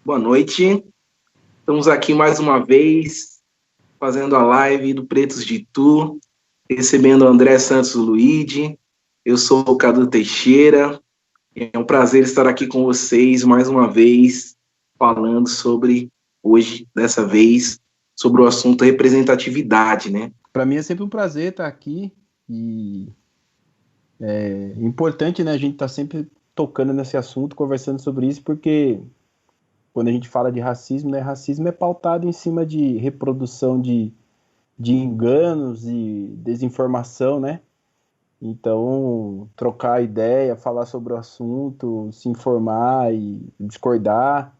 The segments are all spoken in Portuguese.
Boa noite. Estamos aqui mais uma vez, fazendo a live do Pretos de Tu, recebendo o André Santos Luide. Eu sou o Cadu Teixeira. É um prazer estar aqui com vocês mais uma vez, falando sobre, hoje, dessa vez, sobre o assunto representatividade, né? Para mim é sempre um prazer estar aqui e é importante, né, a gente estar sempre tocando nesse assunto, conversando sobre isso, porque quando a gente fala de racismo, né, racismo é pautado em cima de reprodução de enganos e desinformação, né? Então, trocar ideia, falar sobre o assunto, se informar e discordar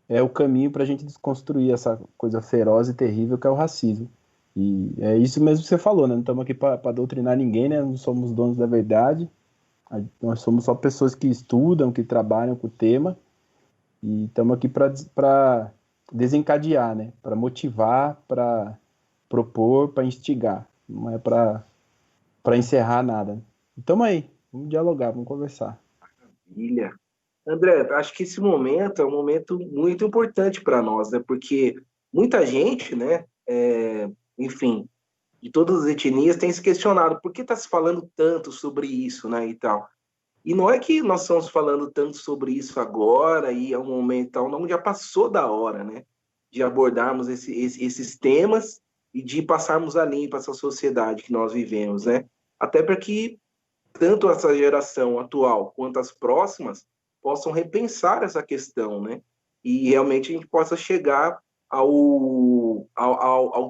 é o caminho para a gente desconstruir essa coisa feroz e terrível que é o racismo. E é isso mesmo que você falou, né? Não estamos aqui para doutrinar ninguém, né? Não somos donos da verdade. Nós somos só pessoas que estudam, que trabalham com o tema. E estamos aqui para desencadear, né? Para motivar, para propor, para instigar. Não é para encerrar nada. Então aí, vamos dialogar, vamos conversar. Ilha. André, acho que esse momento é um momento muito importante para nós, né? Porque muita gente, né? Enfim, de todas as etnias tem se questionado por que está se falando tanto sobre isso, né, e tal. E não é que nós estamos falando tanto sobre isso agora e é um momento tal, não, já passou da hora, né, de abordarmos esses temas e de passarmos a limpo essa sociedade que nós vivemos, né? Até para que tanto essa geração atual quanto as próximas possam repensar essa questão, né? E realmente a gente possa chegar ao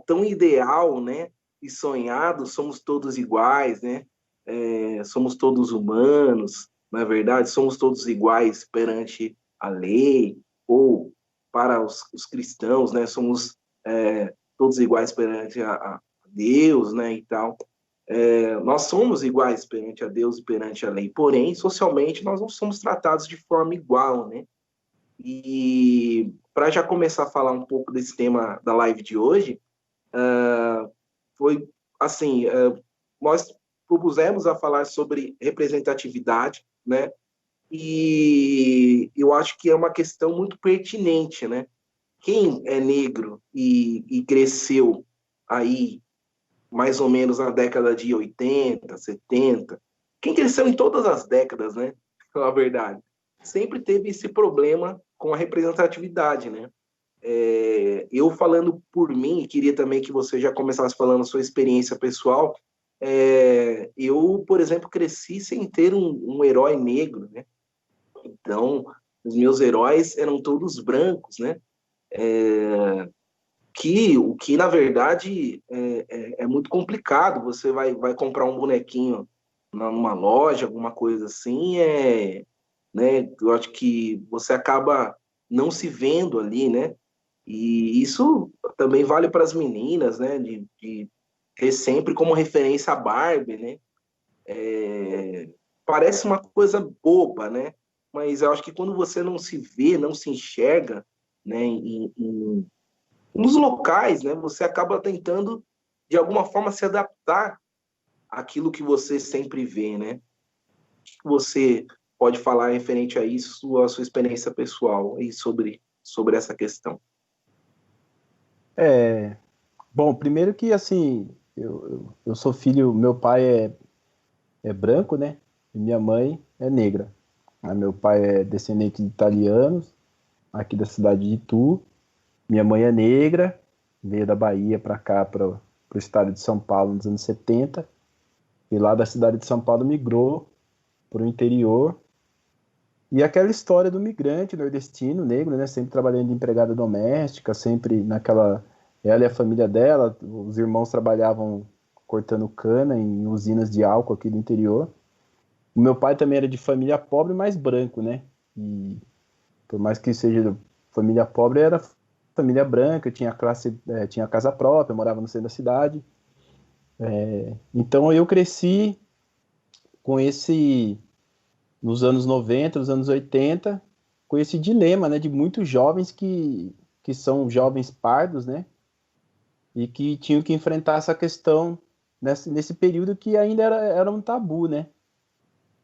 tão ideal, né? E sonhado, somos todos iguais, né? Somos todos humanos, na verdade, somos todos iguais perante a lei, ou para os cristãos, né? Somos todos iguais perante a Deus, né? E tal. Nós somos iguais perante a Deus e perante a lei, porém, socialmente, nós não somos tratados de forma igual, né? E para já começar a falar um pouco desse tema da live de hoje, foi assim, nós propusemos a falar sobre representatividade, né? E eu acho que é uma questão muito pertinente, né? Quem é negro e cresceu aí mais ou menos na década de 80, 70. Quem cresceu em todas as décadas, né? Na verdade, sempre teve esse problema com a representatividade, né? Eu falando por mim, queria também que você já começasse falando a sua experiência pessoal. Eu, por exemplo, cresci sem ter um herói negro, né? Então, os meus heróis eram todos brancos, né? O que na verdade é muito complicado. Você vai comprar um bonequinho numa loja, alguma coisa assim, né? Eu acho que você acaba não se vendo ali, né? E isso também vale para as meninas, né? De ter sempre como referência a Barbie, né? Parece uma coisa boba, né? Mas eu acho que quando você não se vê, não se enxerga, né? Nos locais, né, você acaba tentando, de alguma forma, se adaptar àquilo que você sempre vê, né? O que você pode falar referente a isso, a sua experiência pessoal e sobre essa questão? É, bom, primeiro que assim, eu sou filho, meu pai é branco, né? E minha mãe é negra. Meu pai é descendente de italianos, aqui da cidade de Itu. Minha mãe é negra, veio da Bahia para cá, para o estado de São Paulo nos anos 70. E lá da cidade de São Paulo migrou para o interior. E aquela história do migrante nordestino, negro, né? Sempre trabalhando de empregada doméstica, sempre naquela. Ela e a família dela, os irmãos trabalhavam cortando cana em usinas de álcool aqui do interior. O meu pai também era de família pobre, mas branco, né? E por mais que seja família pobre, era família branca, tinha classe, tinha casa própria, morava no centro da cidade. Então eu cresci com esse, nos anos 90, nos anos 80, com esse dilema, né, de muitos jovens que são jovens pardos, né? E que tinham que enfrentar essa questão nesse período que ainda era um tabu, né?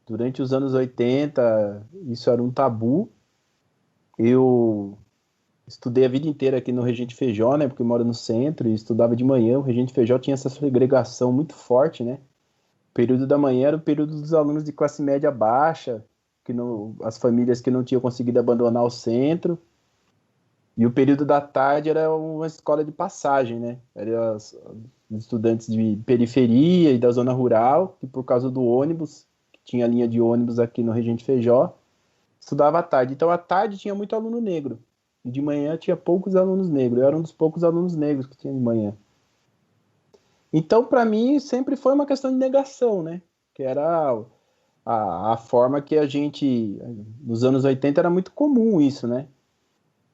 Durante os anos 80, isso era um tabu. Eu estudei a vida inteira aqui no Regente Feijó, né? Porque eu moro no centro e estudava de manhã. O Regente Feijó tinha essa segregação muito forte, né? O período da manhã era o período dos alunos de classe média baixa, que não, as famílias que não tinham conseguido abandonar o centro. E o período da tarde era uma escola de passagem, né? Era os estudantes de periferia e da zona rural, que por causa do ônibus, que tinha linha de ônibus aqui no Regente Feijó, estudava à tarde. Então, à tarde tinha muito aluno negro. E de manhã tinha poucos alunos negros. Eu era um dos poucos alunos negros que tinha de manhã. Então, para mim, sempre foi uma questão de negação, né? Que era a forma que a gente, nos anos 80, era muito comum isso, né?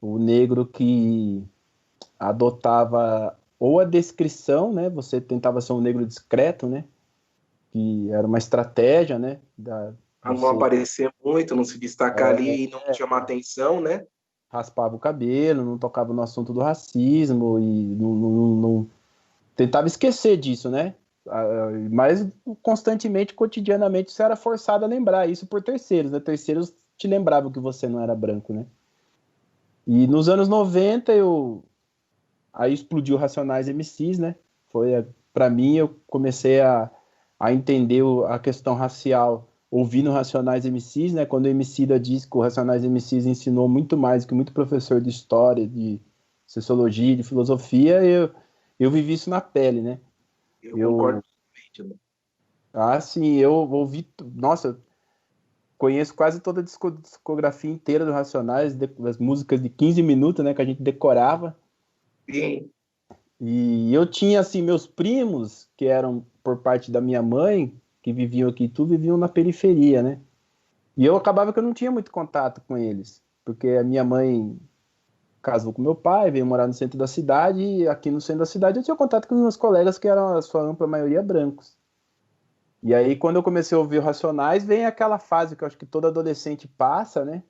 O negro que adotava ou a descrição, né? Você tentava ser um negro discreto, né? Que era uma estratégia, né? A não Você aparecer muito, não se destacar ali e não chamar atenção, né? raspava o cabelo, não tocava no assunto do racismo e não tentava esquecer disso, né? Mas constantemente, cotidianamente, você era forçado a lembrar isso por terceiros, né? Terceiros te lembravam que você não era branco, né? E nos anos 90, aí explodiu Racionais MCs, né? Para mim, eu comecei a entender a questão racial ouvindo Racionais MCs, né? Quando o Emicida disse que o Racionais MCs ensinou muito mais que muito professor de história, de sociologia, de filosofia, eu vivi isso na pele, né? Eu concordo Eu, totalmente, né? assim, eu ouvi, nossa, conheço quase toda a discografia inteira do Racionais, as músicas de 15 minutos, né, que a gente decorava. Sim. E eu tinha, assim, meus primos, que eram por parte da minha mãe, que viviam aqui, tudo viviam na periferia, né? E eu acabava que eu não tinha muito contato com eles, porque a minha mãe casou com meu pai, veio morar no centro da cidade, e aqui no centro da cidade eu tinha contato com os meus colegas, que eram a sua ampla maioria brancos. E aí, quando eu comecei a ouvir o Racionais, vem aquela fase que eu acho que todo adolescente passa, né?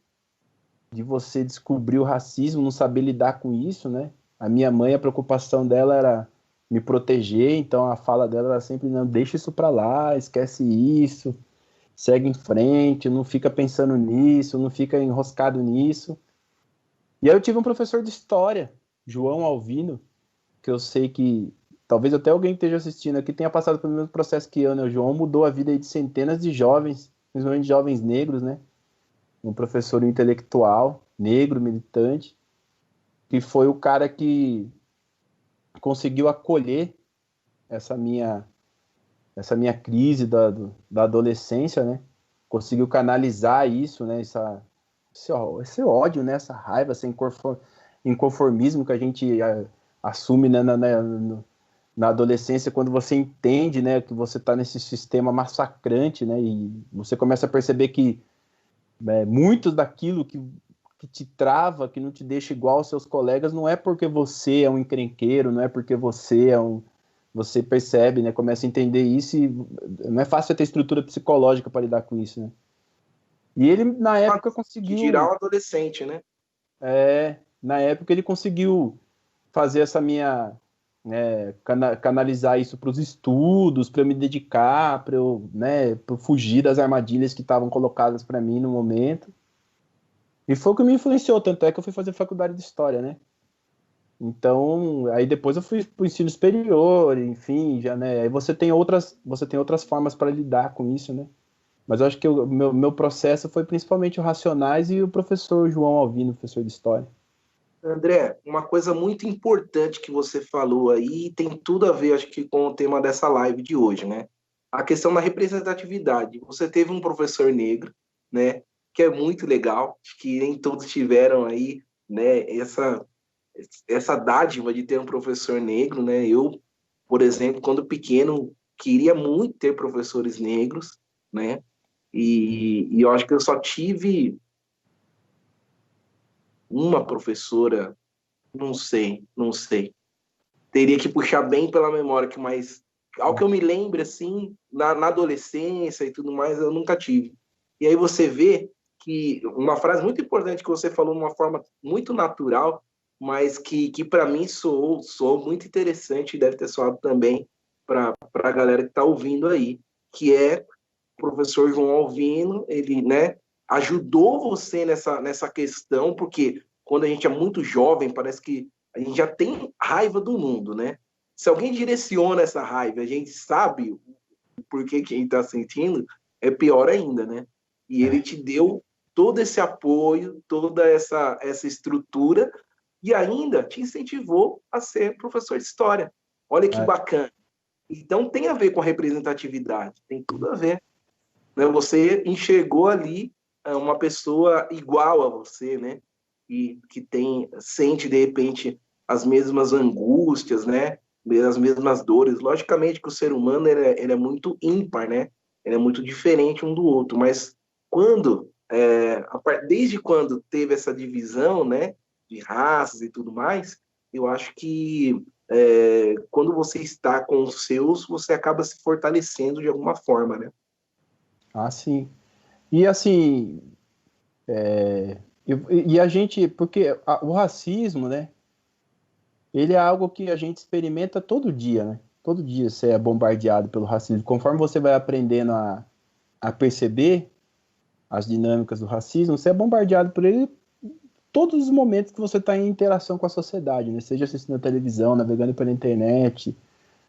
De você descobrir o racismo, não saber lidar com isso, né? A minha mãe, a preocupação dela era me proteger, então a fala dela era sempre, não, deixa isso pra lá, esquece isso, segue em frente, não fica pensando nisso, não fica enroscado nisso. E aí eu tive um professor de história, João Alvino, que eu sei que talvez até alguém que esteja assistindo aqui tenha passado pelo mesmo processo que eu, né? O João mudou a vida de centenas de jovens, principalmente jovens negros, né? Um professor intelectual, negro, militante, que foi o cara que conseguiu acolher essa minha essa minha crise da adolescência, né? Conseguiu canalizar isso, né? Esse ódio, né? Essa raiva, esse inconformismo que a gente assume, né? Na adolescência, quando você entende, né? Que você está nesse sistema massacrante, né? E você começa a perceber que muito daquilo que te trava, que não te deixa igual aos seus colegas, não é porque você é um encrenqueiro, não é porque você é um. Você percebe, né? Começa a entender isso e não é fácil ter estrutura psicológica para lidar com isso, né? E ele, na época, De girar conseguiu. um adolescente, né? Na época, ele conseguiu fazer essa minha. Canalizar isso para os estudos, para eu me dedicar, para eu, né, pra eu fugir das armadilhas que estavam colocadas para mim no momento. E foi o que me influenciou, tanto é que eu fui fazer faculdade de História, né? Então, aí depois eu fui para o ensino superior, enfim, já, né? Aí você tem outras formas para lidar com isso, né? Mas eu acho que o meu processo foi principalmente o Racionais e o professor João Alvino, professor de História. André, uma coisa muito importante que você falou aí tem tudo a ver, acho que, com o tema dessa live de hoje, né? A questão da representatividade. Você teve um professor negro, né? Que é muito legal, acho que nem todos tiveram aí, né? Essa dádiva de ter um professor negro, né? Eu, por exemplo, quando pequeno, queria muito ter professores negros, né? E eu acho que eu só tive uma professora, não sei. Teria que puxar bem pela memória, que mais ao que eu me lembro, assim, na adolescência e tudo mais, eu nunca tive. E aí você vê que uma frase muito importante que você falou de uma forma muito natural, mas que para mim soou muito interessante e deve ter soado também para a galera que está ouvindo aí, que é o professor João Alvino, ele, né, ajudou você nessa questão, porque quando a gente é muito jovem, parece que a gente já tem raiva do mundo, né? Se alguém direciona essa raiva, a gente sabe o porquê que a gente está sentindo, é pior ainda, né? E ele te deu todo esse apoio, toda essa estrutura, e ainda te incentivou a ser professor de história. Olha que bacana. Então tem a ver com a representatividade, tem tudo a ver. Né? Você enxergou ali uma pessoa igual a você, né? E que sente de repente as mesmas angústias, né? As mesmas dores. Logicamente que o ser humano ele é muito ímpar, né? Ele é muito diferente um do outro, mas desde quando teve essa divisão, né? De raças e tudo mais, eu acho que quando você está com os seus, você acaba se fortalecendo de alguma forma, né? Ah, sim. E assim, e a gente, porque o racismo, né? Ele é algo que a gente experimenta todo dia, né? Todo dia você é bombardeado pelo racismo. Conforme você vai aprendendo a perceber as dinâmicas do racismo, você é bombardeado por ele todos os momentos que você está em interação com a sociedade, né? Seja assistindo a televisão, navegando pela internet,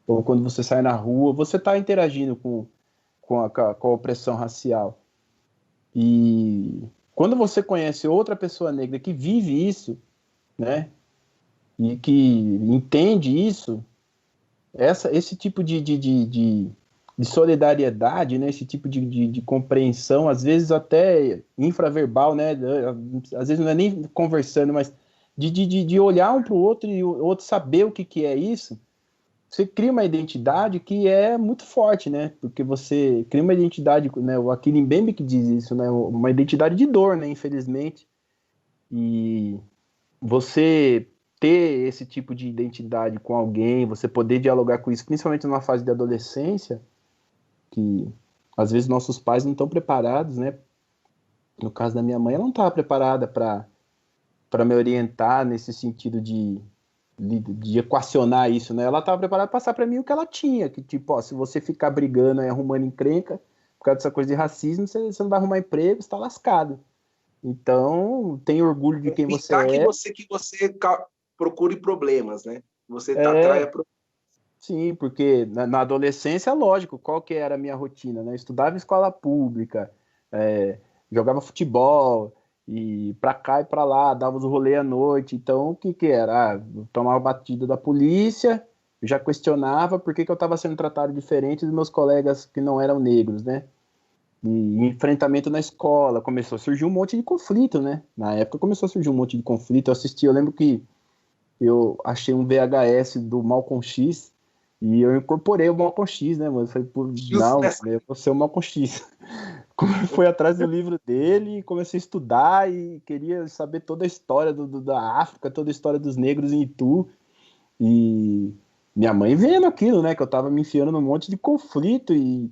ou quando você sai na rua, você está interagindo com a opressão racial. E quando você conhece outra pessoa negra que vive isso, né? E que entende isso, esse tipo de solidariedade, né? Esse tipo de compreensão, às vezes até infraverbal, né? Às vezes não é nem conversando, mas de olhar um para o outro e o outro saber o que é isso, você cria uma identidade que é muito forte, né? Porque você cria uma identidade, né? O Achille Mbembe que diz isso, né? Uma identidade de dor, né? Infelizmente. E você ter esse tipo de identidade com alguém, você poder dialogar com isso, principalmente numa fase de adolescência, que às vezes nossos pais não estão preparados, né? No caso da minha mãe, ela não estava preparada para me orientar nesse sentido de equacionar isso, né? Ela estava preparada para passar para mim o que ela tinha, que tipo, ó, se você ficar brigando e arrumando encrenca por causa dessa coisa de racismo, você não vai arrumar emprego, você está lascado. Então, tenha orgulho de quem você Evitar é. que você procure problemas, né? Você atraia É, problemas. sim, porque na adolescência, lógico, qual que era a minha rotina, né? Eu estudava em escola pública, jogava futebol, e pra cá e pra lá, dava os rolê à noite. Então, o que que era? Eu tomava batida da polícia, eu já questionava por que que eu estava sendo tratado diferente dos meus colegas que não eram negros, né? E enfrentamento na escola, começou a surgir um monte de conflito, né? Na época começou a surgir um monte de conflito. Eu lembro que eu achei um VHS do Malcolm X e eu incorporei o Malcolm X, né, mano? Eu falei, pô, Justo não, nessa. eu vou ser o Malcolm X. Fui atrás do livro dele, comecei a estudar e queria saber toda a história da África, toda a história dos negros em Itu. E minha mãe vendo aquilo, né, que eu tava me enfiando num monte de conflito e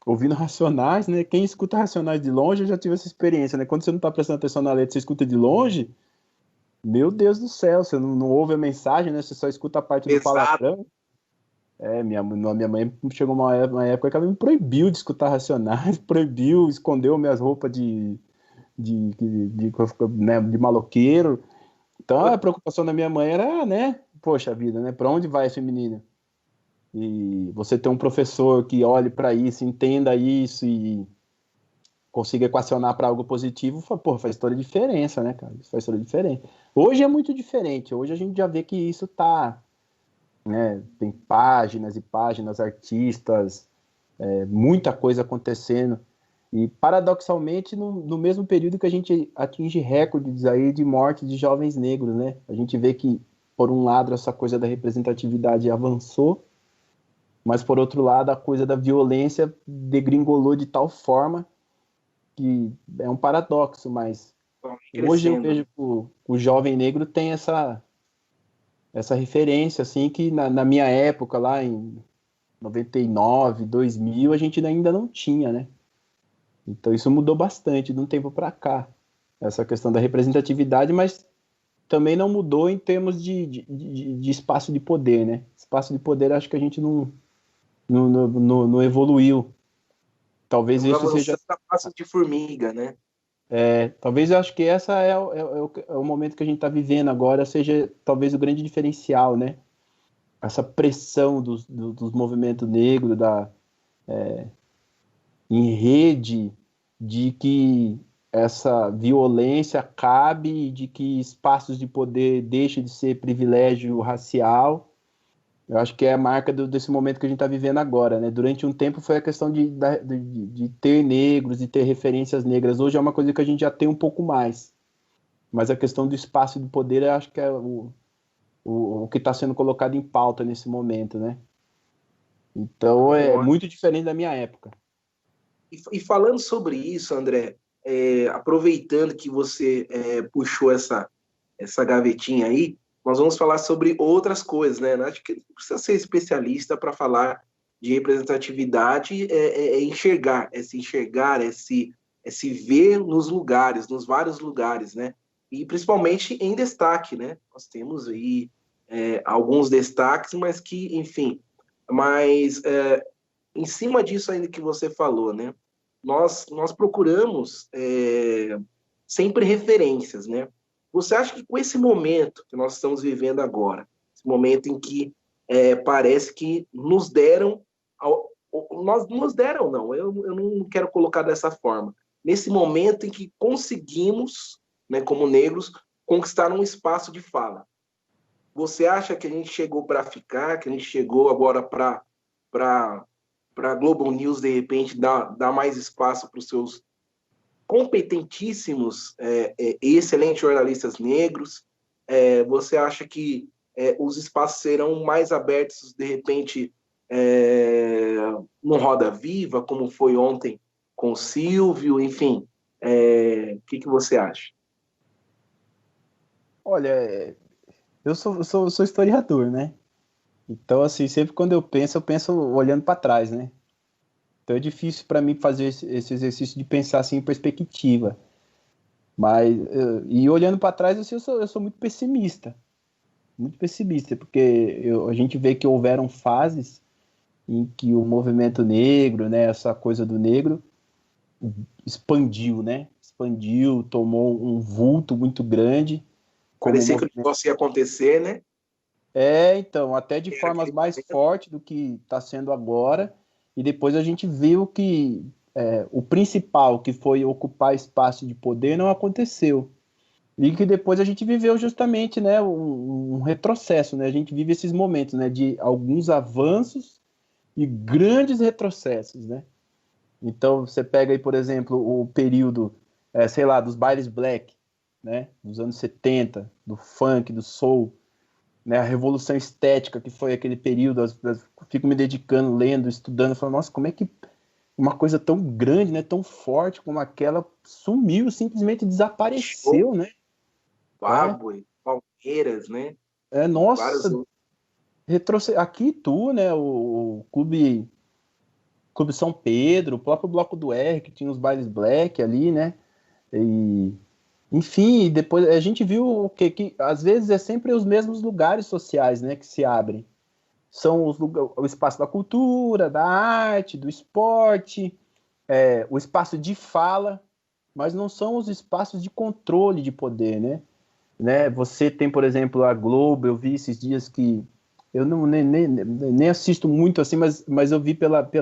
ouvindo Racionais, né? Quem escuta Racionais de longe, eu já tive essa experiência, né? Quando você não tá prestando atenção na letra, você escuta de longe, meu Deus do céu, você não ouve a mensagem, né? Você só escuta a parte do Exato. palavrão. Minha mãe chegou uma época que ela me proibiu de escutar Racionais, proibiu, escondeu minhas roupas de maloqueiro. Então a preocupação da minha mãe era, né? Poxa vida, né? Para onde vai esse menino? E você ter um professor que olhe para isso, entenda isso e consiga equacionar para algo positivo, pô, faz toda a diferença, né, cara? Isso faz toda a diferença. Hoje é muito diferente. Hoje a gente já vê que isso tá, né? Tem páginas e páginas, artistas, muita coisa acontecendo. E paradoxalmente, no mesmo período que a gente atinge recordes aí de morte de jovens negros, né? A gente vê que, por um lado, essa coisa da representatividade avançou, mas por outro lado, a coisa da violência degringolou de tal forma que é um paradoxo, mas hoje eu Crescendo. vejo que o jovem negro tem essa referência, assim, que na minha época, lá em 99, 2000, a gente ainda não tinha, né? Então isso mudou bastante de um tempo para cá, essa questão da representatividade, mas também não mudou em termos de espaço de poder, né? Espaço de poder acho que a gente não evoluiu. Talvez Estamos isso seja. avançando a passos de formiga, né? Talvez eu acho que essa é o momento que a gente está vivendo agora, seja talvez o grande diferencial, né? Essa pressão dos movimentos negros em rede, de que essa violência acabe, de que espaços de poder deixem de ser privilégio racial. Eu acho que é a marca desse momento que a gente está vivendo agora, né? Durante um tempo foi a questão de ter negros, de ter referências negras. Hoje é uma coisa que a gente já tem um pouco mais. Mas a questão do espaço do poder, eu acho que é o que está sendo colocado em pauta nesse momento, né? Então é muito diferente da minha época. E falando sobre isso, André, aproveitando que você puxou essa gavetinha aí, nós vamos falar sobre outras coisas, né? Acho que não precisa ser especialista para falar de representatividade, enxergar, se enxergar, se ver nos lugares, nos vários lugares, né? E principalmente em destaque, né? Nós temos aí alguns destaques, mas que, enfim, mas em cima disso ainda que você falou, né? Nós procuramos sempre referências, né? Você acha que com esse momento que nós estamos vivendo agora, esse momento em que parece que nos deram, nós nos deram, não, eu não quero colocar dessa forma, nesse momento em que conseguimos, né, como negros, conquistar um espaço de fala. Você acha que a gente chegou para ficar, que a gente chegou agora para a Global News, de repente, dar mais espaço para os seus competentíssimos e excelentes jornalistas negros? Você acha que os espaços serão mais abertos, de repente, no Roda Viva, como foi ontem com o Silvio? Enfim, o que você acha? Olha, eu sou historiador, né? Então, assim, sempre quando eu penso olhando para trás, né? Então é difícil para mim fazer esse exercício de pensar assim em perspectiva. Mas, e olhando para trás, assim, eu sou muito pessimista, porque a gente vê que houveram fases em que o movimento negro, né, essa coisa do negro, expandiu, né? Expandiu, tomou um vulto muito grande. Parecia que o negócio ia acontecer, né? Então, até de formas mais fortes do que está sendo agora, e depois a gente viu que o principal, que foi ocupar espaço de poder, não aconteceu. E que depois a gente viveu justamente, né, um retrocesso, né? A gente vive esses momentos, né, de alguns avanços e grandes retrocessos, né? Então, você pega aí, por exemplo, o período, sei lá, dos bailes black, né, dos anos 70, do funk, do soul, né, a revolução estética, que foi aquele período, fico me dedicando, lendo, estudando, falando, nossa, como é que uma coisa tão grande, né, tão forte como aquela sumiu, simplesmente desapareceu, né? Pablo, Palmeiras, né? Nossa, aqui tu, né, o Clube São Pedro, o próprio Bloco do R, que tinha os bailes black ali, né? E, enfim, depois a gente viu o quê? Que às vezes é sempre os mesmos lugares sociais, né, que se abrem. São o espaço da cultura, da arte, do esporte, o espaço de fala, mas não são os espaços de controle de poder, né? Você tem, por exemplo, a Globo, eu vi esses dias que eu nem assisto muito assim, mas eu vi pela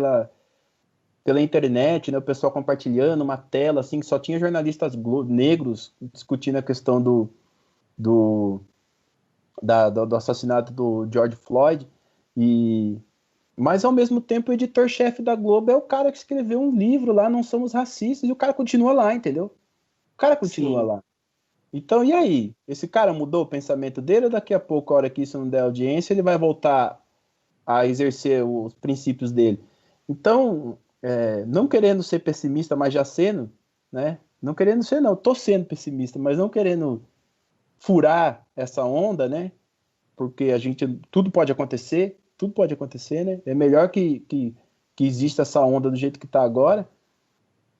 internet, né, o pessoal compartilhando uma tela assim, que só tinha jornalistas negros discutindo a questão do, do assassinato do George Floyd, mas ao mesmo tempo o editor-chefe da Globo é o cara que escreveu um livro lá, Não Somos Racistas, e o cara continua lá, entendeu? O cara continua Sim. lá. Então, e aí? Esse cara mudou o pensamento dele ou daqui a pouco, a hora que isso não der audiência, ele vai voltar a exercer os princípios dele? Então, não querendo ser pessimista, mas já sendo, né? Não querendo ser, não, tô sendo pessimista, mas não querendo furar essa onda, né? Porque tudo pode acontecer, né? É melhor que exista essa onda do jeito que está agora,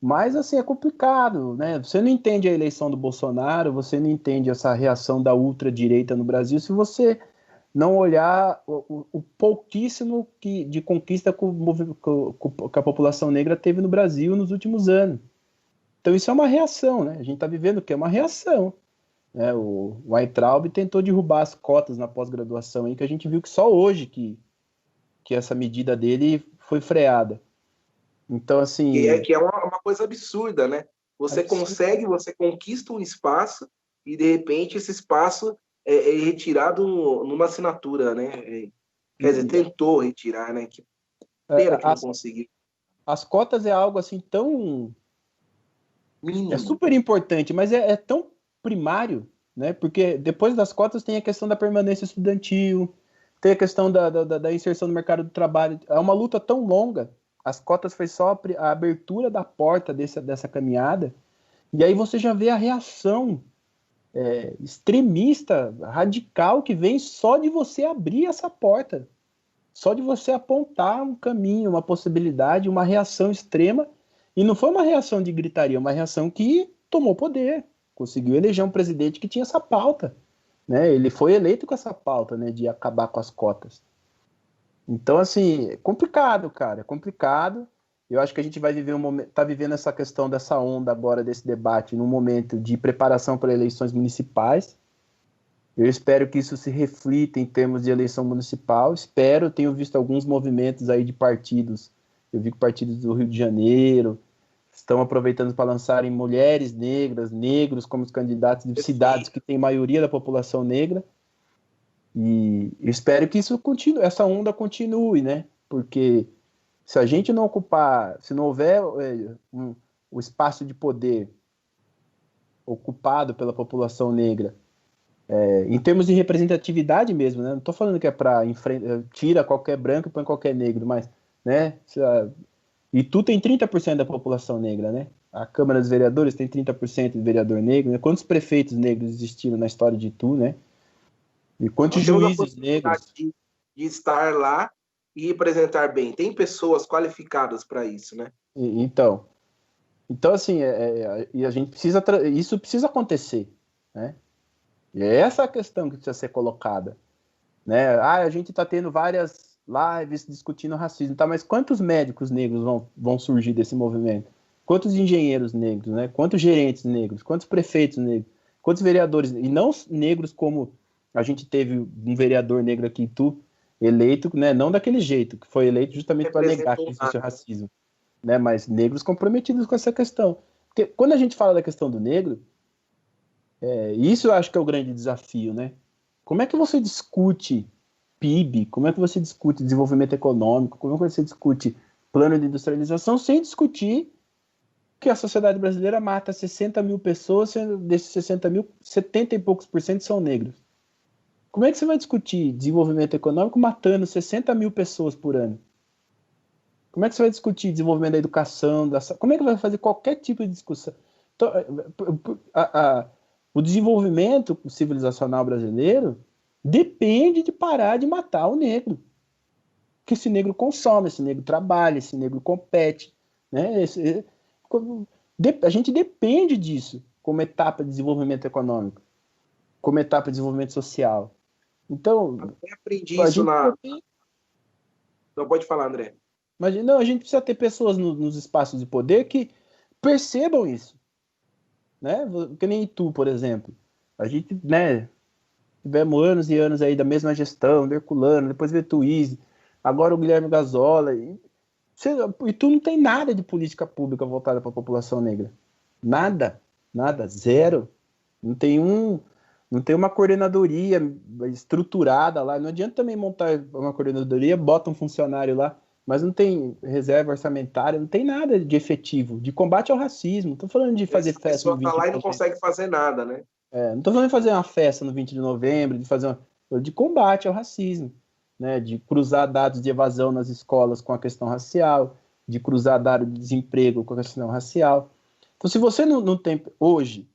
mas assim é complicado, né? Você não entende a eleição do Bolsonaro, você não entende essa reação da ultradireita no Brasil se você não olhar o pouquíssimo de conquista que a população negra teve no Brasil nos últimos anos. Então isso é uma reação, né? A gente está vivendo o que é uma reação. Né? O Weintraub tentou derrubar as cotas na pós-graduação, aí, que a gente viu que só hoje que essa medida dele foi freada. Então, assim... Que é uma coisa absurda, né? Você consegue, você conquista um espaço e, de repente, esse espaço é retirado numa assinatura, né? Quer dizer, tentou retirar, né? Que pena que não conseguiu. As cotas é algo assim tão... Mínimo. É super importante, mas é tão primário, né? Porque depois das cotas tem a questão da permanência estudantil, tem a questão da inserção no mercado do trabalho. É uma luta tão longa. As cotas foi só a abertura da porta dessa caminhada. E aí você já vê a reação extremista, radical, que vem só de você abrir essa porta. Só de você apontar um caminho, uma possibilidade, uma reação extrema. E não foi uma reação de gritaria, uma reação que tomou poder. Conseguiu eleger um presidente que tinha essa pauta. Né? Ele foi eleito com essa pauta, né, de acabar com as cotas. Então, assim, é complicado, cara, é complicado. Eu acho que a gente vai viver tá vivendo essa questão dessa onda agora, desse debate, num momento de preparação para eleições municipais. Eu espero que isso se reflita em termos de eleição municipal. Tenho visto alguns movimentos aí de partidos. Eu vi que partidos do Rio de Janeiro estão aproveitando para lançarem mulheres negras, negros como os candidatos de cidades que têm maioria da população negra. E eu espero que isso continue, essa onda continue, né? Porque se a gente não ocupar, se não houver o espaço de poder ocupado pela população negra, em termos de representatividade mesmo, né? Não estou falando que é para tira qualquer branco e põe qualquer negro, mas, né? Itu tem 30% da população negra, né? A Câmara dos Vereadores tem 30% de vereador negro, né? Quantos prefeitos negros existiram na história de Itu, né? E quantos juízes negros? De estar lá e representar bem. Tem pessoas qualificadas para isso, né? Então assim, e a gente precisa... Isso precisa acontecer, né? E é essa a questão que precisa ser colocada. Né? A gente está tendo várias lives discutindo racismo, tá? Mas quantos médicos negros vão surgir desse movimento? Quantos engenheiros negros, né? Quantos gerentes negros? Quantos prefeitos negros? Quantos vereadores? E não negros como a gente teve um vereador negro aqui em Itu, eleito, né? Não daquele jeito, que foi eleito justamente para negar que existe o racismo. Né? Mas negros comprometidos com essa questão. Porque quando a gente fala da questão do negro, isso eu acho que é o grande desafio, né? Como é que você discute PIB? Como é que você discute desenvolvimento econômico? Como é que você discute plano de industrialização sem discutir que a sociedade brasileira mata 60 mil pessoas, sendo desses 60 mil, 70 e poucos por cento são negros? Como é que você vai discutir desenvolvimento econômico matando 60 mil pessoas por ano? Como é que você vai discutir desenvolvimento da educação? Como é que vai fazer qualquer tipo de discussão? Então, o desenvolvimento civilizacional brasileiro depende de parar de matar o negro. Porque esse negro consome, esse negro trabalha, esse negro compete. Né? A gente depende disso como etapa de desenvolvimento econômico, como etapa de desenvolvimento social. Então, eu aprendi isso na... Não, pode falar, André. Mas não, a gente precisa ter pessoas nos espaços de poder que percebam isso. Né? Que nem tu, por exemplo. A gente, né, tivemos anos e anos aí da mesma gestão, do Herculano, depois veio Tuíse, agora o Guilherme Gazola. E tu não tem nada de política pública voltada para a população negra. Nada, zero. Não tem uma coordenadoria estruturada lá. Não adianta também montar uma coordenadoria, bota um funcionário lá, mas não tem reserva orçamentária, não tem nada de efetivo, de combate ao racismo. Estou falando de fazer festa no 20 de novembro. A pessoa tá lá e não consegue fazer nada, né? Não estou falando de fazer uma festa no 20 de novembro, de combate ao racismo, né? De cruzar dados de evasão nas escolas com a questão racial, de cruzar dados de desemprego com a questão racial. Então, se você não tem, hoje,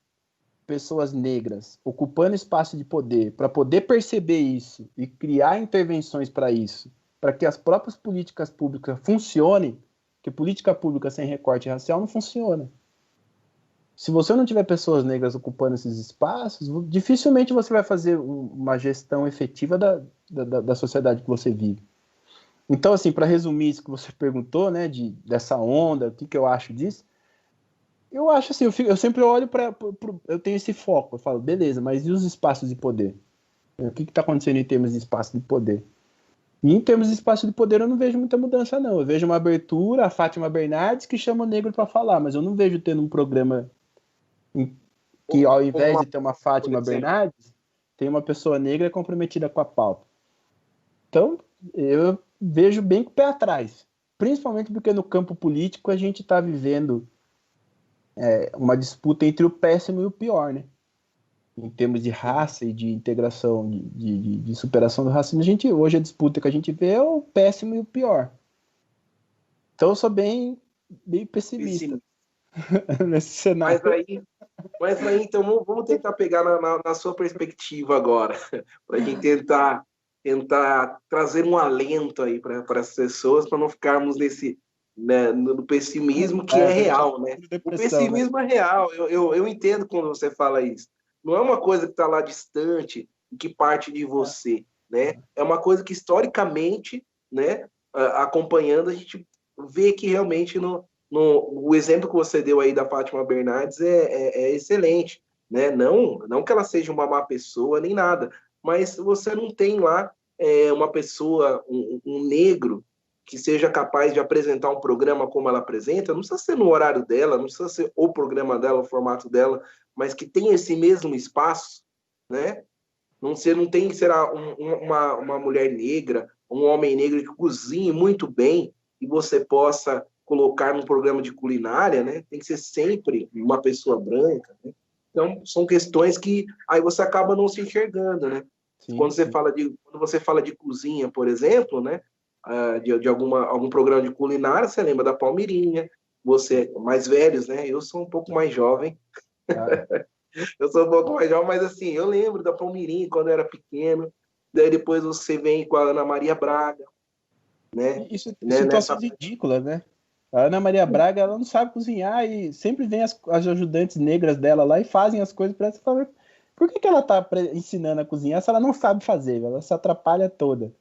pessoas negras ocupando espaço de poder para poder perceber isso e criar intervenções para isso, para que as próprias políticas públicas funcionem, que política pública sem recorte racial não funciona. Se você não tiver pessoas negras ocupando esses espaços, dificilmente você vai fazer uma gestão efetiva da sociedade que você vive. Então, assim, para resumir isso que você perguntou, né, dessa onda, o que eu acho disso, Eu acho assim, eu sempre olho para. Eu tenho esse foco, eu falo, beleza, mas e os espaços de poder? O que está acontecendo em termos de espaço de poder? E em termos de espaço de poder, eu não vejo muita mudança, não. Eu vejo uma abertura, a Fátima Bernardes, que chama o negro para falar, mas eu não vejo tendo um programa que, ao Como invés uma, de ter uma por Fátima exemplo. Bernardes, tem uma pessoa negra comprometida com a pauta. Então, eu vejo bem com o pé atrás. Principalmente porque no campo político a gente está vivendo uma disputa entre o péssimo e o pior, né? Em termos de raça e de integração, de superação do racismo, hoje a disputa que a gente vê é o péssimo e o pior. Então eu sou bem pessimista Esse, nesse mas cenário. aí, mas aí, então, vamos tentar pegar na sua perspectiva agora, para a gente tentar trazer um alento aí para as pessoas, para não ficarmos nesse, né, no pessimismo que é Pra real, né? O depressão, né? pessimismo é real, eu entendo quando você fala isso. Não é uma coisa que está lá distante e que parte de você, né? É uma coisa que, historicamente, né, acompanhando, a gente vê que realmente o exemplo que você deu aí da Fátima Bernardes é excelente, né? Não que ela seja uma má pessoa nem nada, mas você não tem lá uma pessoa, um negro, que seja capaz de apresentar um programa como ela apresenta, não precisa ser no horário dela, não precisa ser o programa dela, o formato dela, mas que tenha esse mesmo espaço, né? Você não tem, será, uma mulher negra, um homem negro que cozinhe muito bem e você possa colocar num programa de culinária, né? Tem que ser sempre uma pessoa branca, né? Então, são questões que aí você acaba não se enxergando, né? Sim, sim. Quando você fala de cozinha, por exemplo, né? De algum programa de culinária, você lembra da Palmeirinha, você, mais velhos, né? Eu sou um pouco mais jovem, Ah, eu sou um pouco mais jovem, mas assim, eu lembro da Palmeirinha quando eu era pequeno. Daí depois você vem com a Ana Maria Braga, né? isso, né? situações Nessa. ridículas, né? A Ana Maria Braga, ela não sabe cozinhar e sempre vem as ajudantes negras dela lá e fazem as coisas para ela. Você fala, por que ela tá ensinando a cozinhar se ela não sabe fazer? Ela se atrapalha toda.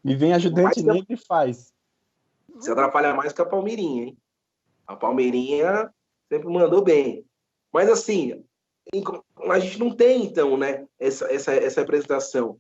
E vem ajudante Mais que a, negro e faz. se atrapalha mais que a Palmeirinha, hein? A Palmeirinha sempre mandou bem. Mas assim, a gente não tem, então, né, essa representação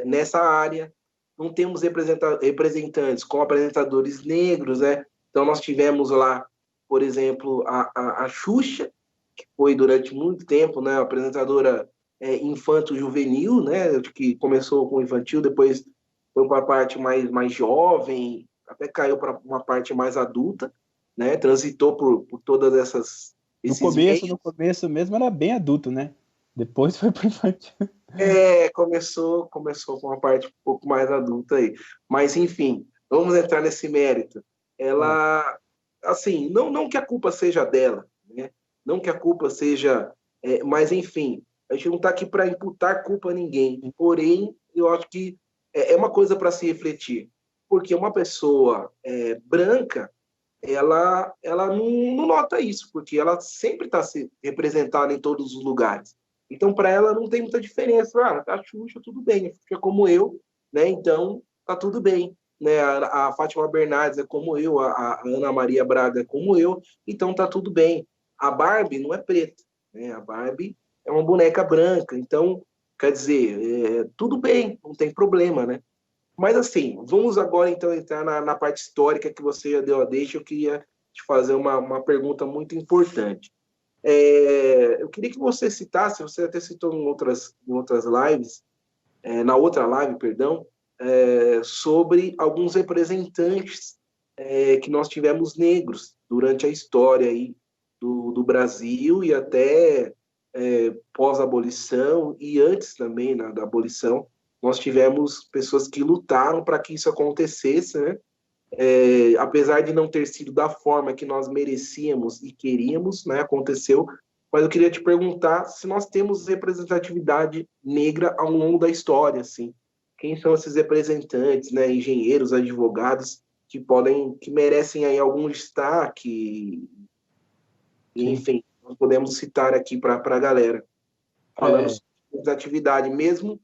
nessa área. Não temos representantes com apresentadores negros, né? Então, nós tivemos lá, por exemplo, a Xuxa, que foi durante muito tempo, né, apresentadora infanto-juvenil, né, que começou com infantil, depois foi para a parte mais jovem, até caiu para uma parte mais adulta, né, transitou por todas esses No meios. começo mesmo era bem adulto, né? Depois foi pro infantil. Começou com uma parte um pouco mais adulta aí. Mas, enfim, vamos entrar nesse mérito. Ah, Ela, assim, não que a culpa seja dela, né? Não que a culpa seja. Mas, enfim, a gente não está aqui para imputar culpa a ninguém. sim. Porém, eu acho que é uma coisa para se refletir. Porque uma pessoa branca, ela não nota isso, porque ela sempre está se representada em todos os lugares. Então, para ela, não tem muita diferença. Ah, a Xuxa, tudo bem, fica como eu, né? Então, tá tudo bem. Né? A Fátima Bernardes é como eu, a Ana Maria Braga é como eu, então tá tudo bem. A Barbie não é preta, né? A Barbie é uma boneca branca, então, quer dizer, tudo bem, não tem problema, né? Mas assim, vamos agora então entrar na parte histórica que você já deu a deixa. Eu queria te fazer uma pergunta muito importante. Eu queria que você citasse, você até citou em outras lives, na outra live, perdão, sobre alguns representantes que nós tivemos negros durante a história aí do Brasil e até pós-abolição e antes também, né, da abolição, nós tivemos pessoas que lutaram para que isso acontecesse, né? Apesar de não ter sido da forma que nós merecíamos e queríamos, né, aconteceu. Mas eu queria te perguntar se nós temos representatividade negra ao longo da história, assim. Quem são esses representantes, né, engenheiros, advogados que merecem aí algum destaque, e, Sim. enfim, nós podemos citar aqui para a galera, falando É, sobre representatividade, mesmo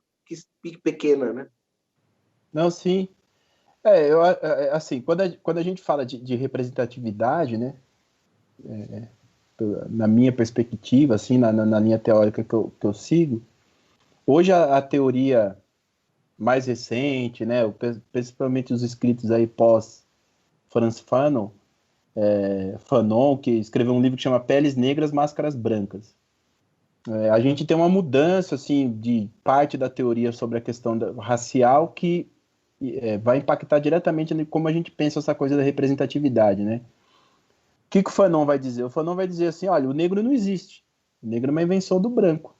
que pequena, né? não, sim. Assim, quando a gente fala de representatividade, né? na minha perspectiva, assim, na linha teórica que eu sigo, hoje a teoria mais recente, né, principalmente os escritos aí pós Frantz Fanon, Fanon, que escreveu um livro que chama Peles Negras, Máscaras Brancas. A gente tem uma mudança, assim, de parte da teoria sobre a questão racial que vai impactar diretamente em como a gente pensa essa coisa da representatividade, né? O que o Fanon vai dizer? O Fanon vai dizer assim, olha, o negro não existe. O negro é uma invenção do branco.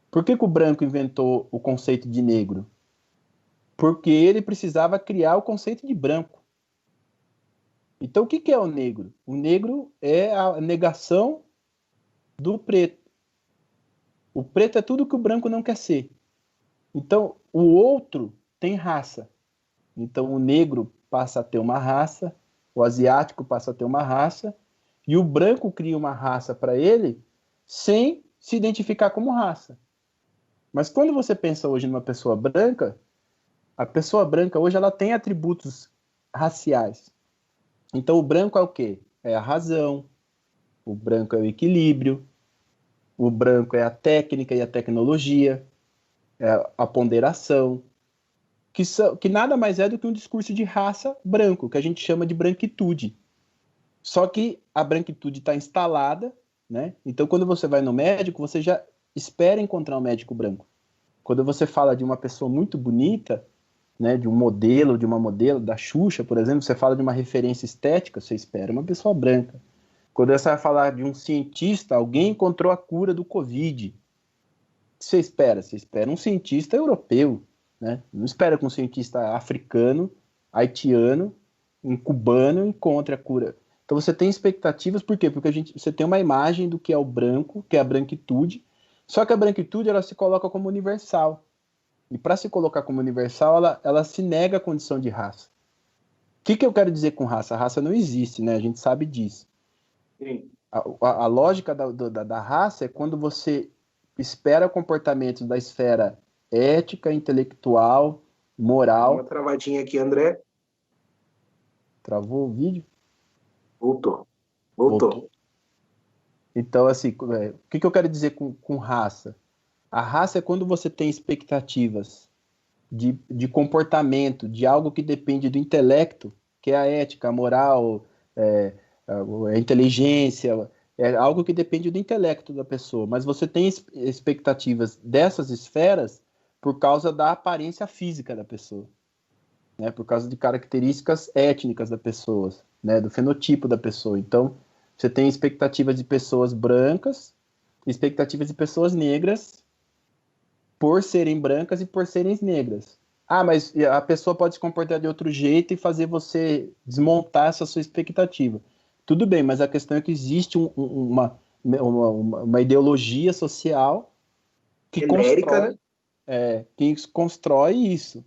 Por que o branco inventou o conceito de negro? Porque ele precisava criar o conceito de branco. Então, o que é o negro? O negro é a negação do preto. O preto é tudo que o branco não quer ser. Então, o outro tem raça. Então, o negro passa a ter uma raça, o asiático passa a ter uma raça, e o branco cria uma raça para ele sem se identificar como raça. Mas quando você pensa hoje numa pessoa branca, a pessoa branca hoje ela tem atributos raciais. Então, o branco é o quê? É a razão, o branco é o equilíbrio, o branco é a técnica e a tecnologia, é a ponderação, que nada mais é do que um discurso de raça branco, que a gente chama de branquitude. Só que a branquitude está instalada, né? Então, quando você vai no médico, você já espera encontrar um médico branco. Quando você fala de uma pessoa muito bonita, né, de um modelo, de uma modelo, da Xuxa, por exemplo, você fala de uma referência estética, você espera uma pessoa branca. Quando você vai falar de um cientista, alguém encontrou a cura do Covid, o que você espera? Você espera um cientista europeu, né? Não espera que um cientista africano, haitiano, um cubano encontre a cura. Então você tem expectativas, por quê? Porque você tem uma imagem do que é o branco, que é a branquitude, só que a branquitude ela se coloca como universal. E para se colocar como universal, ela se nega a condição de raça. O que eu quero dizer com raça? A raça não existe, né? A gente sabe disso. Sim. A lógica da raça é quando você espera comportamentos da esfera ética, intelectual, Deu uma moral. travadinha aqui, André. Travou o vídeo? Voltou. Voltou. Voltou. Então, assim, o que eu quero dizer com raça? A raça é quando você tem expectativas de comportamento, de algo que depende do intelecto, que é a ética, a moral, a inteligência, é algo que depende do intelecto da pessoa, mas você tem expectativas dessas esferas por causa da aparência física da pessoa, né? Por causa de características étnicas da pessoa, né? Do fenotipo da pessoa. Então, você tem expectativas de pessoas brancas, expectativas de pessoas negras, por serem brancas e por serem negras. Ah, mas a pessoa pode se comportar de outro jeito e fazer você desmontar essa sua expectativa. Tudo bem, mas a questão é que existe uma ideologia social que Genérica, né? constrói isso.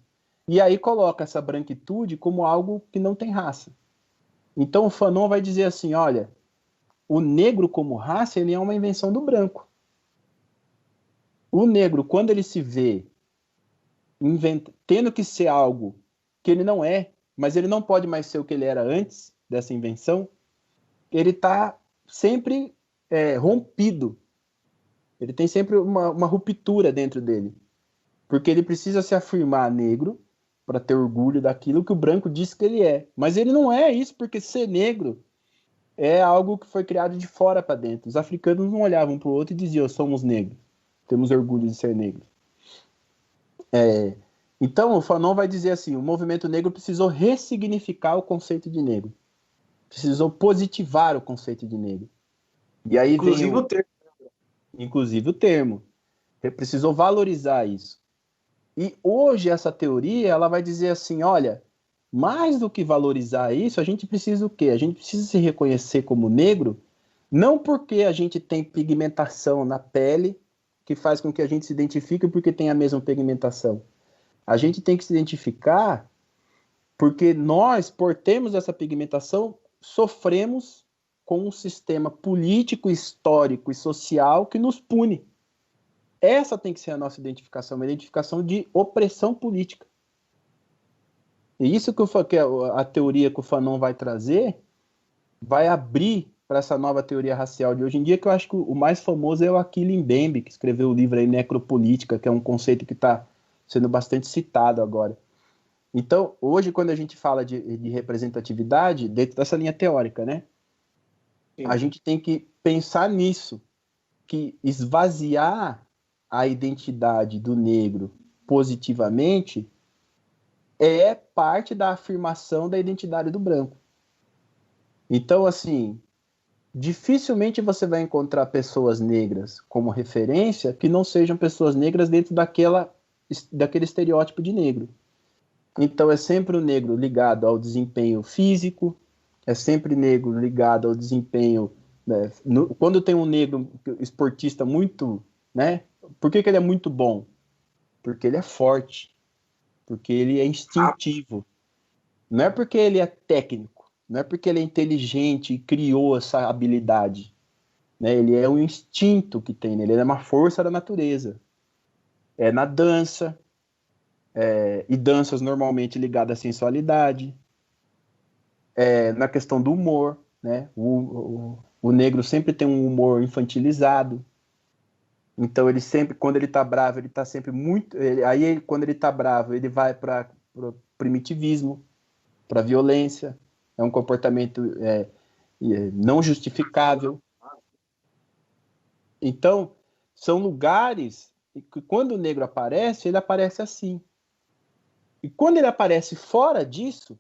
E aí coloca essa branquitude como algo que não tem raça. Então o Fanon vai dizer assim, olha, o negro como raça ele é uma invenção do branco. O negro, quando ele se vê tendo que ser algo que ele não é, mas ele não pode mais ser o que ele era antes dessa invenção, ele está sempre rompido. Ele tem sempre uma ruptura dentro dele. Porque ele precisa se afirmar negro para ter orgulho daquilo que o branco diz que ele é. Mas ele não é isso, porque ser negro é algo que foi criado de fora para dentro. Os africanos não olhavam para o outro e diziam: somos negros, temos orgulho de ser negros. Então, o Fanon vai dizer assim: o movimento negro precisou ressignificar o conceito de negro, precisou positivar o conceito de negro. E aí Inclusive o termo. inclusive o termo, precisou valorizar isso. E hoje essa teoria ela vai dizer assim: olha, mais do que valorizar isso, a gente precisa o quê? A gente precisa se reconhecer como negro, não porque a gente tem pigmentação na pele que faz com que a gente se identifique porque tem a mesma pigmentação. A gente tem que se identificar porque nós, por termos essa pigmentação, sofremos com um sistema político, histórico e social que nos pune. Essa tem que ser a nossa identificação, uma identificação de opressão política. E isso que a teoria que o Fanon vai trazer vai abrir para essa nova teoria racial de hoje em dia, que eu acho que o mais famoso é o Achille Mbembe, que escreveu o livro aí Necropolítica, que é um conceito que está sendo bastante citado agora. Então, hoje, quando a gente fala de representatividade, dentro dessa linha teórica, né? Sim. A gente tem que pensar nisso, que esvaziar a identidade do negro positivamente é parte da afirmação da identidade do branco. Então, assim, dificilmente você vai encontrar pessoas negras como referência que não sejam pessoas negras dentro daquele estereótipo de negro. Então, é sempre o negro ligado ao desempenho físico, é sempre negro ligado ao desempenho... Né? Quando tem um negro esportista muito... Né? Por que ele é muito bom? Porque ele é forte, porque ele é instintivo. Não é porque ele é técnico, não é porque ele é inteligente e criou essa habilidade. Né? Ele é um instinto que tem nele, ele é uma força da natureza. É na dança, e danças normalmente ligadas à sensualidade, na questão do humor, né? O negro sempre tem um humor infantilizado, então ele sempre, quando ele tá bravo, ele tá sempre muito... quando ele tá bravo, ele vai para o primitivismo, para violência, é um comportamento não justificável. Então, são lugares que quando o negro aparece, ele aparece assim. E quando ele aparece fora disso,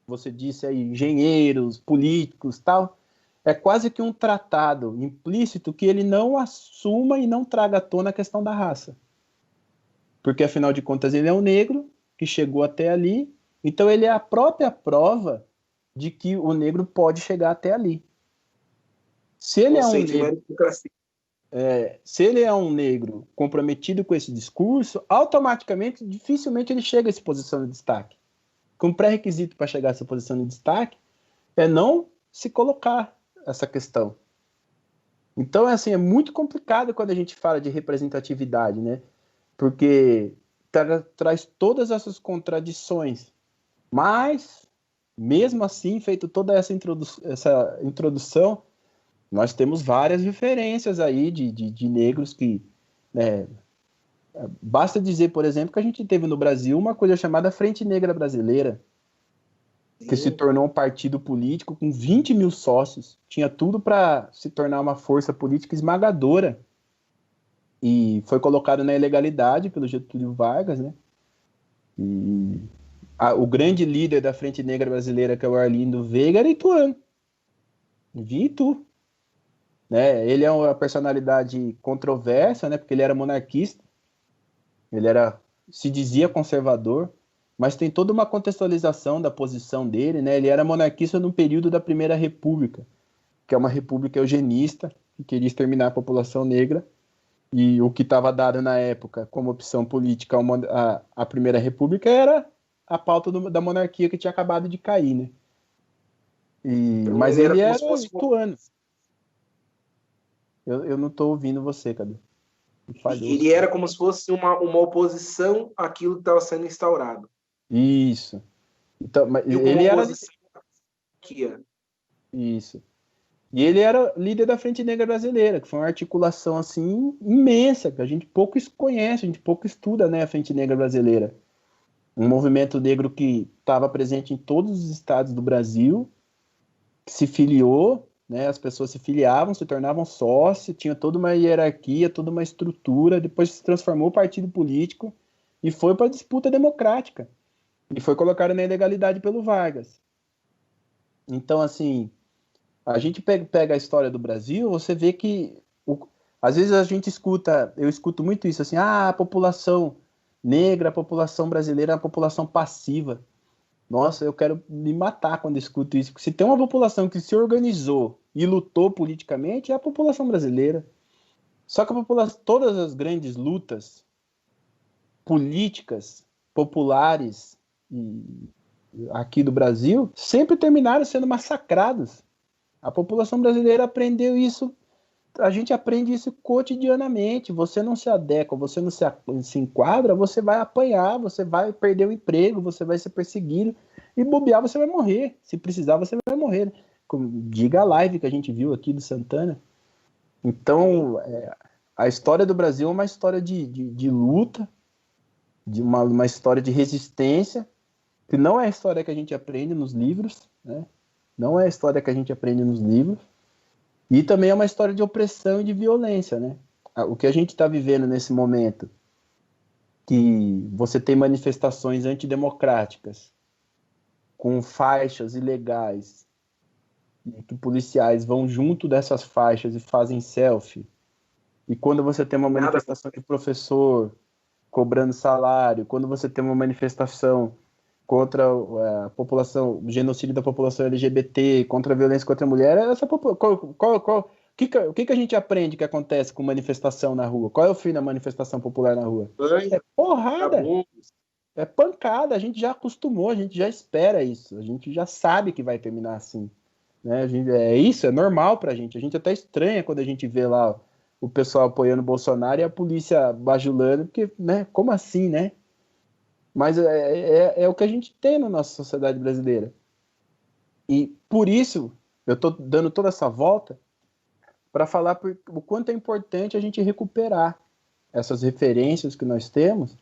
você disse aí, engenheiros, políticos, tal, é quase que um tratado implícito que ele não assuma e não traga à tona a questão da raça. Porque, afinal de contas, ele é um negro que chegou até ali, então ele é a própria prova de que o negro pode chegar até ali. Se ele se ele é um negro comprometido com esse discurso, automaticamente, dificilmente ele chega a essa posição de destaque. Um pré-requisito para chegar a essa posição de destaque é não se colocar essa questão. Então, assim, é muito complicado quando a gente fala de representatividade, né? Porque traz todas essas contradições. Mas, mesmo assim, feito toda essa introdução, nós temos várias referências aí de negros que... Né, basta dizer, por exemplo, que a gente teve no Brasil uma coisa chamada Frente Negra Brasileira, que se tornou um partido político com 20 mil sócios. Tinha tudo para se tornar uma força política esmagadora. E foi colocado na ilegalidade pelo Getúlio Vargas, né? E o grande líder da Frente Negra Brasileira, que é o Arlindo Veiga, era ituano. Vim em Itu. Né? Ele é uma personalidade controversa, né? Porque ele era monarquista. Ele se dizia conservador, mas tem toda uma contextualização da posição dele, né? Ele era monarquista no período da Primeira República, que é uma república eugenista, que queria exterminar a população negra, e o que estava dado na época como opção política a Primeira República era a pauta da monarquia que tinha acabado de cair, né? Mas ele era ituano. Eu não estou ouvindo você, Cadu. Ele era como se fosse uma oposição àquilo que estava sendo instaurado. Isso. Então, mas ele era... Isso. E ele era líder da Frente Negra Brasileira, que foi uma articulação assim imensa, que a gente pouco conhece, a gente pouco estuda, né, a Frente Negra Brasileira. Um movimento negro que estava presente em todos os estados do Brasil, que se filiou, né, as pessoas se filiavam, se tornavam sócios, tinha toda uma hierarquia, toda uma estrutura, depois se transformou em partido político e foi para a disputa democrática. E foi colocado na ilegalidade pelo Vargas. Então, assim, a gente pega a história do Brasil, você vê que... às vezes eu escuto muito isso, assim, a população negra, a população brasileira é uma população passiva. Nossa, eu quero me matar quando escuto isso, porque se tem uma população que se organizou e lutou politicamente, é a população brasileira. Só que todas as grandes lutas políticas, populares, aqui do Brasil, sempre terminaram sendo massacrados. A população brasileira aprendeu isso, a gente aprende isso cotidianamente. Você não se adequa, você não se enquadra, você vai apanhar, você vai perder o emprego, você vai ser perseguido, e bobear você vai morrer. Se precisar, você vai morrer. diga a live que a gente viu aqui do Santana. Então, a história do Brasil é uma história de luta, de uma história de resistência, que não é a história que a gente aprende nos livros, né? Não é a história que a gente aprende nos livros, e também é uma história de opressão e de violência, né? O que a gente está vivendo nesse momento, que você tem manifestações antidemocráticas, com faixas ilegais, e que policiais vão junto dessas faixas e fazem selfie, e quando você tem uma manifestação de professor cobrando salário, quando você tem uma manifestação contra a população, o genocídio da população LGBT, contra a violência contra a mulher, o que a gente aprende que acontece com manifestação na rua? Qual é o fim da manifestação popular na rua? É porrada, é pancada, a gente já acostumou, a gente já espera isso, a gente já sabe que vai terminar assim. Né? É normal pra gente, a gente até estranha quando a gente vê lá o pessoal apoiando o Bolsonaro e a polícia bajulando, porque, né, como assim, né? Mas é o que a gente tem na nossa sociedade brasileira. E por isso, eu estou dando toda essa volta para falar o quanto é importante a gente recuperar essas referências que nós temos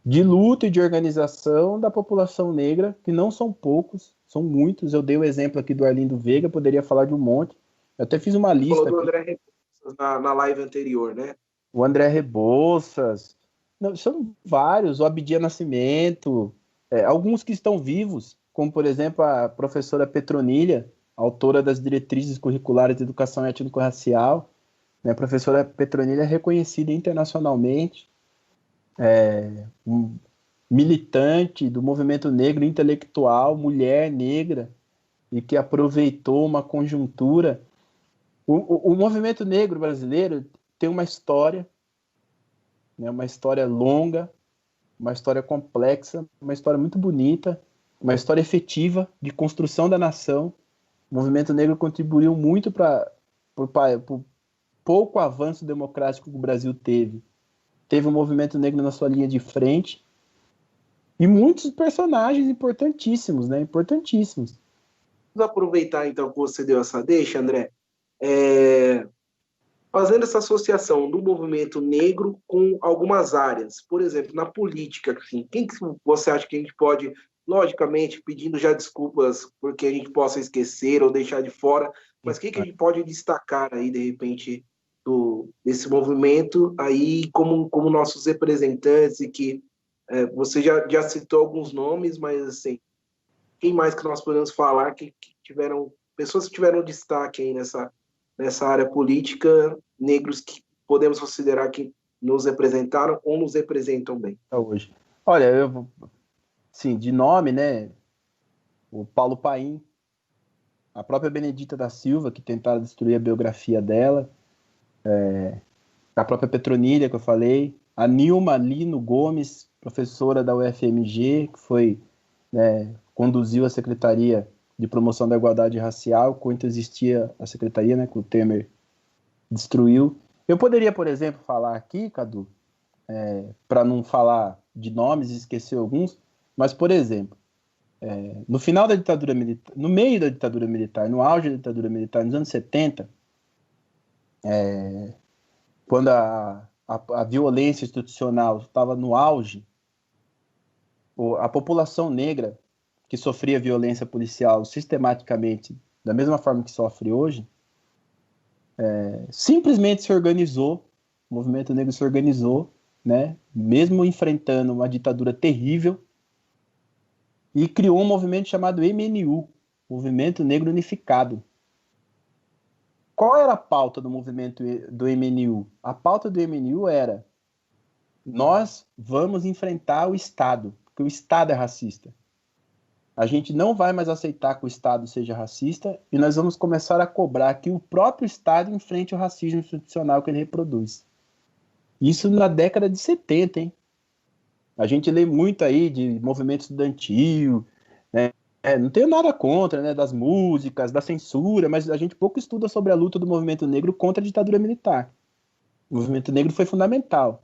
de luta e de organização da população negra, que não são poucos, são muitos. Eu dei o exemplo aqui do Arlindo Veiga, poderia falar de um monte. Eu até fiz uma lista. Falou do André Rebouças na live anterior, né? O André Rebouças. Não, são vários, o Abdias Nascimento, alguns que estão vivos, como, por exemplo, a professora Petronilha, autora das diretrizes curriculares de educação étnico-racial. Né? A professora Petronilha é reconhecida internacionalmente, um militante do movimento negro intelectual, mulher negra, e que aproveitou uma conjuntura. O movimento negro brasileiro tem uma história, né, uma história longa, uma história complexa, uma história muito bonita, uma história efetiva de construção da nação. O movimento negro contribuiu muito para o pouco avanço democrático que o Brasil teve. Teve o movimento negro na sua linha de frente e muitos personagens importantíssimos, né? Importantíssimos. Vamos aproveitar, então, que você deu essa deixa, André, fazendo essa associação do movimento negro com algumas áreas. Por exemplo, na política, assim, quem que você acha que a gente pode, logicamente, pedindo já desculpas porque a gente possa esquecer ou deixar de fora, mas quem que a gente pode destacar aí, de repente, desse movimento aí como nossos representantes e que você já citou alguns nomes, mas assim, quem mais que nós podemos falar que tiveram pessoas que tiveram destaque aí nessa área política, negros que podemos considerar que nos representaram ou nos representam bem? Hoje. Olha, sim, de nome, né? O Paulo Paim, a própria Benedita da Silva, que tentaram destruir a biografia dela, a própria Petronilha, que eu falei, a Nilma Lino Gomes, professora da UFMG, que foi, né, conduziu a Secretaria de Promoção da Igualdade Racial, quando existia a Secretaria, né, que o Temer destruiu. Eu poderia, por exemplo, falar aqui, Cadu, para não falar de nomes e esquecer alguns, mas, por exemplo, no final da ditadura militar, no meio da ditadura militar, no auge da ditadura militar, nos anos 70, quando a violência institucional estava no auge, a população negra que sofria violência policial sistematicamente, da mesma forma que sofre hoje, simplesmente se organizou, o movimento negro se organizou, né, mesmo enfrentando uma ditadura terrível, e criou um movimento chamado MNU, Movimento Negro Unificado. Qual era a pauta do movimento do MNU? A pauta do MNU era: nós vamos enfrentar o Estado, porque o Estado é racista. A gente não vai mais aceitar que o Estado seja racista e nós vamos começar a cobrar que o próprio Estado enfrente o racismo institucional que ele reproduz. Isso na década de 70, hein? A gente lê muito aí de movimento estudantil, né? Não tenho nada contra, né, das músicas, da censura, mas a gente pouco estuda sobre a luta do movimento negro contra a ditadura militar. O movimento negro foi fundamental.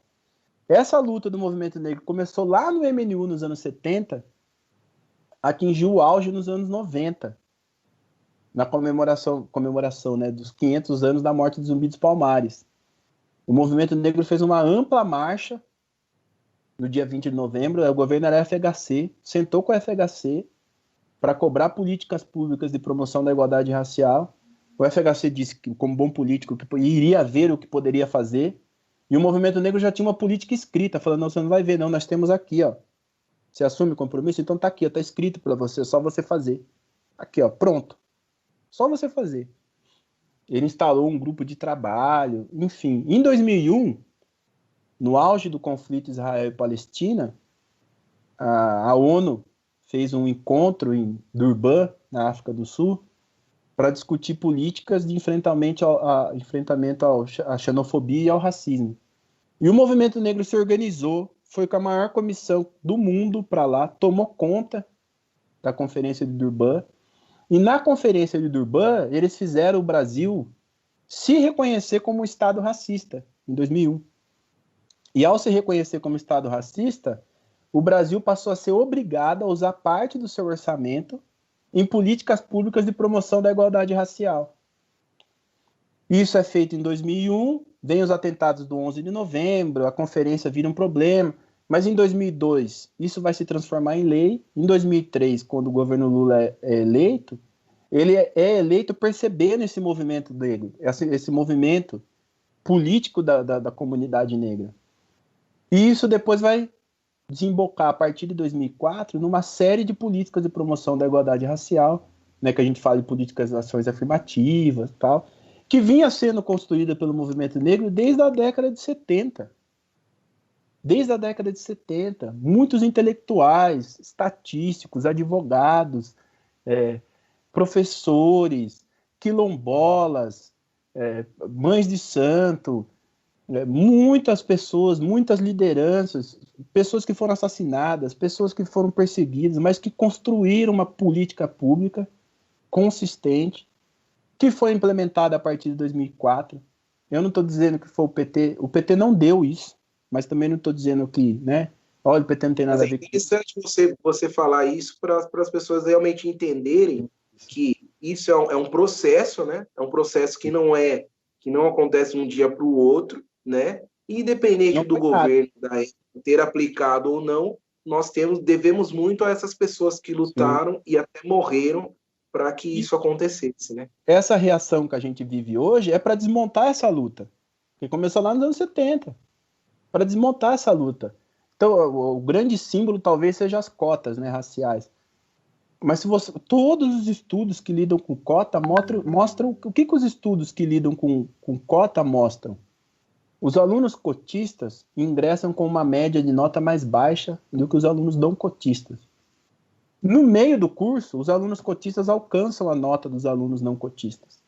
Essa luta do movimento negro começou lá no MNU nos anos 70, atingiu o auge nos anos 90. na comemoração, né, dos 500 anos da morte de Zumbi dos Palmares. O movimento negro fez uma ampla marcha no dia 20 de novembro, o governo era FHC, sentou com a FHC para cobrar políticas públicas de promoção da igualdade racial. O FHC disse que, como bom político, que iria ver o que poderia fazer, e o movimento negro já tinha uma política escrita, falando, não, você não vai ver, não, nós temos aqui, ó. Você assume o compromisso? Então tá aqui, ó, tá escrito para você, é só você fazer. Aqui, ó, pronto. Só você fazer. Ele instalou um grupo de trabalho, enfim. Em 2001, no auge do conflito Israel e Palestina, a ONU fez um encontro em Durban, na África do Sul, para discutir políticas de enfrentamento à xenofobia e ao racismo. E o movimento negro se organizou, foi com a maior comissão do mundo para lá, tomou conta da Conferência de Durban, e na Conferência de Durban, eles fizeram o Brasil se reconhecer como um Estado racista, em 2001. E ao se reconhecer como Estado racista, o Brasil passou a ser obrigado a usar parte do seu orçamento em políticas públicas de promoção da igualdade racial. Isso é feito em 2001, vem os atentados do 11 de novembro, a conferência vira um problema, mas em 2002 isso vai se transformar em lei. Em 2003, quando o governo Lula é eleito, ele é eleito percebendo esse movimento negro, esse movimento político da comunidade negra. E isso depois vai desembocar, a partir de 2004, numa série de políticas de promoção da igualdade racial, né, que a gente fala de políticas de ações afirmativas, tal, que vinha sendo construída pelo movimento negro desde a década de 70. Desde a década de 70. Muitos intelectuais, estatísticos, advogados, professores, quilombolas, mães de santo, muitas pessoas, muitas lideranças, pessoas que foram assassinadas, pessoas que foram perseguidas, mas que construíram uma política pública consistente, que foi implementada a partir de 2004. Eu não estou dizendo que foi o PT não deu isso, mas também não estou dizendo que, né, olha, o PT não tem nada a ver com isso. É interessante você falar isso para as pessoas realmente entenderem que isso é um processo, né? É um processo que não acontece de um dia para o outro, né? Independente do governo ter aplicado ou não, nós devemos muito a essas pessoas que lutaram e até morreram para que isso acontecesse, né? Essa reação que a gente vive hoje é para desmontar essa luta, que começou lá nos anos 70, para desmontar essa luta. Então, o grande símbolo talvez seja as cotas, né, raciais. Mas todos os estudos que lidam com cota mostram o que os estudos que lidam com cota mostram. Os alunos cotistas ingressam com uma média de nota mais baixa do que os alunos não cotistas. No meio do curso, os alunos cotistas alcançam a nota dos alunos não cotistas.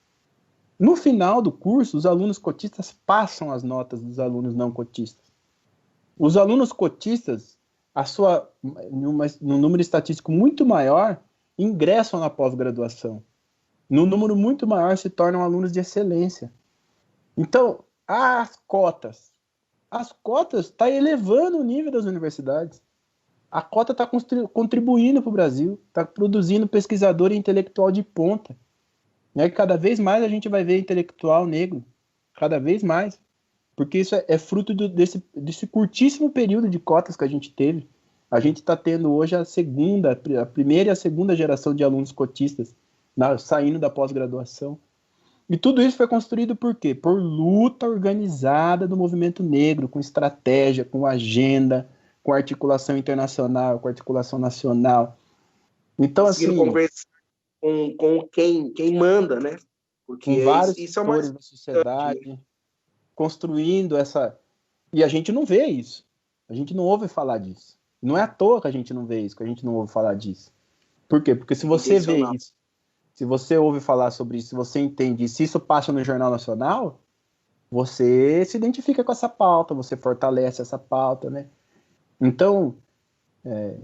No final do curso, os alunos cotistas passam as notas dos alunos não cotistas. Os alunos cotistas, num número estatístico muito maior, ingressam na pós-graduação. Num número muito maior, se tornam alunos de excelência. Então, as cotas estão elevando o nível das universidades. A cota está contribuindo para o Brasil, está produzindo pesquisador e intelectual de ponta. Né? Cada vez mais a gente vai ver intelectual negro, cada vez mais, porque isso é fruto desse curtíssimo período de cotas que a gente teve. A gente está tendo hoje a primeira e a segunda geração de alunos cotistas saindo da pós-graduação. E tudo isso foi construído por quê? Por luta organizada do movimento negro, com estratégia, com agenda, com articulação internacional, com articulação nacional. Então, assim, conversar com quem manda, né? Porque com vários isso é uma setores da sociedade, construindo essa... E a gente não vê isso. A gente não ouve falar disso. Não é à toa que a gente não vê isso, que a gente não ouve falar disso. Por quê? Porque se você vê isso, se você ouve falar sobre isso, se você entende, e se isso passa no Jornal Nacional, você se identifica com essa pauta, você fortalece essa pauta, né? Então,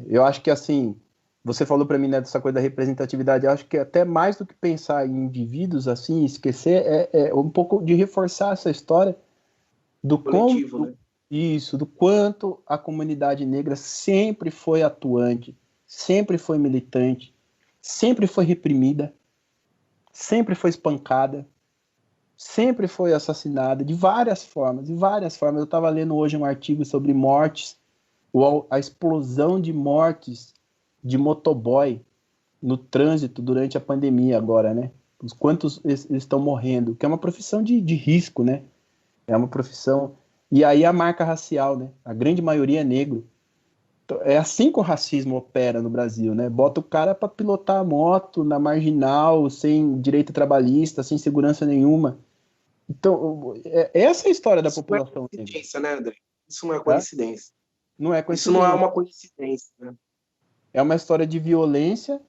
eu acho que, assim, você falou para mim, né, dessa coisa da representatividade, eu acho que até mais do que pensar em indivíduos, assim, esquecer, é um pouco de reforçar essa história do coletivo, quanto, né? Isso, do quanto a comunidade negra sempre foi atuante, sempre foi militante, sempre foi reprimida. sempre foi espancada, sempre foi assassinada de várias formas, de várias formas. Eu estava lendo hoje um artigo sobre mortes, a explosão de mortes de motoboy no trânsito durante a pandemia agora, né? Os quantos eles estão morrendo, que é uma profissão de risco, né? É uma profissão... E aí a marca racial, né? A grande maioria é negro. É assim que o racismo opera no Brasil, né? Bota o cara para pilotar a moto na marginal, sem direito trabalhista, sem segurança nenhuma. Então, essa é a história da Isso não é população negra. coincidência, né, André? Isso não é Tá? coincidência. Não é Isso não é coincidência. uma coincidência, né? É uma história de violência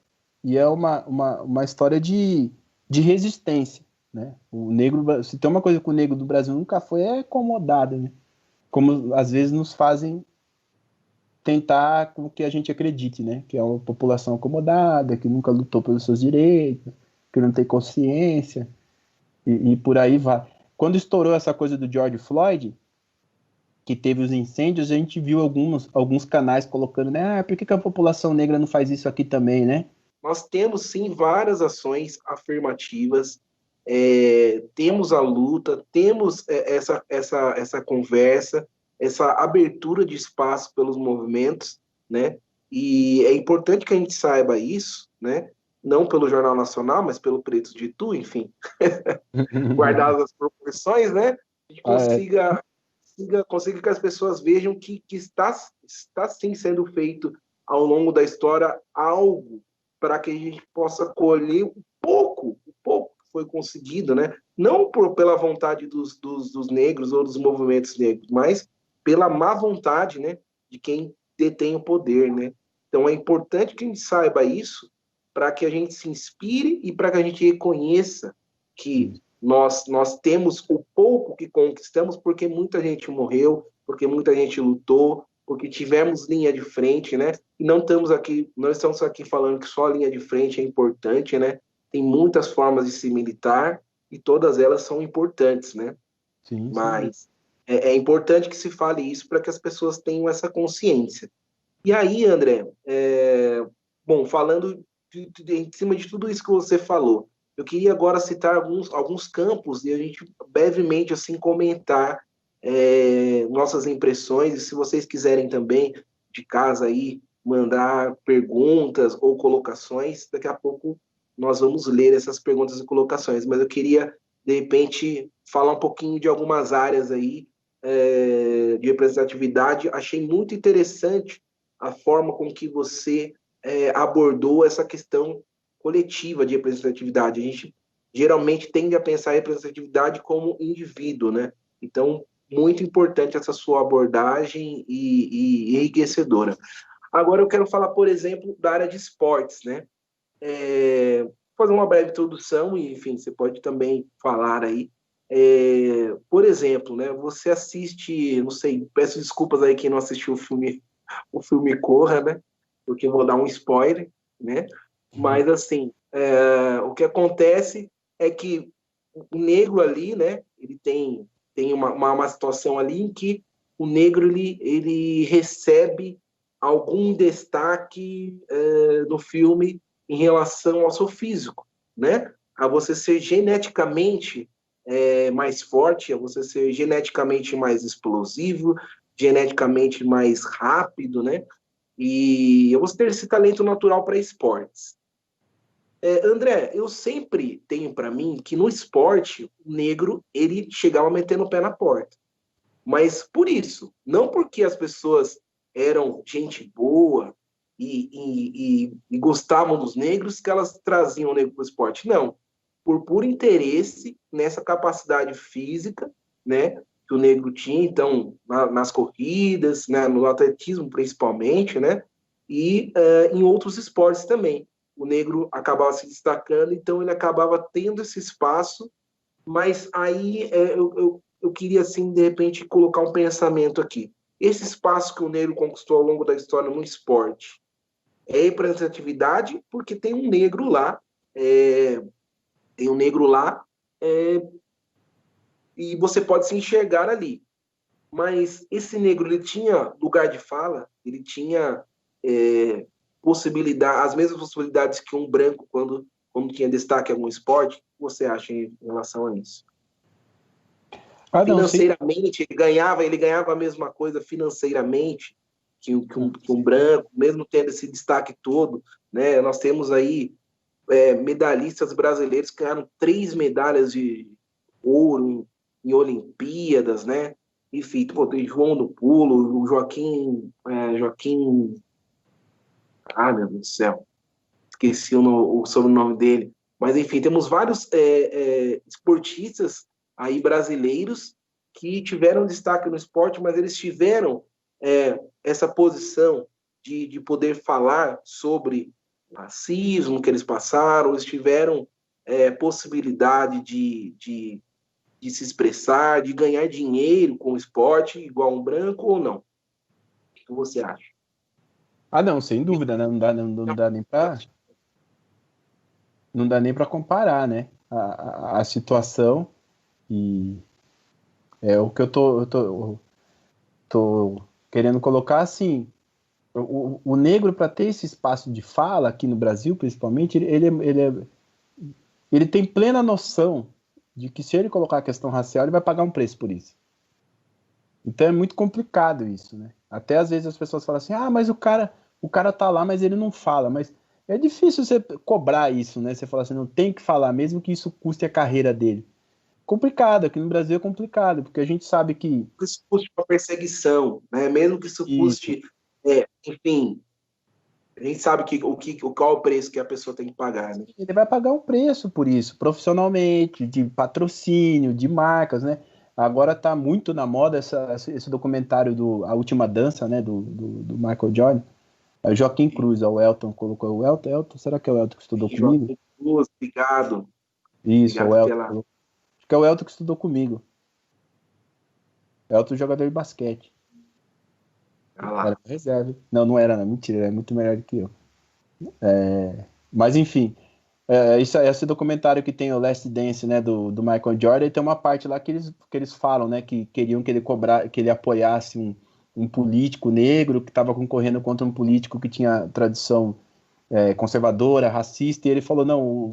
e é uma história de resistência, né? O negro, se tem uma coisa que o negro do Brasil nunca foi, é acomodado, né? Como às vezes nos fazem tentar com que a gente acredite, né? Que é uma população acomodada, que nunca lutou pelos seus direitos, que não tem consciência, e por aí vai. Quando estourou essa coisa do George Floyd, que teve os incêndios, a gente viu alguns canais colocando, né? Ah, por que a população negra não faz isso aqui também, né? Nós temos, sim, várias ações afirmativas, temos a luta, temos essa conversa, essa abertura de espaço pelos movimentos, né? E é importante que a gente saiba isso, né? Não pelo Jornal Nacional, mas pelo Preto de Tu, enfim, guardadas as proporções, né? A gente Ah, é. consiga que as pessoas vejam que está sim sendo feito ao longo da história algo para que a gente possa colher o pouco que foi conseguido, né? Não pela vontade dos negros ou dos movimentos negros, mas pela má vontade, né, de quem detém o poder, né? Então é importante que a gente saiba isso para que a gente se inspire e para que a gente reconheça que nós temos o pouco que conquistamos porque muita gente morreu, porque muita gente lutou, porque tivemos linha de frente, né? E não estamos aqui falando que só a linha de frente é importante, né? Tem muitas formas de se militar e todas elas são importantes, né? Sim, sim. Mas é importante que se fale isso para que as pessoas tenham essa consciência. E aí, André, bom, falando em cima de tudo isso que você falou, eu queria agora citar alguns campos e a gente brevemente assim comentar nossas impressões e se vocês quiserem também de casa aí mandar perguntas ou colocações, daqui a pouco nós vamos ler essas perguntas e colocações, mas eu queria de repente falar um pouquinho de algumas áreas aí de representatividade. Achei muito interessante a forma com que você abordou essa questão coletiva de representatividade. A gente geralmente tende a pensar a representatividade como indivíduo, né? Então, muito importante essa sua abordagem e enriquecedora. Agora eu quero falar, por exemplo, da área de esportes, né? Fazer uma breve introdução e, enfim, você pode também falar aí. Por exemplo, né? Você assiste, não sei, peço desculpas aí quem não assistiu o filme Corra, né? Porque eu vou dar um spoiler, né? Mas, assim, o que acontece é que o negro ali, né? Ele tem uma situação ali em que o negro, ele recebe algum destaque no filme em relação ao seu físico, né? A você ser geneticamente mais forte, a você ser geneticamente mais explosivo, geneticamente mais rápido, né? E eu vou ter esse talento natural para esportes. André, eu sempre tenho para mim que no esporte, o negro, ele chegava metendo o pé na porta. Mas por isso, não porque as pessoas eram gente boa e gostavam dos negros que elas traziam o negro para o esporte. Não. Por puro interesse nessa capacidade física, né, que o negro tinha, então, nas corridas, né, no atletismo principalmente, né, e em outros esportes também. O negro acabava se destacando, então ele acabava tendo esse espaço, mas aí eu queria, assim, de repente, colocar um pensamento aqui. Esse espaço que o negro conquistou ao longo da história no esporte é representatividade porque é, tem um negro lá é, e você pode se enxergar ali. Mas esse negro, ele tinha lugar de fala, ele tinha as mesmas possibilidades que um branco quando tinha destaque em algum esporte? O que você acha em relação a isso? Não, Financeiramente, ele ganhava a mesma coisa financeiramente que um branco, mesmo tendo esse destaque todo, né? Nós temos aí medalhistas brasileiros que ganharam 3 medalhas de ouro em Olimpíadas, né? Enfim, pô, tem João do Pulo, o Joaquim, meu Deus do céu, esqueci o sobrenome dele. Mas, enfim, temos vários esportistas aí brasileiros que tiveram destaque no esporte, mas eles tiveram essa posição de poder falar sobre o racismo que eles passaram, eles tiveram possibilidade de se expressar, de ganhar dinheiro com o esporte, igual um branco ou não? O que você acha? Não, sem dúvida, né? Não dá nem para comparar, né? A situação e é o que eu tô querendo colocar assim. O negro, para ter esse espaço de fala aqui no Brasil, principalmente, ele tem plena noção de que se ele colocar a questão racial, ele vai pagar um preço por isso. Então é muito complicado isso, né? Até às vezes as pessoas falam assim, mas o cara tá lá, mas ele não fala. Mas é difícil você cobrar isso, né? Você fala assim, não tem que falar, mesmo que isso custe a carreira dele. Complicado, aqui no Brasil é complicado, porque a gente sabe que... Isso custe uma perseguição, né? Mesmo que isso custe, enfim, a gente sabe qual é o preço que a pessoa tem que pagar, né? Ele vai pagar um preço por isso, profissionalmente, de patrocínio, de marcas, né? Agora tá muito na moda esse documentário A Última Dança, né? Do Michael Jordan. É o Joaquim Cruz, o Elton colocou. O Elton, será que é o Elton que estudou comigo? Joaquim Cruz, obrigado. Isso, obrigado, o Elton. Acho que é o Elton que estudou comigo. Elton, jogador de basquete. Era reserva. Não era, não. Mentira, é muito melhor do que eu. Mas enfim, esse documentário que tem o Last Dance, né, do Michael Jordan, tem uma parte lá que eles falam, né, que queriam que ele apoiasse um político negro que estava concorrendo contra um político que tinha tradição conservadora, racista, e ele falou, não,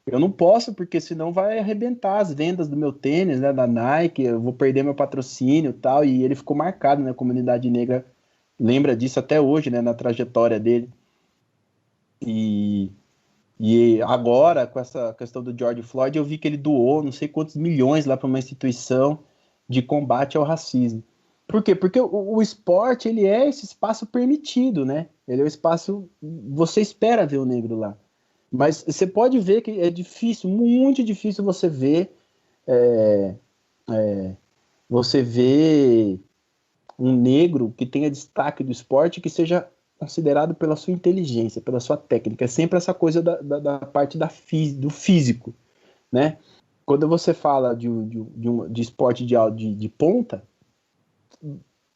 eu não posso, porque senão vai arrebentar as vendas do meu tênis, né, da Nike, eu vou perder meu patrocínio e tal, e ele ficou marcado, né, a comunidade negra lembra disso até hoje, né, na trajetória dele. E agora, com essa questão do George Floyd, eu vi que ele doou não sei quantos milhões lá para uma instituição de combate ao racismo. Por quê? Porque o esporte, ele é esse espaço permitido, né? Ele é o espaço... Você espera ver o negro lá. Mas você pode ver que é difícil, muito difícil você ver... você ver um negro que tenha destaque do esporte que seja considerado pela sua inteligência, pela sua técnica. É sempre essa coisa da parte do físico, né? Quando você fala de esporte de ponta,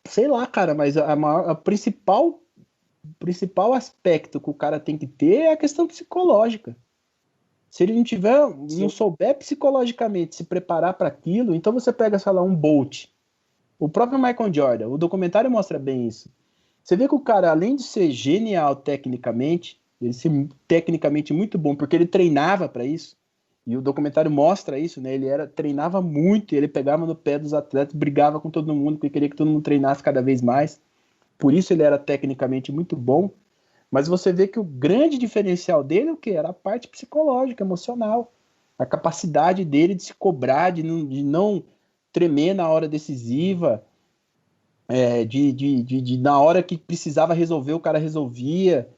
sei lá, cara, mas a principal aspecto que o cara tem que ter é a questão psicológica. Se ele não souber psicologicamente se preparar para aquilo, então você pega, sei lá, um Bolt. O próprio Michael Jordan, o documentário mostra bem isso. Você vê que o cara, além de ser genial tecnicamente, ele ser tecnicamente muito bom, porque ele treinava para isso, e o documentário mostra isso, né? Ele treinava muito, ele pegava no pé dos atletas, brigava com todo mundo, porque queria que todo mundo treinasse cada vez mais. Por isso ele era tecnicamente muito bom. Mas você vê que o grande diferencial dele é o quê? Era a parte psicológica, emocional. A capacidade dele de se cobrar, de não tremer na hora decisiva, na hora que precisava resolver, o cara resolvia.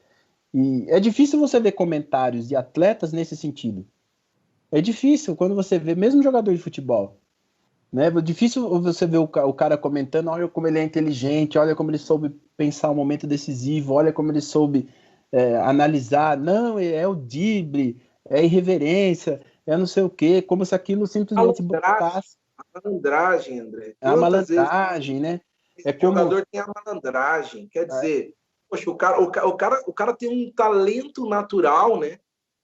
E é difícil você ver comentários de atletas nesse sentido. É difícil quando você vê, mesmo jogador de futebol, né? É difícil você ver o cara comentando, olha como ele é inteligente, olha como ele soube pensar o momento decisivo, olha como ele soube analisar. Não, é o drible, é irreverência, é não sei o quê, como se aquilo simplesmente botasse. A malandragem, André. A malandragem, né? Esse jogador tem a malandragem, quer dizer, poxa, o cara tem um talento natural, né?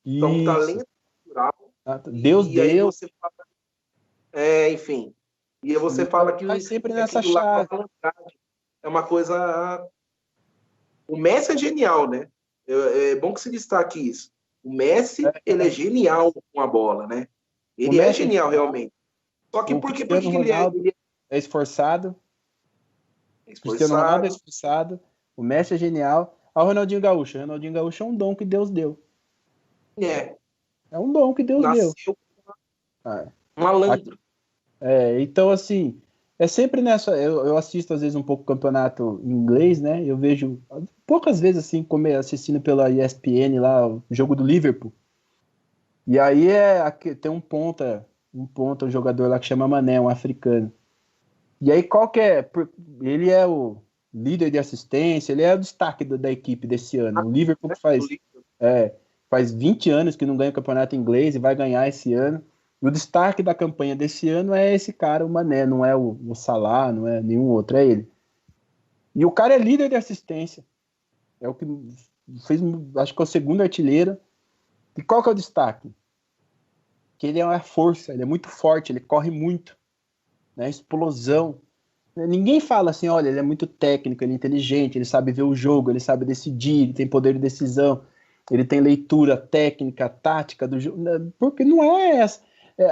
Isso. Um talento natural. Deus deu. Aí você fala, enfim. E aí você fala que sempre nessa chave. É uma coisa. O Messi é genial, né? É bom que se destaque isso. O Messi, ele é genial com a bola, né? O Ele é Messi, genial, realmente. Só que o por que Cristiano ele Ronaldo é esforçado. é Cristiano Ronaldo é esforçado? esforçado. O Messi é genial. Ah, o Ronaldinho Gaúcho. O Ronaldinho Gaúcho é um dom que Deus deu. É, É um dom que Deus deu. nasceu Ah, malandro. então, assim, é sempre nessa. Eu assisto, às vezes, um pouco campeonato em inglês, né? Eu vejo poucas vezes, assim, como assistindo pela ESPN lá, o jogo do Liverpool. E aí tem um jogador lá que chama Mané, um africano. E aí, qual que é? Ele é o líder de assistência, ele é o destaque da equipe desse ano. O Liverpool que faz 20 anos que não ganha o campeonato inglês e vai ganhar esse ano. E o destaque da campanha desse ano é esse cara, o Mané, não é o Salah, não é nenhum outro, é ele. E o cara é líder de assistência. É o que fez, acho que é o segundo artilheiro. E qual que é o destaque? Que ele é uma força, ele é muito forte, ele corre muito, né? Explosão. Ninguém fala assim, olha, ele é muito técnico, ele é inteligente, ele sabe ver o jogo, ele sabe decidir, ele tem poder de decisão, ele tem leitura técnica, tática do jogo, porque não é essa.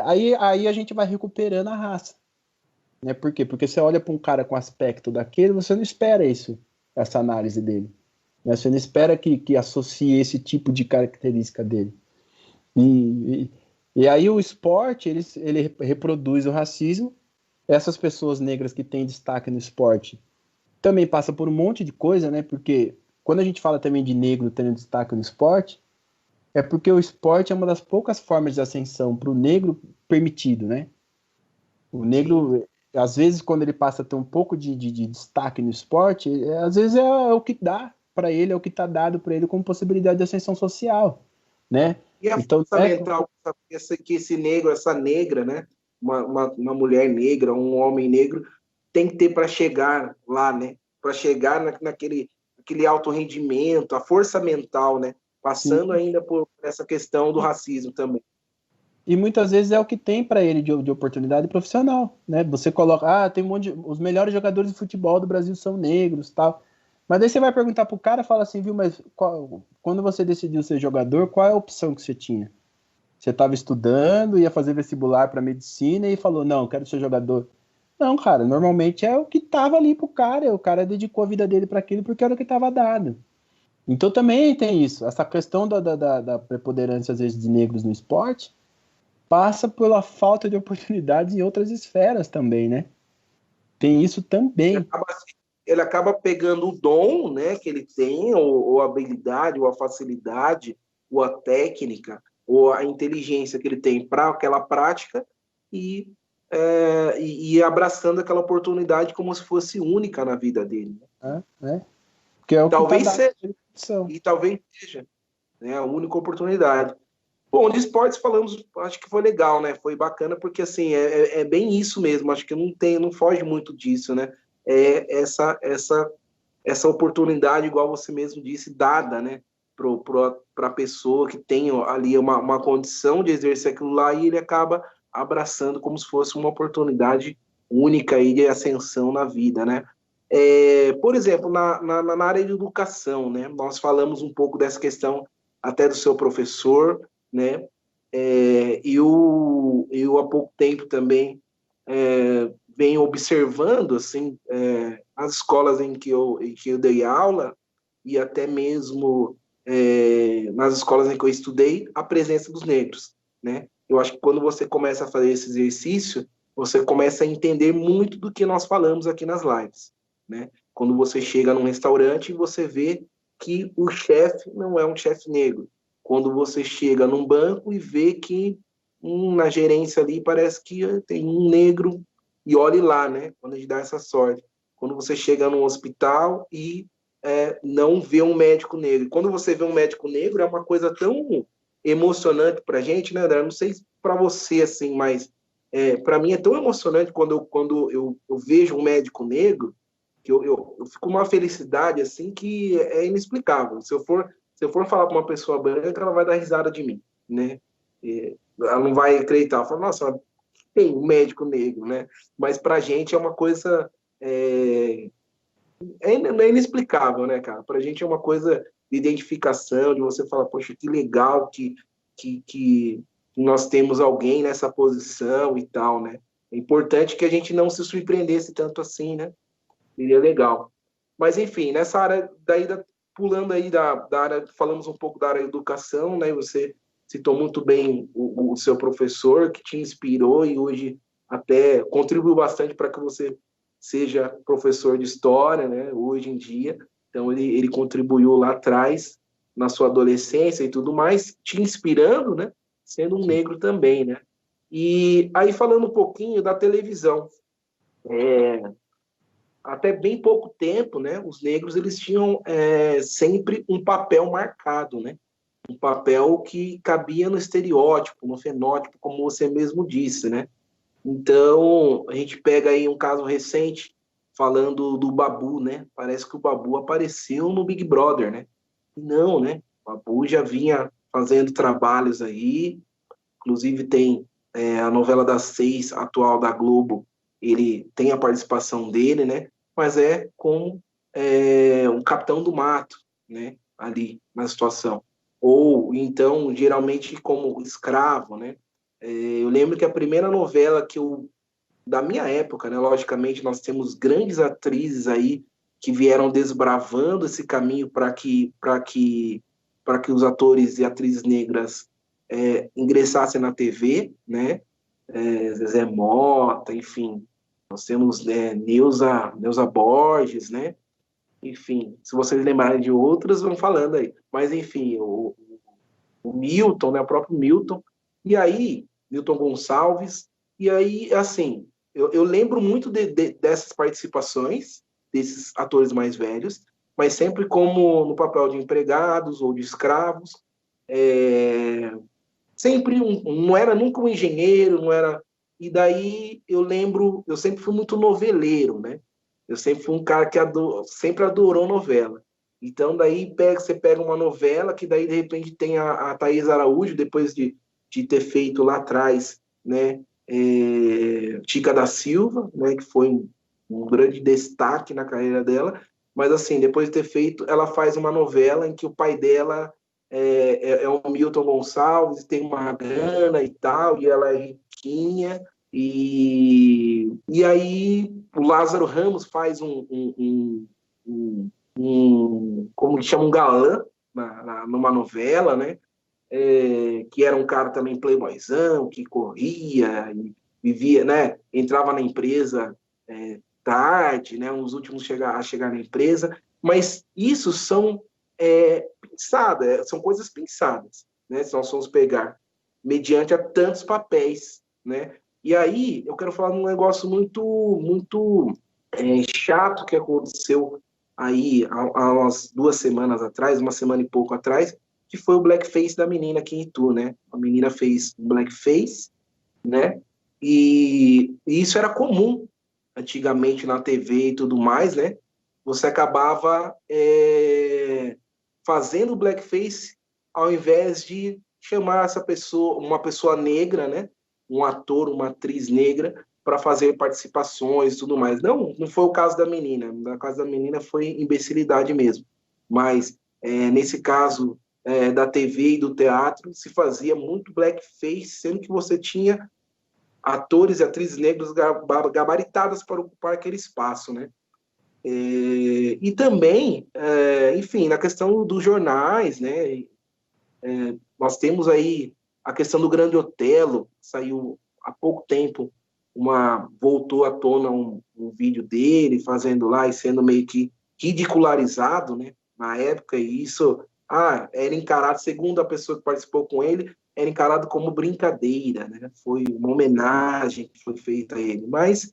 Aí a gente vai recuperando a raça. Né? Por quê? Porque você olha para um cara com aspecto daquele, você não espera isso, essa análise dele. Né? Você não espera que associe esse tipo de característica dele. E, e aí o esporte, ele reproduz o racismo. Essas pessoas negras que têm destaque no esporte também passa por um monte de coisa, né? Porque quando a gente fala também de negro tendo destaque no esporte, é porque o esporte é uma das poucas formas de ascensão para o negro permitido, né? O Sim. negro, às vezes, quando ele passa a ter um pouco de destaque no esporte, às vezes é o que dá para ele, é o que está dado para ele como possibilidade de ascensão social, né? E a Então, força mental que esse negro, essa negra, né? Uma mulher negra, um homem negro, tem que ter para chegar lá, né? Para chegar naquele alto rendimento, a força mental, né? sim, Passando ainda por essa questão do racismo também. e muitas vezes é o que tem para ele de oportunidade profissional, né? Você coloca, tem um monte os melhores jogadores de futebol do Brasil são negros, tal. Mas daí você vai perguntar pro cara, fala assim, viu, mas quando você decidiu ser jogador, qual é a opção que você tinha? Você estava estudando, ia fazer vestibular para medicina e falou, não, quero ser jogador. Não, cara, normalmente é o que tava ali pro cara, o cara dedicou a vida dele para aquilo porque era o que estava dado. Então também tem isso, essa questão da preponderância, às vezes, de negros no esporte, passa pela falta de oportunidades em outras esferas também, né? Tem isso Ele também. acaba, ele acaba pegando o dom, né, que ele tem, ou a habilidade, ou a facilidade, ou a técnica, ou a inteligência que ele tem para aquela prática e, e abraçando aquela oportunidade como se fosse única na vida dele. Né? Que é o que está Talvez dado seja, pela edição. e talvez seja, né, a única oportunidade. Bom, de esportes falamos, acho que foi legal, né? Foi bacana porque assim é bem isso mesmo. Acho que não foge muito disso, né? É essa oportunidade, igual você mesmo disse, dada, né? Para a pessoa que tem ali uma condição de exercer aquilo lá e ele acaba abraçando como se fosse uma oportunidade única aí de ascensão na vida, né? Por exemplo, na área de educação, né? Nós falamos um pouco dessa questão até do seu professor, né? Eu há pouco tempo também venho observando assim as escolas em que eu dei aula e até mesmo nas escolas em que eu estudei a presença dos negros, né? Eu acho que quando você começa a fazer esse exercício, você começa a entender muito do que nós falamos aqui nas lives, né? Quando você chega num restaurante e você vê que o chefe não é um chefe negro, quando você chega num banco e vê que na gerência ali parece que tem um negro e olhe lá, né? Quando a gente dá essa sorte. Quando você chega num hospital e não vê um médico negro. Quando você vê um médico negro, é uma coisa tão emocionante para a gente, né, André? Não sei para você, assim, mas para mim é tão emocionante quando eu vejo um médico negro que eu fico com uma felicidade, assim, que é inexplicável. Se eu for falar para uma pessoa branca, ela vai dar risada de mim, né? Ela não vai acreditar. Ela fala, nossa, tem um médico negro, né? Mas para a gente é uma coisa é inexplicável, né, cara? Para a gente é uma coisa de identificação, de você falar, poxa, que legal que nós temos alguém nessa posição e tal, né? É importante que a gente não se surpreendesse tanto assim, né? Seria legal. Mas, enfim, nessa área, pulando aí da área, falamos um pouco da área de educação, né? Você citou muito bem o seu professor, que te inspirou e hoje até contribuiu bastante para que você seja professor de história, né? Hoje em dia. Então, ele contribuiu lá atrás, na sua adolescência e tudo mais, te inspirando, né? Sendo um negro também, né? E aí, falando um pouquinho da televisão. Até bem pouco tempo, né, os negros eles tinham sempre um papel marcado, né? Um papel que cabia no estereótipo, no fenótipo, como você mesmo disse, né? Então, a gente pega aí um caso recente, falando do Babu, né? Parece que o Babu apareceu no Big Brother, né? Não, né? O Babu já vinha fazendo trabalhos aí, inclusive tem a novela das 6, atual da Globo, ele tem a participação dele, né? Mas é como um capitão do mato, né? Ali na situação. Ou então, geralmente, como escravo, né? Eu lembro que a primeira novela da minha época, né? Logicamente, nós temos grandes atrizes aí que vieram desbravando esse caminho para que os atores e atrizes negras ingressassem na TV, né? Zezé Mota, enfim, nós temos Neuza Borges, né? Enfim, se vocês lembrarem de outras, vão falando aí. Mas, enfim, o Milton, né? O próprio Milton. E aí, Milton Gonçalves. E aí, assim, eu lembro muito dessas participações, desses atores mais velhos, mas sempre como no papel de empregados ou de escravos. Sempre não era nunca um engenheiro, não era. E daí eu lembro, eu sempre fui muito noveleiro, né? Eu sempre fui um cara que sempre adorou novela. Então daí você pega uma novela que daí de repente tem a Thaís Araújo, depois de ter feito lá atrás, né? Tica da Silva, né? Que foi um grande destaque na carreira dela. Mas assim, depois de ter feito, ela faz uma novela em que o pai dela é o Milton Gonçalves, tem uma grana e tal, e ela é riquinha, e aí o Lázaro Ramos faz como que chama, um galã numa novela, né? Que era um cara também playboyzão, que corria, e vivia, né? Entrava na empresa tarde, né? Um dos últimos a chegar na empresa, mas isso são são coisas pensadas, né? Se nós formos pegar mediante a tantos papéis, né? E aí eu quero falar de um negócio muito chato que aconteceu aí há umas 2 semanas atrás, uma semana e pouco atrás, que foi o blackface da menina aqui em Itu, né? A menina fez um blackface, né? E isso era comum antigamente na TV e tudo mais, né? Você acabava fazendo blackface ao invés de chamar essa pessoa, uma pessoa negra, né? Um ator, uma atriz negra, para fazer participações e tudo mais. Não foi o caso da menina. No caso da menina foi imbecilidade mesmo. Mas, nesse caso da TV e do teatro, se fazia muito blackface, sendo que você tinha atores e atrizes negros gabaritadas para ocupar aquele espaço, né? E também, enfim, na questão dos jornais, né? Nós temos aí a questão do Grande Otelo, saiu há pouco tempo, voltou à tona um vídeo dele fazendo lá e sendo meio que ridicularizado, né? Na época, e isso era encarado, segundo a pessoa que participou com ele, era encarado como brincadeira, né? Foi uma homenagem que foi feita a ele, mas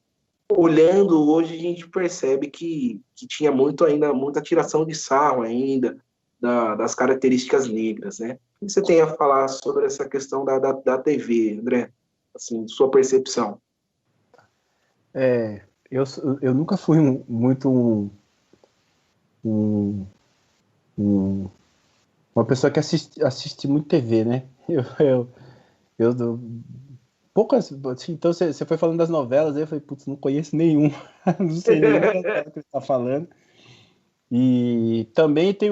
olhando hoje a gente percebe que tinha muita tiração de sarro ainda das características negras, né? O que você tem a falar sobre essa questão da TV, André? Assim, sua percepção. Eu nunca fui muito uma pessoa que assiste muito TV, né? Eu poucas. Assim, então você foi falando das novelas, aí eu falei, putz, não conheço nenhum. Não sei nenhuma novela que você está falando. E também tem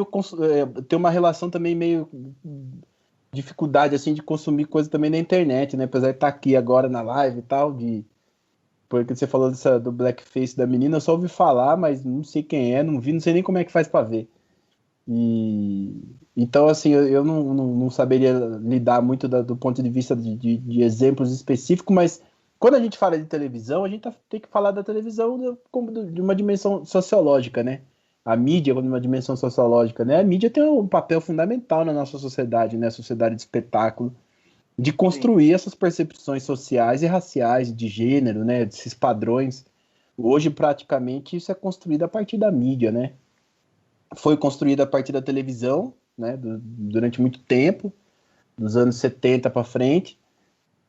uma relação também meio dificuldade assim de consumir coisa também na internet, né? Apesar de estar aqui agora na live e tal, porque você falou do blackface da menina, eu só ouvi falar, mas não sei quem é, não vi, não sei nem como é que faz para ver. E então assim, eu não saberia lidar muito do ponto de vista de exemplos específicos, mas quando a gente fala de televisão, a gente tem que falar da televisão de uma dimensão sociológica, né? A mídia, de uma dimensão sociológica, né? A mídia tem um papel fundamental na nossa sociedade, né? A sociedade de espetáculo, de Sim. construir essas percepções sociais e raciais, de gênero, né? Desses padrões. Hoje, praticamente, isso é construído a partir da mídia, né? Foi construído a partir da televisão, né? Durante muito tempo, dos anos 70 para frente,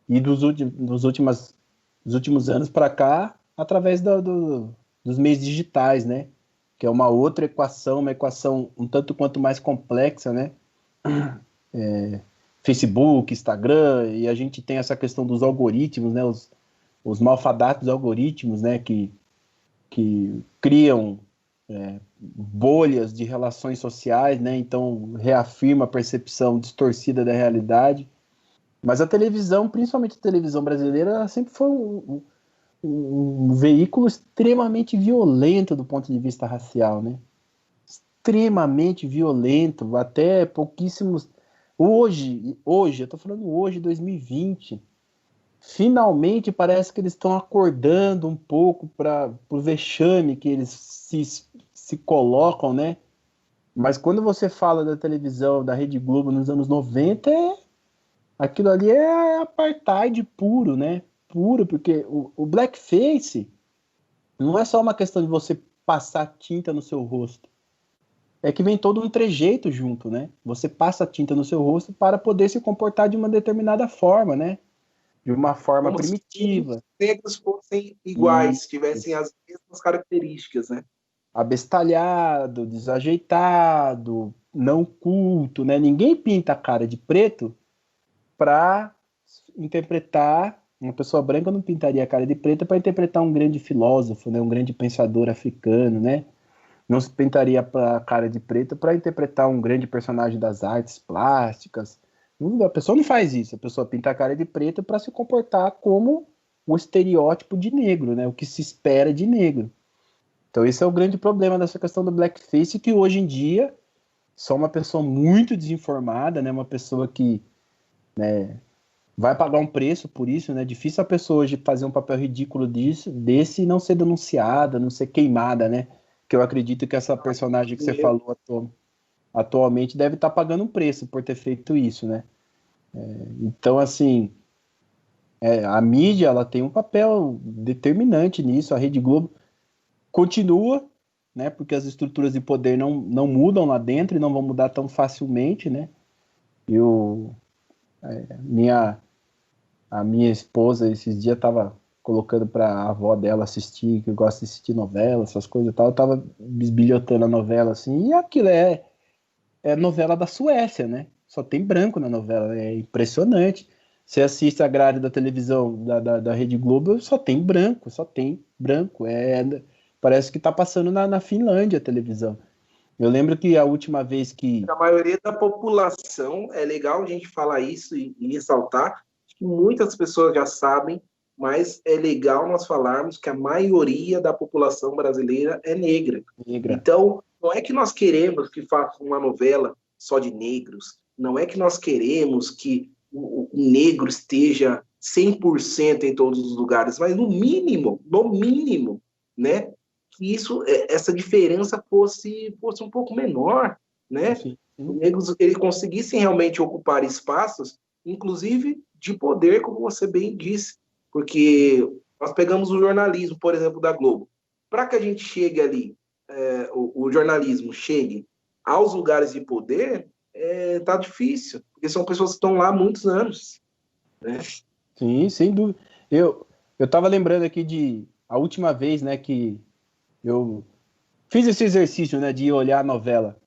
e dos últimos anos para cá, através dos meios digitais, né? Que é uma outra equação, uma equação um tanto quanto mais complexa, né? Facebook, Instagram, e a gente tem essa questão dos algoritmos, né? Os malfadados algoritmos, né? Que criam bolhas de relações sociais, né? Então reafirma a percepção distorcida da realidade. Mas a televisão, principalmente a televisão brasileira, sempre foi um veículo extremamente violento do ponto de vista racial, né? Extremamente violento, até pouquíssimos. Hoje, eu tô falando hoje, 2020, finalmente parece que eles estão acordando um pouco para o vexame que eles se colocam, né? Mas quando você fala da televisão, da Rede Globo nos anos 90, aquilo ali é apartheid puro, né? Puro, porque o blackface não é só uma questão de você passar tinta no seu rosto. É que vem todo um trejeito junto, né? Você passa tinta no seu rosto para poder se comportar de uma determinada forma, né? De uma forma Como se todos primitiva. os negros fossem E iguais, tivessem as mesmas características, né? abestalhado, desajeitado, não culto, né? Ninguém pinta a cara de preto para interpretar. Uma pessoa branca não pintaria a cara de preta para interpretar um grande filósofo, né? Um grande pensador africano, né? Não se pintaria a cara de preto para interpretar um grande personagem das artes plásticas. A pessoa não faz isso. A pessoa pinta a cara de preto para se comportar como o estereótipo de negro, né? O que se espera de negro. Então esse é o grande problema dessa questão do blackface, que hoje em dia só uma pessoa muito desinformada, né? Uma pessoa que vai pagar um preço por isso, né? Difícil a pessoa hoje fazer um papel ridículo desse e não ser denunciada, não ser queimada, né? Que eu acredito que essa personagem que você falou atualmente deve estar pagando um preço por ter feito isso, né? Então, assim, a mídia ela tem um papel determinante nisso. A Rede Globo continua, né? Porque as estruturas de poder não mudam lá dentro e não vão mudar tão facilmente, né? Eu, minha A minha esposa, esses dias, tava colocando para a avó dela assistir, que gosta de assistir novela, essas coisas e tal. Eu tava bisbilhotando a novela assim, e aquilo é novela da Suécia, né? Só tem branco na novela, é impressionante. Você assiste a grade da televisão da Rede Globo, só tem branco, só tem branco. Parece que tá passando na Finlândia a televisão. Eu lembro que a última vez que. A maioria da população, é legal a gente falar isso e ressaltar, acho que muitas pessoas já sabem, mas é legal nós falarmos que a maioria da população brasileira é negra. Negra. Então, não é que nós queremos que faça uma novela só de negros, não é que nós queremos que o negro esteja 100% em todos os lugares, mas no mínimo, né, que essa diferença fosse um pouco menor, né? Sim, Os sim. negros ele conseguissem realmente ocupar espaços, inclusive de poder, como você bem disse, porque nós pegamos o jornalismo, por exemplo, da Globo. Para que a gente chegue ali, o jornalismo chegue aos lugares de poder, tá difícil, porque são pessoas que estão lá há muitos anos, né? Sim, sem dúvida. Eu tava lembrando aqui de a última vez, né, que eu fiz esse exercício, né, de olhar a novela.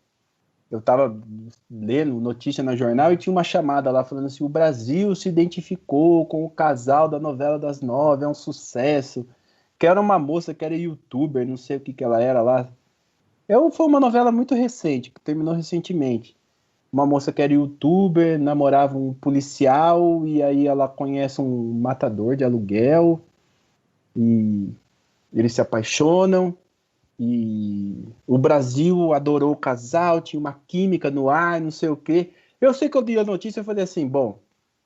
Eu tava lendo notícia na jornal e tinha uma chamada lá falando assim: o Brasil se identificou com o casal da novela das nove, é um sucesso. Que era uma moça que era youtuber, não sei o que ela era lá. Foi uma novela muito recente, que terminou recentemente. Uma moça que era youtuber, namorava um policial, e aí ela conhece um matador de aluguel, e eles se apaixonam, e o Brasil adorou o casal, tinha uma química no ar, não sei o quê. Eu sei que eu vi a notícia e falei assim, bom,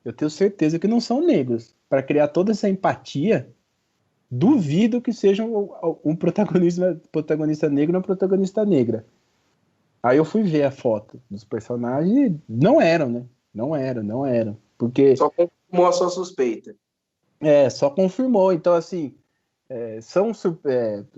eu tenho certeza que não são negros. Para criar toda essa empatia, duvido que seja um protagonista negro ou uma protagonista negra. Aí eu fui ver a foto dos personagens e não eram, né? Não eram. Porque Só confirmou a sua suspeita. só confirmou. Então, assim, são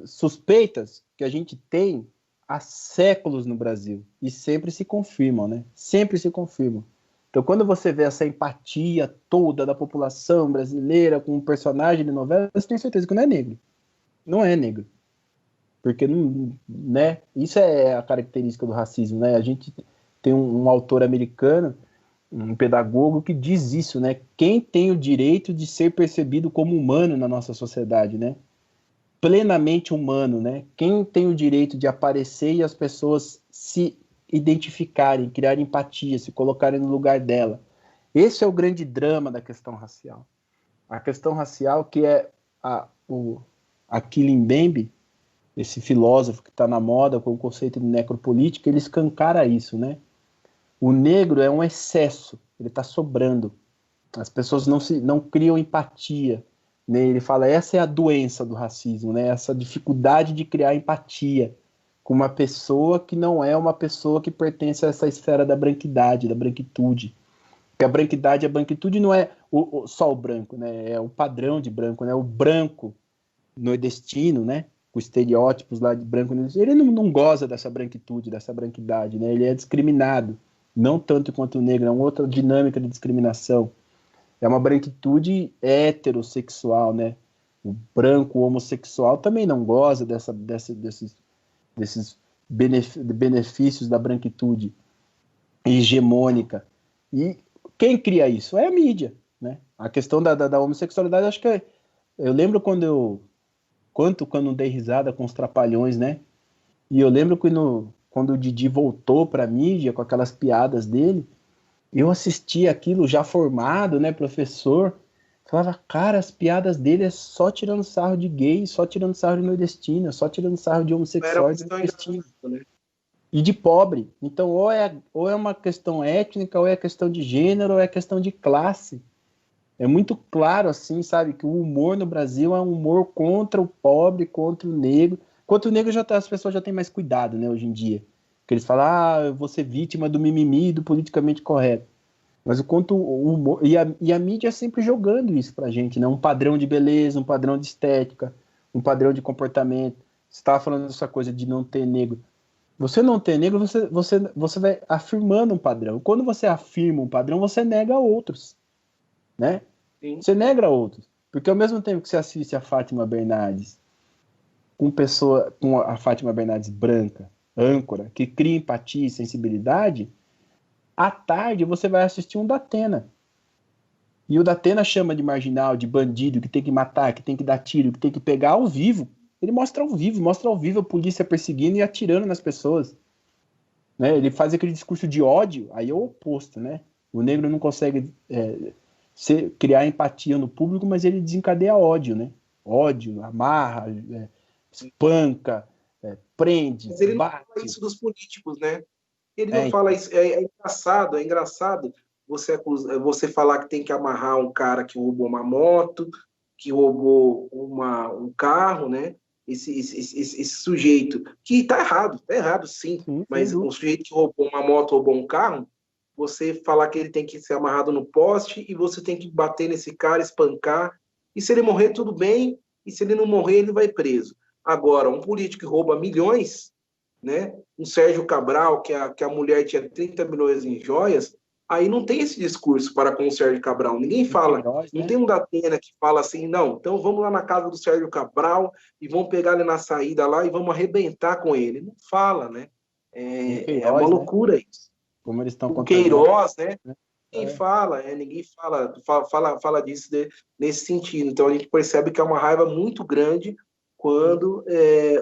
suspeitas que a gente tem há séculos no Brasil e sempre se confirmam, né? Sempre se confirmam. Então, quando você vê essa empatia toda da população brasileira com um personagem de novela, você tem certeza que não é negro. Não é negro. Porque não, né? Isso é a característica do racismo, né? A gente tem um autor americano, um pedagogo que diz isso, né? Quem tem o direito de ser percebido como humano na nossa sociedade, né? Plenamente humano, né? Quem tem o direito de aparecer e as pessoas se identificarem, criar empatia, se colocarem no lugar dela. Esse é o grande drama da questão racial. A questão racial que é a Mbembe, esse filósofo que está na moda com o conceito de necropolítica, ele escancara isso, né? O negro é um excesso, ele está sobrando. As pessoas não criam empatia. Né? Ele fala, essa é a doença do racismo, né? Essa dificuldade de criar empatia com uma pessoa que não é uma pessoa que pertence a essa esfera da branquidade, da branquitude. Porque a branquitude não é só o branco, né? É o padrão de branco, né? O branco nordestino, né? Com estereótipos lá de branco, ele não goza dessa branquitude, dessa branquidade, né? Ele é discriminado, não tanto quanto o negro, é uma outra dinâmica de discriminação. É uma branquitude heterossexual, né? O branco homossexual também não goza desses benefícios da branquitude hegemônica. E quem cria isso? É a mídia, né? A questão da homossexualidade, acho que eu lembro quando eu dei risada com os Trapalhões, né? E eu lembro que quando o Didi voltou para a mídia com aquelas piadas dele, eu assisti aquilo já formado, né, professor, falava, cara, as piadas dele é só tirando sarro de gay, só tirando sarro de nordestino, só tirando sarro de Era uma homossexual e de questão nordestino. engraçada, né? E de pobre. Então, ou é uma questão étnica, ou é questão de gênero, ou é questão de classe. É muito claro, assim, sabe, que o humor no Brasil é um humor contra o pobre, contra o negro. Contra o negro as pessoas já têm mais cuidado, né, hoje em dia. Porque eles falam, eu vou ser vítima do mimimi, do politicamente correto. Mas o quanto o humor, e a mídia sempre jogando isso pra gente, né? Um padrão de beleza, um padrão de estética, um padrão de comportamento. Você estava falando dessa coisa de não ter negro. Você não ter negro, você vai afirmando um padrão. Quando você afirma um padrão, você nega outros, né? Sim. Você nega outros. Porque ao mesmo tempo que você assiste a Fátima Bernardes com a Fátima Bernardes branca, âncora, que cria empatia e sensibilidade, à tarde você vai assistir um Datena. E o Datena chama de marginal, de bandido, que tem que matar, que tem que dar tiro, que tem que pegar ao vivo. Ele mostra ao vivo a polícia perseguindo e atirando nas pessoas. Né? Ele faz aquele discurso de ódio, aí é o oposto, né? O negro não consegue criar empatia no público, mas ele desencadeia ódio, né? Ódio, amarra, espanca, prende, Mas ele não fala bate. isso dos políticos, né? Ele não fala Então, isso. É engraçado você falar que tem que amarrar um cara que roubou uma moto, que roubou um carro, né? Esse sujeito, que tá errado sim, sim, sem mas um dúvida. sujeito que roubou uma moto, roubou um carro, você falar que ele tem que ser amarrado no poste e você tem que bater nesse cara, espancar, e se ele morrer, tudo bem, e se ele não morrer, ele vai preso. Agora, um político que rouba milhões, né? Um Sérgio Cabral, que a mulher tinha 30 milhões em joias, aí não tem esse discurso para com o Sérgio Cabral. Ninguém Um fala, Queiroz, não né? tem um Datena que fala assim, não, então vamos lá na casa do Sérgio Cabral e vamos pegar ele na saída lá e vamos arrebentar com ele. Não fala, né? Um É uma Queiroz, né? loucura isso. Como eles estão O contaminando. Queiroz, né? Né? Ninguém fala disso nesse sentido. Então a gente percebe que é uma raiva muito grande quando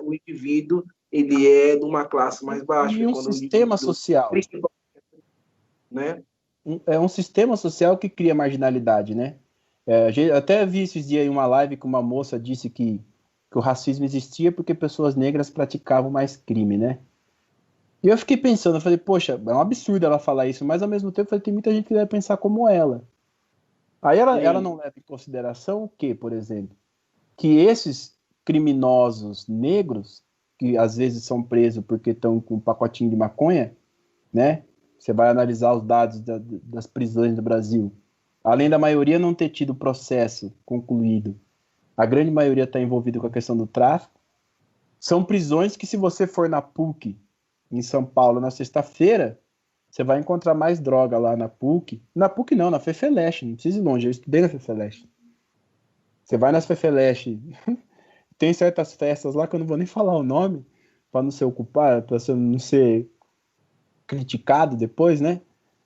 o indivíduo ele é de uma classe mais baixa. E um Quando sistema social. Né? É um sistema social que cria marginalidade, né? Até vi esses dias em uma live que uma moça disse que o racismo existia porque pessoas negras praticavam mais crime, né? E eu fiquei pensando, eu falei, poxa, é um absurdo ela falar isso, mas ao mesmo tempo eu falei, tem muita gente que deve pensar como ela. Aí ela não leva em consideração o quê, por exemplo? Que esses criminosos negros, que às vezes são presos porque estão com um pacotinho de maconha, né? Você vai analisar os dados das prisões do Brasil. Além da maioria não ter tido processo concluído, a grande maioria está envolvida com a questão do tráfico. São prisões que, se você for na PUC, em São Paulo, na sexta-feira, você vai encontrar mais droga lá na PUC. Na PUC não, na FEFELESH, não precisa ir longe, eu estudei na FEFELESH. Você vai nas FEFELESH, tem certas festas lá que eu não vou nem falar o nome, para não ser ocupado, para não ser criticado depois, né?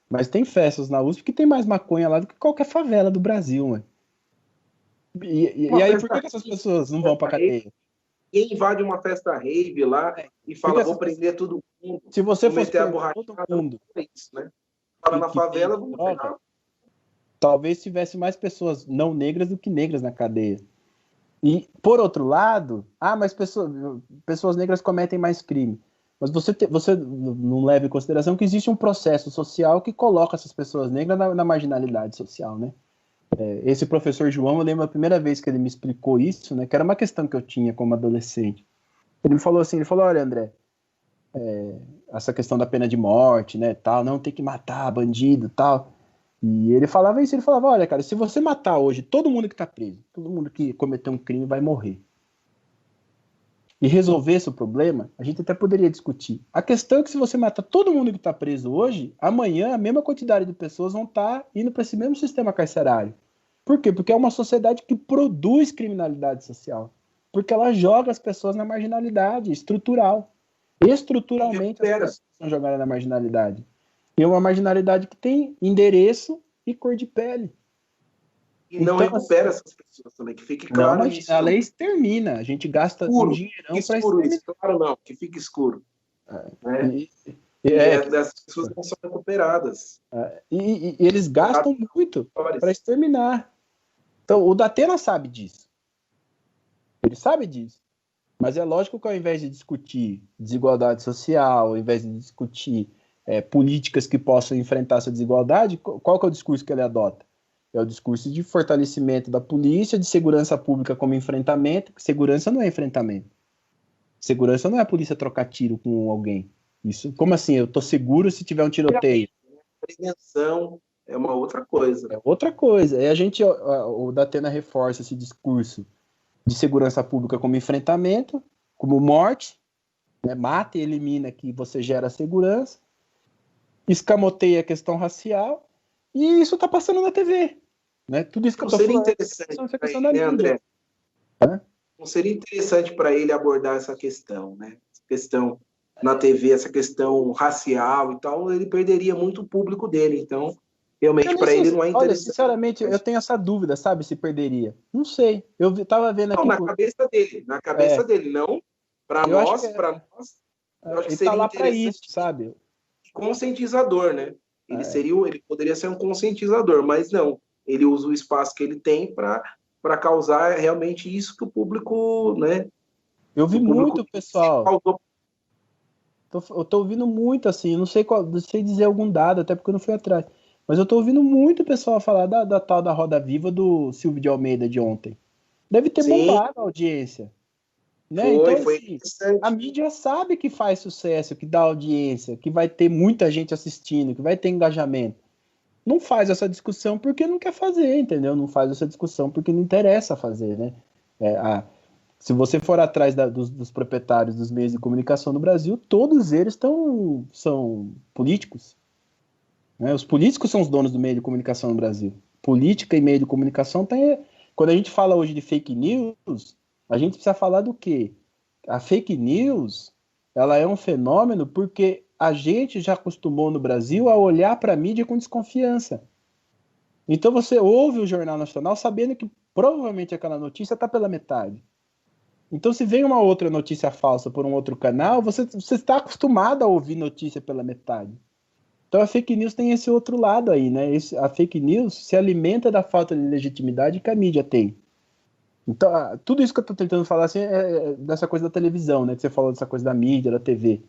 Mas tem festas na USP que tem mais maconha lá do que qualquer favela do Brasil, mano. E aí, por que essas pessoas não vão pra cadeia? Quem invade uma festa rave lá e fala, vou prender todo mundo. Se você fosse prender todo mundo, é isso, né? Fala na favela, vamos pegar. Talvez tivesse mais pessoas não negras do que negras na cadeia. E, por outro lado, mas pessoas negras cometem mais crime. Mas você não leva em consideração que existe um processo social que coloca essas pessoas negras na marginalidade social, né? Esse professor João, eu lembro a primeira vez que ele me explicou isso, né? Que era uma questão que eu tinha como adolescente. Ele me falou assim, olha, André, essa questão da pena de morte, né, tal, não tem que matar bandido, tal. E ele falava isso, ele falava, olha, cara, se você matar hoje todo mundo que tá preso, todo mundo que cometeu um crime vai morrer. E resolver esse problema, a gente até poderia discutir. A questão é que se você matar todo mundo que está preso hoje, amanhã a mesma quantidade de pessoas vão estar indo para esse mesmo sistema carcerário. Por quê? Porque é uma sociedade que produz criminalidade social. Porque ela joga as pessoas na marginalidade estrutural. Estruturalmente as pessoas são jogadas na marginalidade. E é uma marginalidade que tem endereço e cor de pele. E não recupera essas pessoas também, que fique claro não, isso. A lei extermina, a gente gasta um dinheirão para exterminar. Claro não, que fique escuro. Né? Essas pessoas não são recuperadas. E eles gastam muito para exterminar. Então, o Datena sabe disso. Ele sabe disso. Mas é lógico que ao invés de discutir desigualdade social, ao invés de discutir políticas que possam enfrentar essa desigualdade, qual que é o discurso que ele adota? É o discurso de fortalecimento da polícia, de segurança pública como enfrentamento. Segurança não é enfrentamento. Segurança não é a polícia trocar tiro com alguém. Isso, como assim? Eu tô seguro se tiver um tiroteio. Prevenção é uma outra coisa. É outra coisa. Aí o Datena reforça esse discurso de segurança pública como enfrentamento, como morte, né? Mata e elimina que você gera segurança, escamoteia a questão racial, e isso tá passando na TV. Né? Tudo isso que eu tô falando. Interessante para ele, né, André? Não seria interessante para ele abordar essa questão, né? Essa questão na TV, essa questão racial e tal, ele perderia muito o público dele. Então, realmente, para ele não é interessante. Olha, sinceramente, eu tenho essa dúvida, sabe, se perderia. Não sei. Eu tava vendo aqui... Não, na cabeça dele, não. Para nós, eu acho que seria tá lá interessante. Isso, sabe? Conscientizador, né? Ele poderia ser um conscientizador, mas não. Ele usa o espaço que ele tem para causar realmente isso que o público, né? Eu vi muito, pessoal. Eu tô ouvindo muito, assim, não sei dizer algum dado, até porque eu não fui atrás. Mas eu tô ouvindo muito pessoal falar da tal da Roda Viva do Silvio de Almeida de ontem. Deve ter bombado a audiência. Né? Foi então, a mídia sabe que faz sucesso, que dá audiência, que vai ter muita gente assistindo, que vai ter engajamento. Não faz essa discussão porque não quer fazer, entendeu? Não faz essa discussão porque não interessa fazer, né? Se você for atrás dos proprietários dos meios de comunicação no Brasil, todos eles são políticos. Né? Os políticos são os donos do meio de comunicação no Brasil. Política e meio de comunicação quando a gente fala hoje de fake news, a gente precisa falar do quê? A fake news, ela é um fenômeno porque a gente já acostumou no Brasil a olhar para a mídia com desconfiança. Então você ouve o Jornal Nacional sabendo que provavelmente aquela notícia está pela metade. Então, se vem uma outra notícia falsa por um outro canal, você está acostumado a ouvir notícia pela metade. Então, a fake news tem esse outro lado aí, né? A fake news se alimenta da falta de legitimidade que a mídia tem. Então, tudo isso que eu estou tentando falar assim, é dessa coisa da televisão, né? Que você falou dessa coisa da mídia, da TV.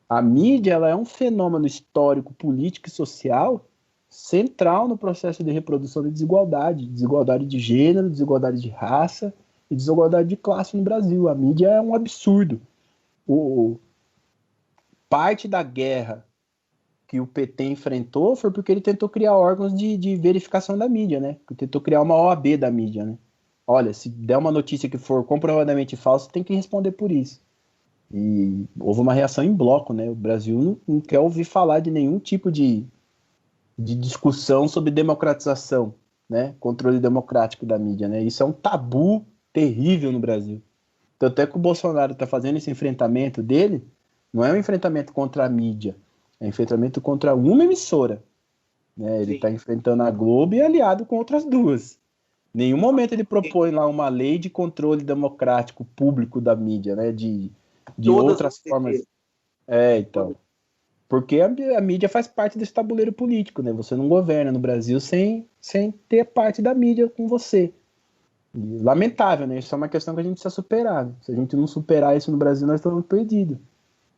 A mídia, ela é um fenômeno histórico, político e social central no processo de reprodução de desigualdade de gênero, desigualdade de raça e desigualdade de classe no Brasil. A mídia é um absurdo. Parte da guerra que o PT enfrentou foi porque ele tentou criar órgãos de verificação da mídia, né? Ele tentou criar uma OAB da mídia, né? Olha, se der uma notícia que for comprovadamente falsa, tem que responder por isso. E houve uma reação em bloco, né? O Brasil não quer ouvir falar de nenhum tipo de discussão sobre democratização, né? Controle democrático da mídia, né? Isso é um tabu terrível no Brasil. Tanto é que o Bolsonaro está fazendo esse enfrentamento dele, não é um enfrentamento contra a mídia, é um enfrentamento contra uma emissora, né? Ele está enfrentando a Globo e aliado com outras duas. Em nenhum momento ele propõe lá uma lei de controle democrático público da mídia, né? De outras formas. Então. Porque a mídia faz parte desse tabuleiro político, né? Você não governa no Brasil sem ter parte da mídia com você. E, lamentável, né? Isso é uma questão que a gente precisa superar. Se a gente não superar isso no Brasil, nós estamos perdidos.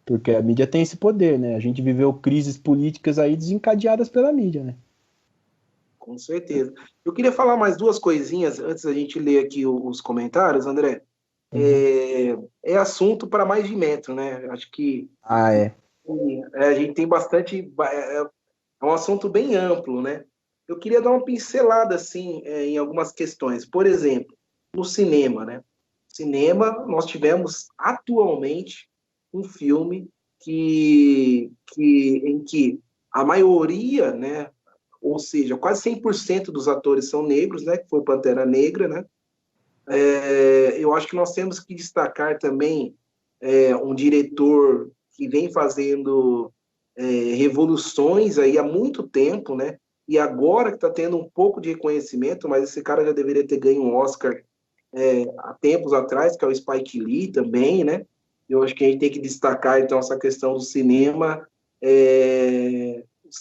Porque a mídia tem esse poder, né? A gente viveu crises políticas aí desencadeadas pela mídia, né? Com certeza. Eu queria falar mais duas coisinhas antes da gente ler aqui os comentários, André. É assunto para mais de metro, né? Acho que a gente tem bastante. É um assunto bem amplo, né? Eu queria dar uma pincelada assim em algumas questões. Por exemplo, no cinema, né? Cinema, nós tivemos atualmente um filme em que a maioria, né? Ou seja, quase 100% dos atores são negros, né? Que foi o Pantera Negra, né? Eu acho que nós temos que destacar também um diretor que vem fazendo revoluções aí há muito tempo, né? E agora que está tendo um pouco de reconhecimento, mas esse cara já deveria ter ganho um Oscar há tempos atrás, que é o Spike Lee também, né? Eu acho que a gente tem que destacar, então, essa questão do cinema.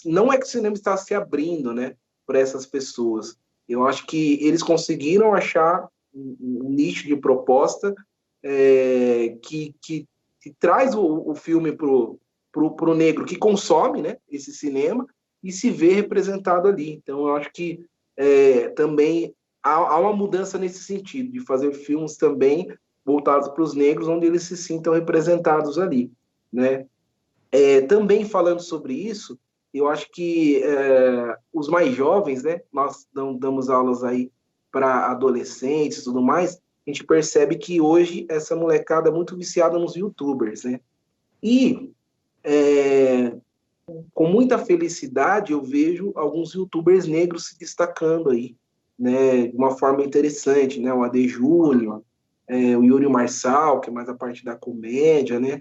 Não é que o cinema está se abrindo, né, para essas pessoas. Eu acho que eles conseguiram achar um nicho de proposta que traz o filme pro negro que consome, né, esse cinema e se vê representado ali. Então, eu acho que também há uma mudança nesse sentido, de fazer filmes também voltados para os negros, onde eles se sintam representados ali, né? Também falando sobre isso, eu acho que os mais jovens, né, nós damos aulas aí para adolescentes e tudo mais, a gente percebe que hoje essa molecada é muito viciada nos YouTubers, né? E com muita felicidade eu vejo alguns YouTubers negros se destacando aí, né, de uma forma interessante, né? O AD Júnior, o Yuri Marçal, que é mais a parte da comédia, né?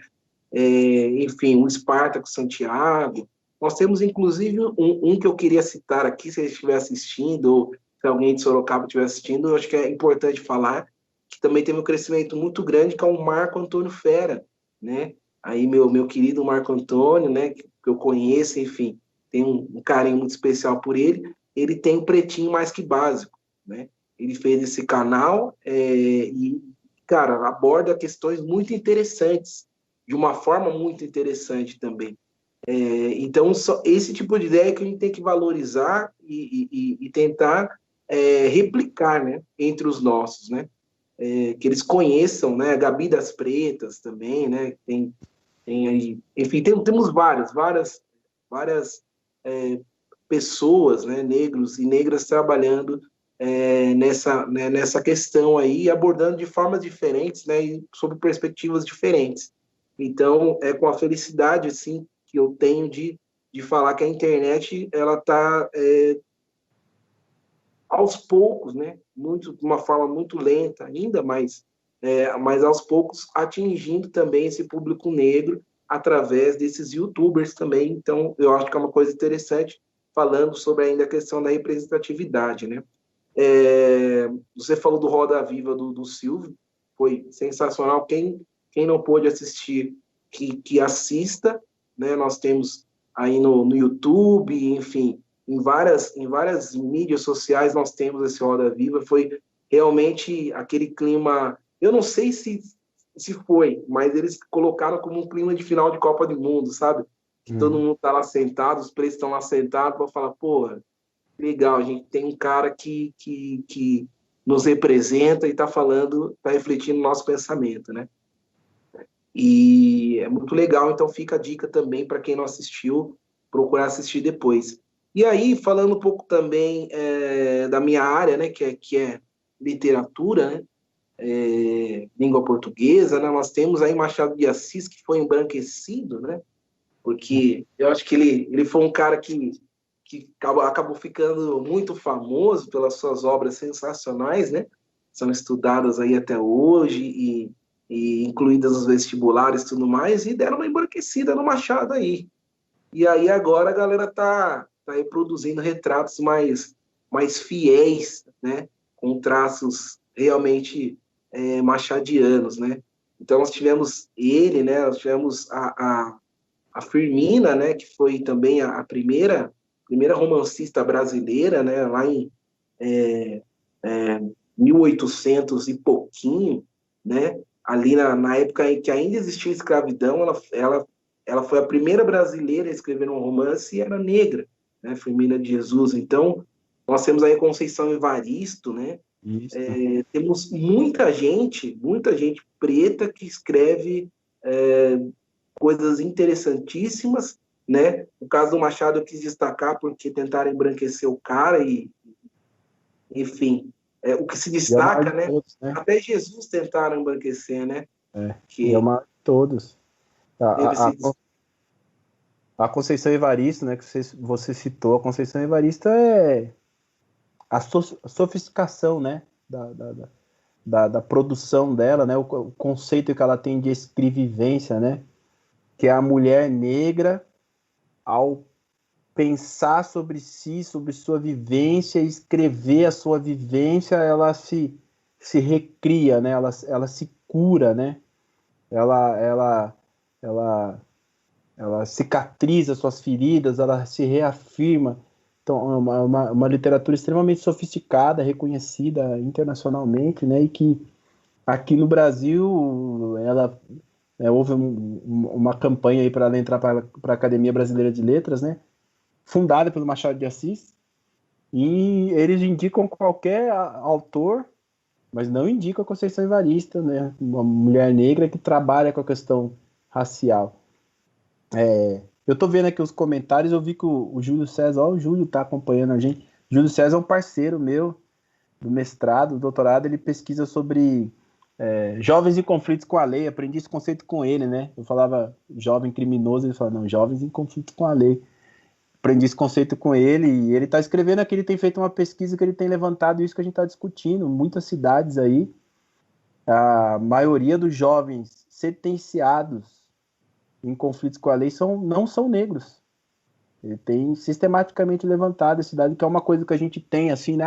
Enfim, o Espartaco Santiago. Nós temos, inclusive, um que eu queria citar aqui, se ele estiver assistindo, ou se alguém de Sorocaba estiver assistindo, eu acho que é importante falar, que também teve um crescimento muito grande, que é o Marco Antônio Fera, né? Aí, meu querido Marco Antônio, né, que eu conheço, enfim, tem um carinho muito especial por ele tem o Pretinho Mais Que Básico, né? Ele fez esse canal e, cara, aborda questões muito interessantes, de uma forma muito interessante também. Então, esse tipo de ideia que a gente tem que valorizar e tentar replicar, né, entre os nossos, né? Que eles conheçam, né? A Gabi das Pretas também, né? Tem aí, enfim, temos várias pessoas, né, negros e negras trabalhando nessa questão aí, abordando de formas diferentes, né, e sob perspectivas diferentes. Então, é com a felicidade, assim, que eu tenho de falar que a internet, ela está aos poucos, né, de uma forma muito lenta ainda, mas aos poucos atingindo também esse público negro através desses YouTubers também. Então, eu acho que é uma coisa interessante, falando sobre ainda a questão da representatividade, né? Você falou do Roda Viva do Silvio. foi sensacional. Quem não pôde assistir, que assista, né? Nós temos aí no YouTube, enfim, em várias mídias sociais nós temos esse Roda Viva. Foi realmente aquele clima, eu não sei se foi, mas eles colocaram como um clima de final de Copa do Mundo, sabe? Que todo mundo tá lá sentado, os presos estão lá sentados para falar, porra, legal, a gente tem um cara que nos representa e está falando, está refletindo o nosso pensamento, né? E é muito legal, então fica a dica também para quem não assistiu, procurar assistir depois. E aí, falando um pouco também da minha área, né, que é literatura, né, língua portuguesa, né, nós temos aí Machado de Assis, que foi embranquecido, né, porque eu acho que ele foi um cara que acabou ficando muito famoso pelas suas obras sensacionais, né, são estudadas aí até hoje e incluídas nos vestibulares e tudo mais, e deram uma embranquecida no Machado aí. E aí agora a galera tá reproduzindo retratos mais fiéis, né? Com traços realmente machadianos, né? Então nós tivemos ele, né? Nós tivemos a Firmina, né? Que foi também a primeira romancista brasileira, né? Lá em 1800 e pouquinho, né? Ali na época em que ainda existia escravidão, ela foi a primeira brasileira a escrever um romance e era negra, né? Firmina de Jesus. Então, nós temos aí Conceição Evaristo, né? Temos muita gente preta que escreve coisas interessantíssimas, né? O caso do Machado eu quis destacar porque tentaram embranquecer o cara e, enfim, o que se destaca, né? Todos, né? Até Jesus tentaram embranquecer, né? E é o maior de todos. A Conceição Evaristo, né, que você citou, a Conceição Evaristo é a sofisticação, né, da produção dela, né, o conceito que ela tem de escrevivência, né, que é a mulher negra, ao pensar sobre si, sobre sua vivência, escrever a sua vivência, ela se recria, né, ela se cura, né, ela cicatriza suas feridas, ela se reafirma. Então, é uma literatura extremamente sofisticada, reconhecida internacionalmente, né? E que aqui no Brasil houve uma campanha aí para ela entrar para a Academia Brasileira de Letras, né? Fundada pelo Machado de Assis. E eles indicam qualquer autor, mas não indicam a Conceição Evaristo, né? Uma mulher negra que trabalha com a questão racial. Eu tô vendo aqui os comentários, eu vi que o Júlio César, o Júlio tá acompanhando a gente. Júlio César é um parceiro meu do mestrado, do doutorado, ele pesquisa sobre jovens em conflitos com a lei, aprendi esse conceito com ele, né? Eu falava jovem criminoso, ele falava, não, jovens em conflito com a lei. Aprendi esse conceito com ele e ele tá escrevendo aqui, ele tem feito uma pesquisa que ele tem levantado isso que a gente tá discutindo, muitas cidades aí, a maioria dos jovens sentenciados em conflitos com a lei não são negros. Ele tem sistematicamente levantado esse dado, que é uma coisa que a gente tem, assim, né?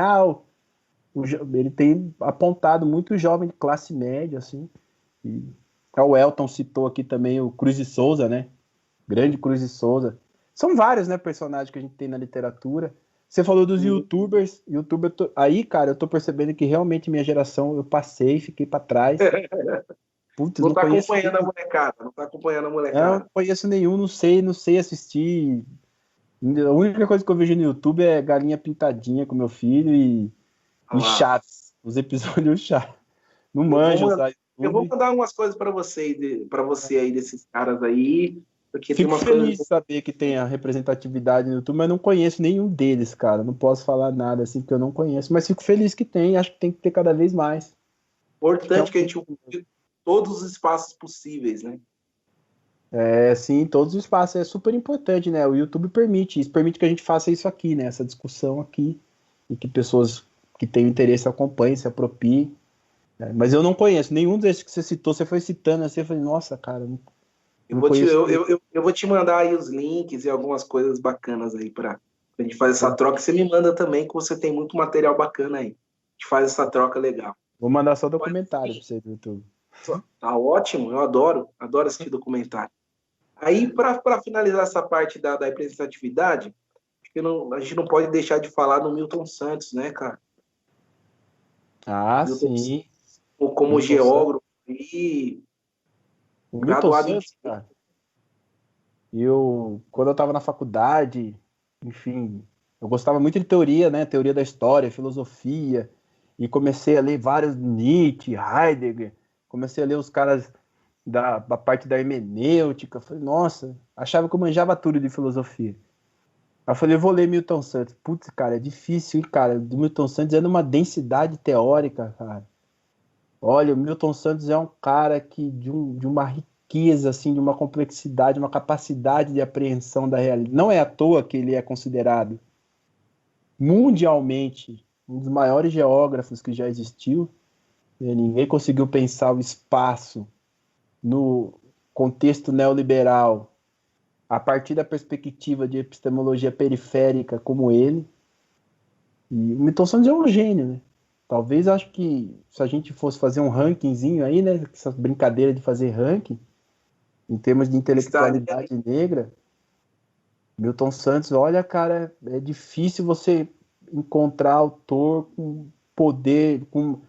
Ele tem apontado muito jovem de classe média, assim. E o Elton citou aqui também o Cruz de Souza, né? Grande Cruz de Souza. São vários, né, personagens que a gente tem na literatura. Você falou dos youtubers. Aí, cara, eu tô percebendo que realmente minha geração, eu passei, fiquei para trás. Putz, não tá acompanhando a molecada, não tá acompanhando a molecada. Não conheço nenhum, não sei assistir. A única coisa que eu vejo no YouTube é Galinha Pintadinha com meu filho e Chaves, os episódios Chaves. Não manjo usar YouTube. Eu vou mandar umas coisas para você aí, desses caras aí. Porque Fico feliz de saber que tem a representatividade no YouTube, mas não conheço nenhum deles, cara. Não posso falar nada assim, porque eu não conheço. Mas fico feliz que tem, acho que tem que ter cada vez mais. Importante que a gente ocupe todos os espaços possíveis, né? Sim, todos os espaços. É super importante, né? O YouTube permite que a gente faça isso aqui, né? Essa discussão aqui. E que pessoas que têm interesse acompanhem, se apropriem. Né? Mas eu não conheço nenhum desses que você citou. Você foi citando assim, eu falei, nossa, cara... Eu vou te mandar aí os links e algumas coisas bacanas aí pra gente fazer essa troca. Você me manda também, que você tem muito material bacana aí. A gente faz essa troca legal. Vou mandar só documentário para você do YouTube. Tá ótimo, eu adoro assistir documentário. Aí, para finalizar essa parte da representatividade, acho que a gente não pode deixar de falar do Milton Santos, né, cara? Ah, Milton sim. como Milton geógrafo e O Milton graduado em Santos, cara, quando eu estava na faculdade, enfim, eu gostava muito de teoria, né? Teoria da história, filosofia, e comecei a ler vários Nietzsche, Heidegger, comecei a ler os caras da parte da hermenêutica. Falei, nossa, achava que eu manjava tudo de filosofia. Aí eu falei, eu vou ler Milton Santos. Putz, cara, é difícil, hein, cara? Do Milton Santos é numa densidade teórica, cara. Olha, o Milton Santos é um cara que de uma riqueza, assim, de uma complexidade, uma capacidade de apreensão da realidade. Não é à toa que ele é considerado mundialmente um dos maiores geógrafos que já existiu. Ninguém conseguiu pensar o espaço no contexto neoliberal a partir da perspectiva de epistemologia periférica como ele. E o Milton Santos é um gênio, né? Talvez acho que se a gente fosse fazer um rankingzinho aí, né? Essa brincadeira de fazer ranking, em termos de intelectualidade negra, Milton Santos, olha, cara, é difícil você encontrar autor com poder, com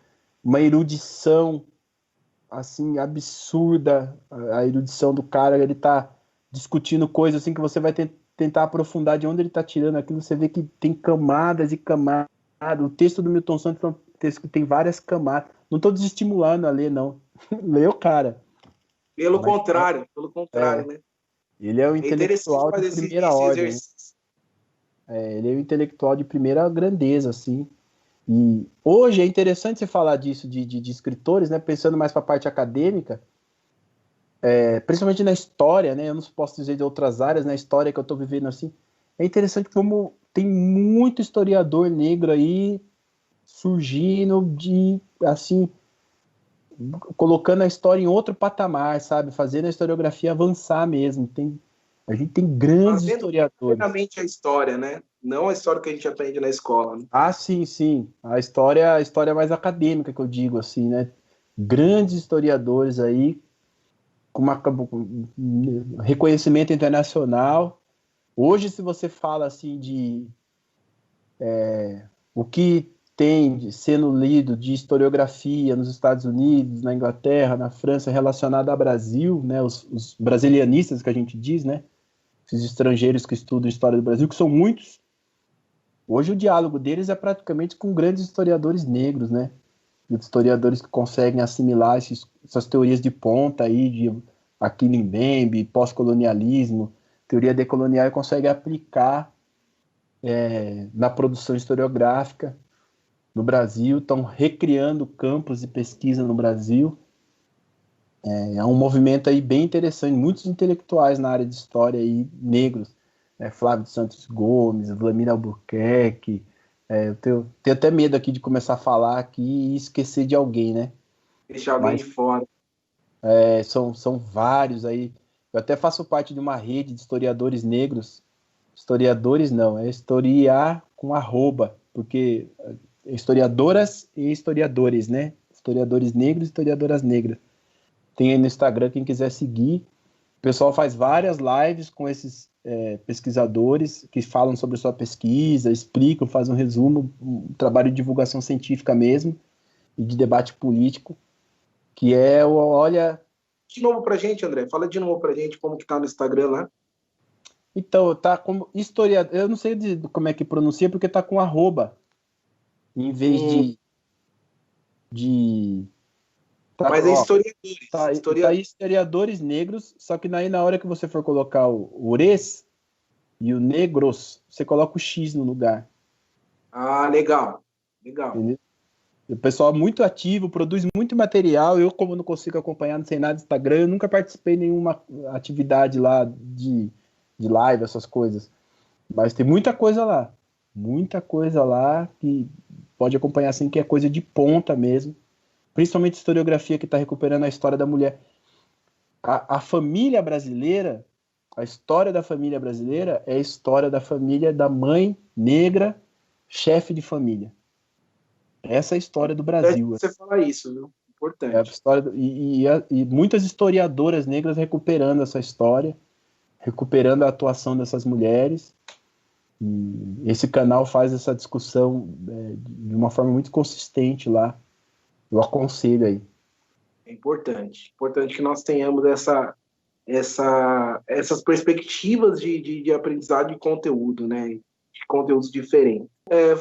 uma erudição assim absurda. A erudição do cara, ele tá discutindo coisas assim que você vai tentar aprofundar de onde ele tá tirando aquilo, você vê que tem camadas e camadas. O texto do Milton Santos é um texto que tem várias camadas. Não estou desestimulando a ler, não. Lê o cara. Pelo Mas, contrário, né? Ele é um É interessante intelectual de fazer primeira esse ordem. exercício. Ele é um intelectual de primeira grandeza, assim. E hoje é interessante você falar disso, de escritores, né? Pensando mais para a parte acadêmica, principalmente na história, né? Eu não posso dizer de outras áreas, na história que eu estou vivendo assim. É interessante como tem muito historiador negro aí surgindo assim, colocando a história em outro patamar, sabe? Fazendo a historiografia avançar mesmo. A gente tem grandes Fazendo historiadores. plenamente a história, né? Não a história que a gente aprende na escola. Né? Ah, sim, sim. A história mais acadêmica que eu digo, assim, né? Grandes historiadores aí, com reconhecimento internacional. Hoje, se você fala assim de o que tem sendo lido de historiografia nos Estados Unidos, na Inglaterra, na França, relacionado ao Brasil, né? Os brasilianistas que a gente diz, né? Esses estrangeiros que estudam a história do Brasil, que são muitos. Hoje o diálogo deles é praticamente com grandes historiadores negros, né? Historiadores que conseguem assimilar essas teorias de ponta aí, de Achille Mbembe, pós-colonialismo, teoria decolonial, e conseguem aplicar na produção historiográfica no Brasil, estão recriando campos de pesquisa no Brasil. É um movimento aí bem interessante, muitos intelectuais na área de história aí, negros, né? Flávio de Santos Gomes, Vladimir Albuquerque. Eu tenho até medo aqui de começar a falar aqui e esquecer de alguém, né? Deixar alguém de Mas fora. são vários aí. Eu até faço parte de uma rede de historiadores negros. Historiadores não, é historiar com arroba, porque historiadoras e historiadores, né? Historiadores negros e historiadoras negras. Tem aí no Instagram, quem quiser seguir. O pessoal faz várias lives com esses pesquisadores que falam sobre sua pesquisa, explicam, fazem um resumo, um trabalho de divulgação científica mesmo e de debate político, que olha... De novo pra gente, André. Fala de novo pra gente como que tá no Instagram lá. Então, tá como historiador, eu não sei como é que pronuncia, porque tá com arroba, em vez de Mas é ó, historiadores. tá aí historiadores negros, só que aí na hora que você for colocar o ures e o negros, você coloca o X no lugar. Ah, legal. Legal. Entendeu? O pessoal é muito ativo, produz muito material. Eu, como não consigo acompanhar, não sei nada do Instagram, eu nunca participei de nenhuma atividade lá de live, essas coisas. Mas tem muita coisa lá. Muita coisa lá que pode acompanhar assim, que é coisa de ponta mesmo. Principalmente historiografia que está recuperando a história da mulher. A família brasileira, a história da família brasileira é a história da família da mãe negra, chefe de família. Essa é a história do Brasil. Você fala isso, viu? É a Importante. história e muitas historiadoras negras recuperando essa história, recuperando a atuação dessas mulheres. E esse canal faz essa discussão de uma forma muito consistente lá. Eu aconselho aí. É importante. Importante que nós tenhamos essas perspectivas de aprendizado de conteúdo, né? De conteúdos diferentes.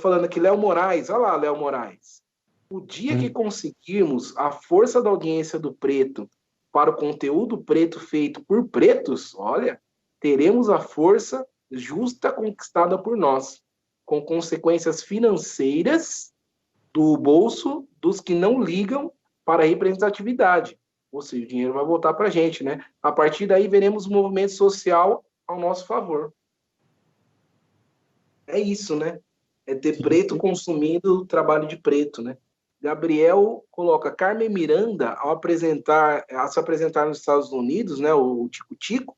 Falando aqui, Léo Moraes, olha lá, Léo Moraes. O dia que conseguirmos a força da audiência do preto para o conteúdo preto feito por pretos, olha, teremos a força justa conquistada por nós, com consequências financeiras do bolso dos que não ligam para a representatividade. Ou seja, o dinheiro vai voltar para a gente, né? A partir daí, veremos o movimento social ao nosso favor. É isso, né? É ter preto consumindo o trabalho de preto, né? Gabriel coloca Carmen Miranda, ao se apresentar nos Estados Unidos, né, o Tico Tico,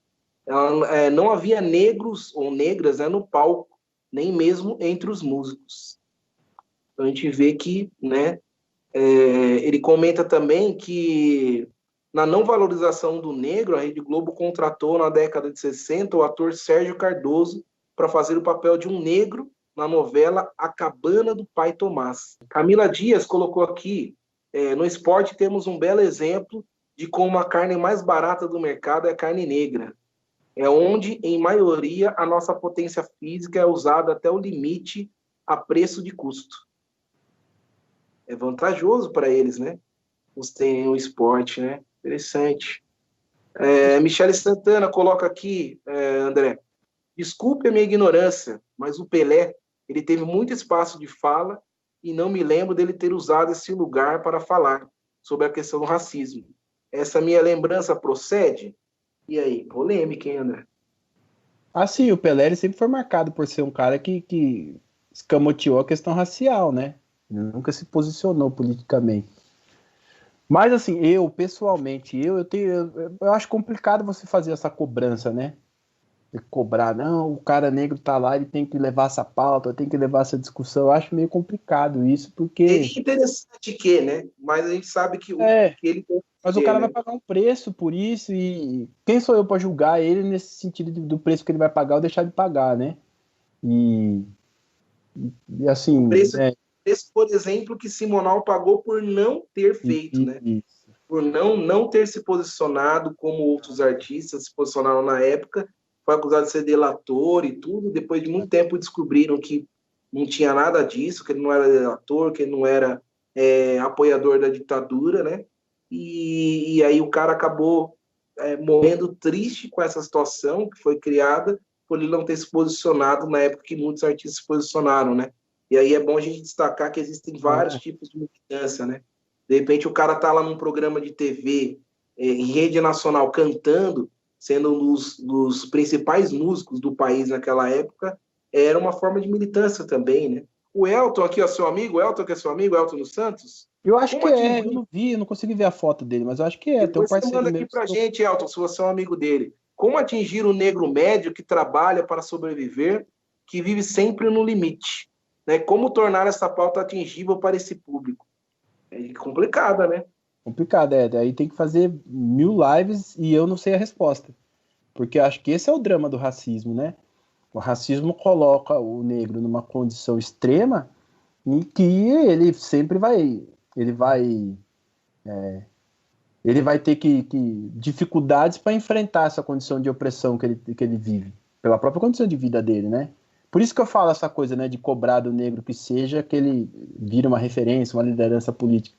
não havia negros ou negras, né, no palco, nem mesmo entre os músicos. Então a gente vê que, né, ele comenta também que na não valorização do negro, a Rede Globo contratou na década de 60 o ator Sérgio Cardoso para fazer o papel de um negro na novela A Cabana do Pai Tomás. Camila Dias colocou aqui, no esporte temos um belo exemplo de como a carne mais barata do mercado é a carne negra. É onde, em maioria, a nossa potência física é usada até o limite a preço de custo. É vantajoso para eles, né? Os terem o esporte, né? Interessante. Michele Santana coloca aqui, André, desculpe a minha ignorância, mas o Pelé, ele teve muito espaço de fala e não me lembro dele ter usado esse lugar para falar sobre a questão do racismo. Essa minha lembrança procede? E aí, polêmica, hein, André? Ah, sim, o Pelé ele sempre foi marcado por ser um cara que escamoteou a questão racial, né? Ele nunca se posicionou politicamente. Mas, assim, pessoalmente, eu acho complicado você fazer essa cobrança, né? Cobrar, não, o cara negro tá lá, ele tem que levar essa pauta, tem que levar essa discussão. Eu acho meio complicado isso, porque. Seria interessante que, né? Mas a gente sabe que que ele tem que Mas o ter, cara vai né? pagar um preço por isso, e quem sou eu para julgar ele nesse sentido do preço que ele vai pagar ou deixar de pagar, né? E, e O assim, preço, por exemplo, que Simonal pagou por não ter feito, né? e, Por não ter se posicionado como outros artistas se posicionaram na época, foi acusado de ser delator e tudo. Depois de muito tempo descobriram que não tinha nada disso, que ele não era delator, que ele não era apoiador da ditadura, né? E aí o cara acabou morrendo triste com essa situação que foi criada por ele não ter se posicionado na época que muitos artistas se posicionaram, né? E aí é bom a gente destacar que existem vários tipos de militância, né? De repente o cara tá lá num programa de TV em rede nacional cantando, sendo um dos principais músicos do país naquela época, era uma forma de militância também, né? O Elton aqui, ó, seu amigo, Elton, que é seu amigo, Elton dos Santos. eu acho Como que eu atingir? não vi, eu não consegui ver a foto dele, mas eu acho que tem um Depois você parceiro manda meu aqui que pra estou. gente, Elton, se você é um amigo dele. Como atingir o negro médio que trabalha para sobreviver, que vive sempre no limite? Né? Como tornar essa pauta atingível para esse público? É complicada, né? Complicado, daí tem que fazer 1000 lives e eu não sei a resposta. Porque eu acho que esse é o drama do racismo, né? O racismo coloca o negro numa condição extrema em que ele sempre ele vai ter dificuldades para enfrentar essa condição de opressão que ele vive, pela própria condição de vida dele, né? Por isso que eu falo essa coisa, né, de cobrar do negro que seja que ele vire uma referência, uma liderança política.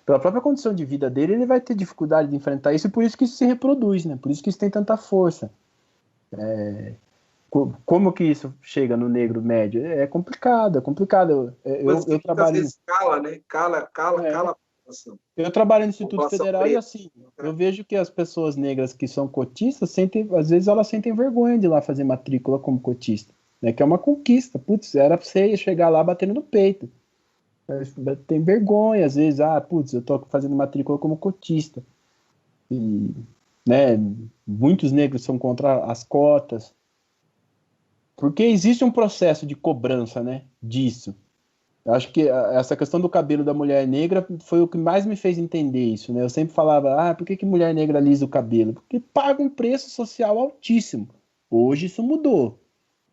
Pela própria condição de vida dele, ele vai ter dificuldade de enfrentar isso, e por isso que isso se reproduz, né? Por isso que isso tem tanta força. Como que isso chega no negro médio? É complicado, é complicado. Coisas que Eu muitas trabalho, vezes cala, né? Cala é, a população. eu trabalho no Instituto População Federal e preta. assim, eu vejo que as pessoas negras que são cotistas às vezes elas sentem vergonha de ir lá fazer matrícula como cotista, né? Que é uma conquista. Putz, era pra você chegar lá batendo no peito. Tem vergonha, às vezes, putz, eu tô fazendo matrícula como cotista. E, né, muitos negros são contra as cotas, porque existe um processo de cobrança, né, disso. Eu acho que essa questão do cabelo da mulher negra foi o que mais me fez entender isso, né? Eu sempre falava, por que mulher negra alisa o cabelo? Porque paga um preço social altíssimo. Hoje isso mudou.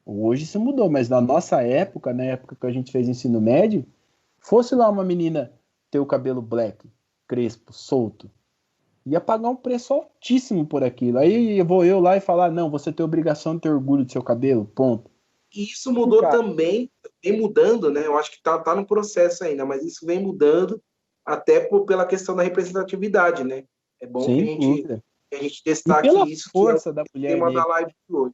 Hoje isso mudou, mas na nossa época, na época que a gente fez ensino médio, fosse lá uma menina ter o cabelo black, crespo, solto, ia pagar um preço altíssimo por aquilo. Aí vou eu lá e falar, não, você tem obrigação de ter orgulho do seu cabelo, ponto. E isso mudou também, vem mudando, né? Eu acho que tá no processo ainda, mas isso vem mudando até pela questão da representatividade, né? É bom Sem dúvida. que a gente E destaque pela isso, que é o força da mulher tema da negra. live de hoje.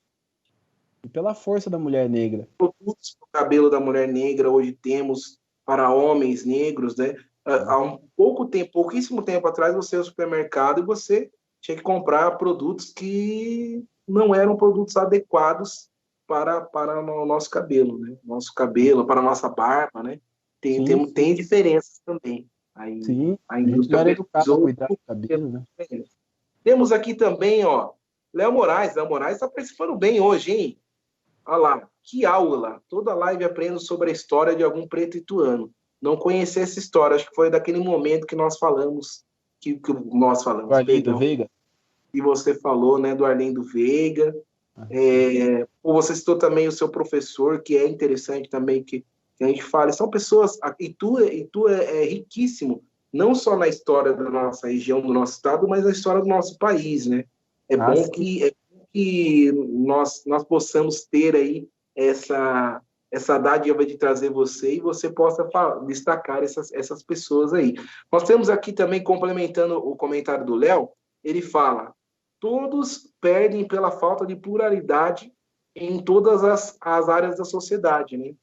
E pela força da mulher negra. Produtos para o cabelo da mulher negra hoje temos para homens negros, né? Há um pouquíssimo tempo atrás, você ia ao supermercado e você tinha que comprar produtos que não eram produtos adequados para o nosso cabelo, né? Nosso cabelo, para a nossa barba, né? Tem diferenças também. Sim, A a gente não indústria era educado a pesquisou. cuidar do cabelo, né? Temos aqui também, ó, Léo Moraes. Léo Moraes está participando bem hoje, hein? Olha lá, que aula! Toda live aprendo sobre a história de algum preto ituano. Não conheci essa história, acho que foi daquele momento que nós falamos, O Arlindo perdão, Veiga. e você falou, né, do Arlindo Veiga. Você citou também o seu professor, que é interessante também que a gente fale. São pessoas, Itu é riquíssimo, não só na história da nossa região, do nosso estado, mas na história do nosso país, né? É bom que nós possamos ter aí essa dádiva de trazer você e você possa destacar essas pessoas aí. Nós temos aqui também, complementando o comentário do Léo, ele fala: todos perdem pela falta de pluralidade em todas as áreas da sociedade, né?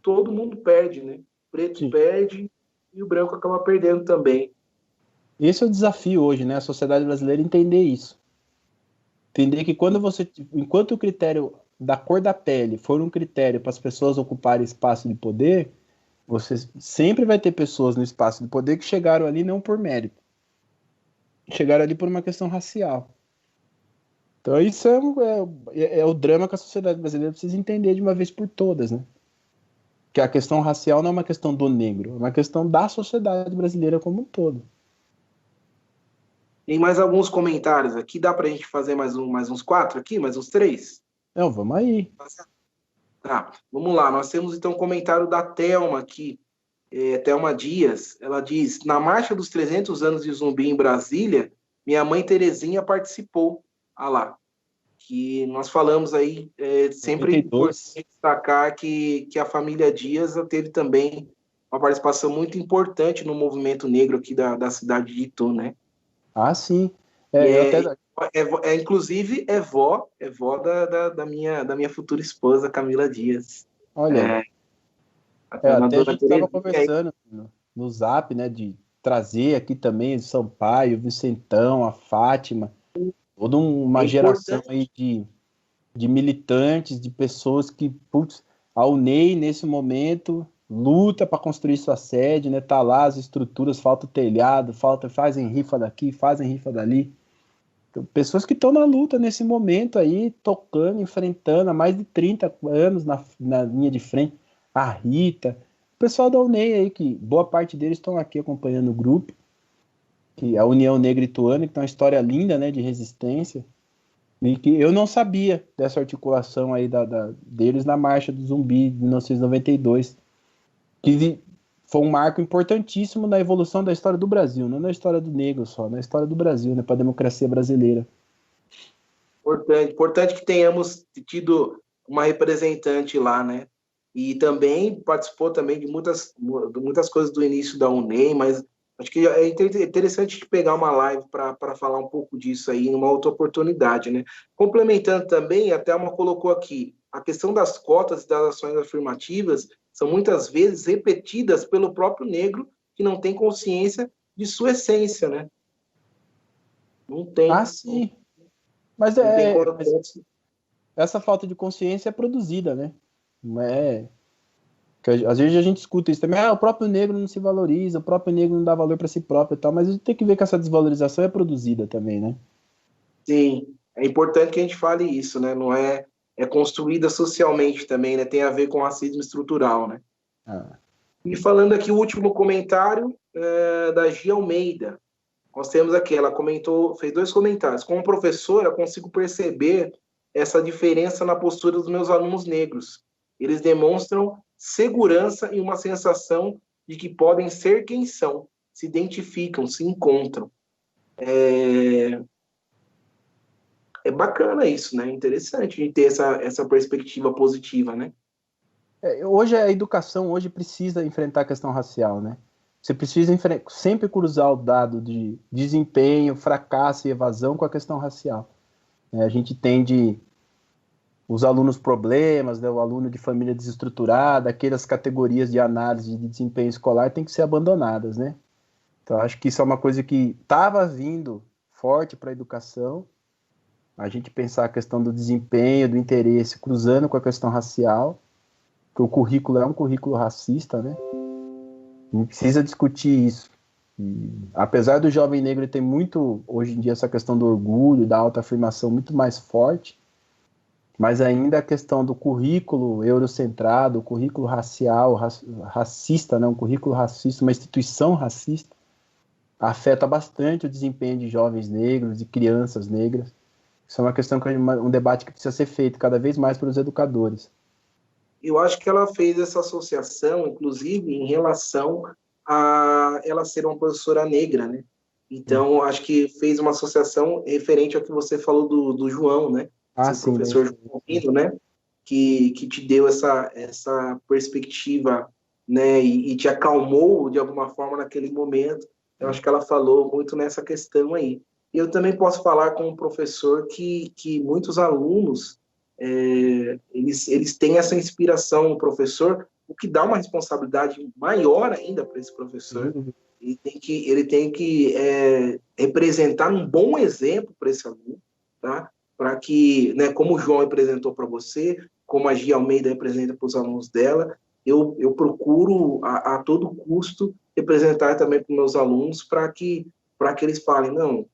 Todo mundo perde, né? O preto perde e o branco acaba perdendo também. Esse é o desafio hoje, né? A sociedade brasileira entender isso. Entender que enquanto o critério da cor da pele for um critério para as pessoas ocuparem espaço de poder, você sempre vai ter pessoas no espaço de poder que chegaram ali não por mérito. Chegaram ali por uma questão racial. Então isso é o drama que a sociedade brasileira precisa entender de uma vez por todas, né? Que a questão racial não é uma questão do negro, é uma questão da sociedade brasileira como um todo. Tem mais alguns comentários aqui, dá para a gente fazer mais uns 4 aqui, mais uns 3? Não, vamos aí. Tá, vamos lá. Nós temos então um comentário da Thelma aqui, Thelma Dias. Ela diz: na marcha dos 300 anos de Zumbi em Brasília, minha mãe Terezinha participou. Ah lá, que nós falamos aí, sempre 92. importante destacar que a família Dias teve também uma participação muito importante no movimento negro aqui da cidade de Itu, né? Ah, sim. Eu E até... inclusive é vó da minha futura esposa, Camila Dias. Olha aí. A Até a dona gente estava Terezinha aí. conversando no Zap, né, de trazer aqui também o Sampaio, o Vicentão, a Fátima, toda É uma geração importante. aí de militantes, de pessoas que, putz, a UNEI, nesse momento, luta para construir sua sede, né, tá lá as estruturas, falta o telhado, fazem rifa daqui, fazem rifa dali. Então, pessoas que estão na luta nesse momento aí, tocando, enfrentando há mais de 30 anos na linha de frente. A Rita, o pessoal da UNEI aí, que boa parte deles estão aqui acompanhando o grupo, que é a União Negra Ituana, que tem uma história linda, né, de resistência, e que eu não sabia dessa articulação aí deles na Marcha do Zumbi de 1992, que foi um marco importantíssimo na evolução da história do Brasil, não na história do negro só, na história do Brasil, né, para a democracia brasileira. Importante que tenhamos tido uma representante lá, né? E também participou também de muitas coisas do início da UNEM, mas acho que é interessante pegar uma live para falar um pouco disso aí, numa outra oportunidade, né? Complementando também, a Thelma colocou aqui, a questão das cotas e das ações afirmativas são muitas vezes repetidas pelo próprio negro que não tem consciência de sua essência, né? Não tem. Ah, sim. Mas Não tem consciência. essa falta de consciência é produzida, né? Não é. Às vezes a gente escuta isso também, o próprio negro não se valoriza, o próprio negro não dá valor para si próprio e tal, mas a gente tem que ver que essa desvalorização é produzida também, né? Sim, é importante que a gente fale isso, né? Não é construída socialmente também, né? Tem a ver com racismo estrutural, né? Ah. E falando aqui o último comentário da Gia Almeida. Nós temos aqui, ela comentou, fez 2 comentários. Como professora, consigo perceber essa diferença na postura dos meus alunos negros. Eles demonstram segurança e uma sensação de que podem ser quem são, se identificam, se encontram. É bacana isso, né? Interessante de ter essa perspectiva positiva, né? Hoje a educação hoje precisa enfrentar a questão racial, né? Você precisa sempre cruzar o dado de desempenho, fracasso e evasão com a questão racial. A gente tende os alunos problemas, né, o aluno de família desestruturada, aquelas categorias de análise de desempenho escolar têm que ser abandonadas, né? Então, acho que isso é uma coisa que estava vindo forte para a educação, a gente pensar a questão do desempenho, do interesse, cruzando com a questão racial, porque o currículo é um currículo racista, né? A gente precisa discutir isso. E, apesar do jovem negro ter muito, hoje em dia, essa questão do orgulho, da autoafirmação muito mais forte, mas ainda a questão do currículo eurocentrado, o currículo racial, racista, né? Um currículo racista, uma instituição racista, afeta bastante o desempenho de jovens negros, de crianças negras. Isso é uma questão, um debate que precisa ser feito cada vez mais pelos educadores. Eu acho que ela fez essa associação, inclusive, em relação a ela ser uma professora negra, né? Então, acho que fez uma associação referente ao que você falou do João, né? Ah, Esse sim, professor né? João Pino, né? Que te deu essa perspectiva, né? E te acalmou, de alguma forma, naquele momento. Eu acho que ela falou muito nessa questão aí. Eu também posso falar como professor que muitos alunos eles têm essa inspiração no professor, o que dá uma responsabilidade maior ainda para esse professor. Ele tem que representar um bom exemplo para esse aluno, tá? Para que, né, como o João representou para você, como a Gia Almeida representa para os alunos dela, eu procuro a todo custo representar também para os meus alunos para que eles falem, não,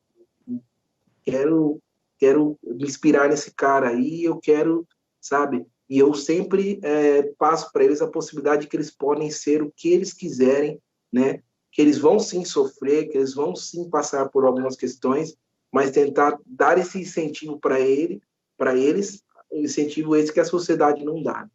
quero me inspirar nesse cara aí, eu quero, sabe? E eu sempre passo para eles a possibilidade de que eles podem ser o que eles quiserem, né? Que eles vão sim sofrer, que eles vão sim passar por algumas questões, mas tentar dar esse incentivo para eles, incentivo esse que a sociedade não dá,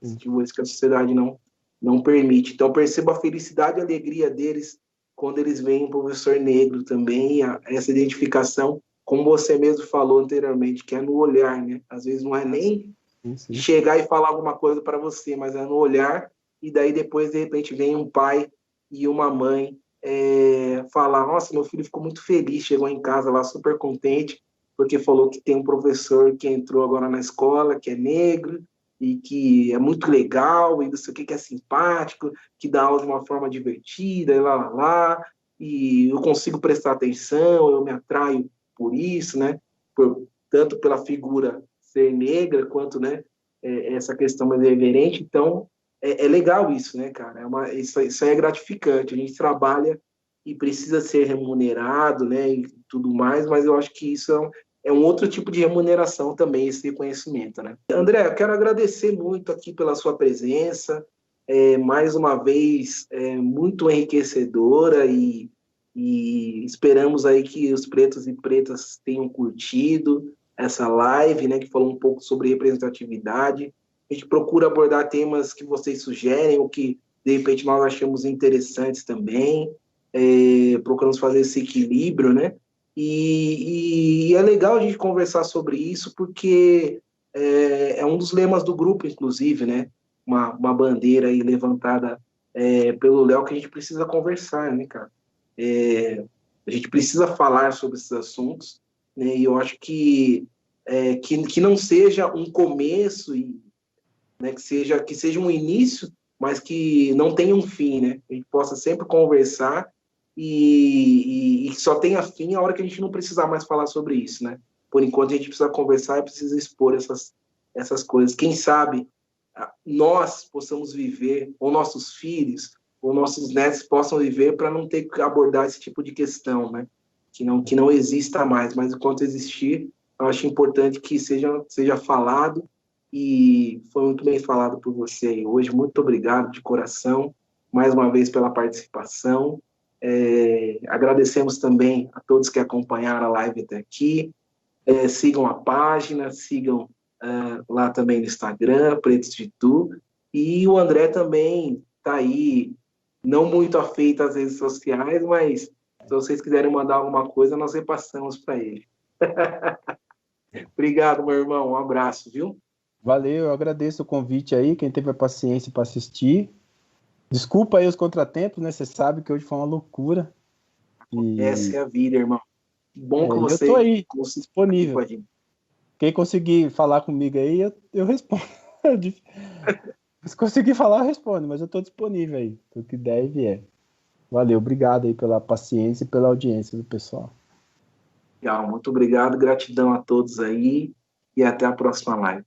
incentivo esse que a sociedade não permite. Então, percebo a felicidade e a alegria deles quando eles veem um professor negro também, essa identificação, como você mesmo falou anteriormente, que é no olhar, né? Às vezes não é nem chegar e falar alguma coisa para você, mas é no olhar, e daí depois, de repente, vem um pai e uma mãe falar, nossa, meu filho ficou muito feliz, chegou em casa lá super contente, porque falou que tem um professor que entrou agora na escola, que é negro, e que é muito legal, e não sei o que é simpático, que dá aula de uma forma divertida, e lá, e eu consigo prestar atenção, eu me atraio por isso, né? Tanto pela figura ser negra, quanto, né, essa questão mais reverente. Então, é legal isso, né, cara? Isso é gratificante. A gente trabalha e precisa ser remunerado, né, e tudo mais, mas eu acho que isso é um outro tipo de remuneração também, esse reconhecimento, né? André, eu quero agradecer muito aqui pela sua presença, mais uma vez, muito enriquecedora e esperamos aí que os pretos e pretas tenham curtido essa live, né, que falou um pouco sobre representatividade. A gente procura abordar temas que vocês sugerem ou que, de repente, nós achamos interessantes também. Procuramos fazer esse equilíbrio, né? E é legal a gente conversar sobre isso, porque é um dos lemas do grupo, inclusive, né? Uma bandeira aí levantada pelo Léo, que a gente precisa conversar, né, cara? A gente precisa falar sobre esses assuntos, né? E eu acho que não seja um começo, né? Que seja um início, mas que não tenha um fim, né? A gente possa sempre conversar e só tenha fim a hora que a gente não precisar mais falar sobre isso, né? Por enquanto a gente precisa conversar e precisa expor essas coisas. Quem sabe nós possamos viver, ou nossos filhos, ou nossos netos possam viver para não ter que abordar esse tipo de questão, né? Que não exista mais, mas enquanto existir, eu acho importante que seja falado, e foi muito bem falado por você hoje. Muito obrigado de coração. mais uma vez pela participação. Agradecemos também a todos que acompanharam a live até aqui. Sigam a página, sigam lá também no Instagram, Pretos de Tu. E o André também está aí, não muito afeito às redes sociais, mas se vocês quiserem mandar alguma coisa, nós repassamos para ele. Obrigado, meu irmão. Um abraço, viu? Valeu, eu agradeço o convite aí, quem teve a paciência para assistir. Desculpa aí os contratempos, né? Você sabe que hoje foi uma loucura. Essa é a vida, irmão. Bom que eu tô você aí, aqui com disponível. a gente. Quem conseguir falar comigo aí, eu respondo. Se conseguir falar, eu respondo, mas eu tô disponível aí. O que der e vier. Valeu, obrigado aí pela paciência e pela audiência do pessoal. Legal, muito obrigado, gratidão a todos aí e até a próxima live.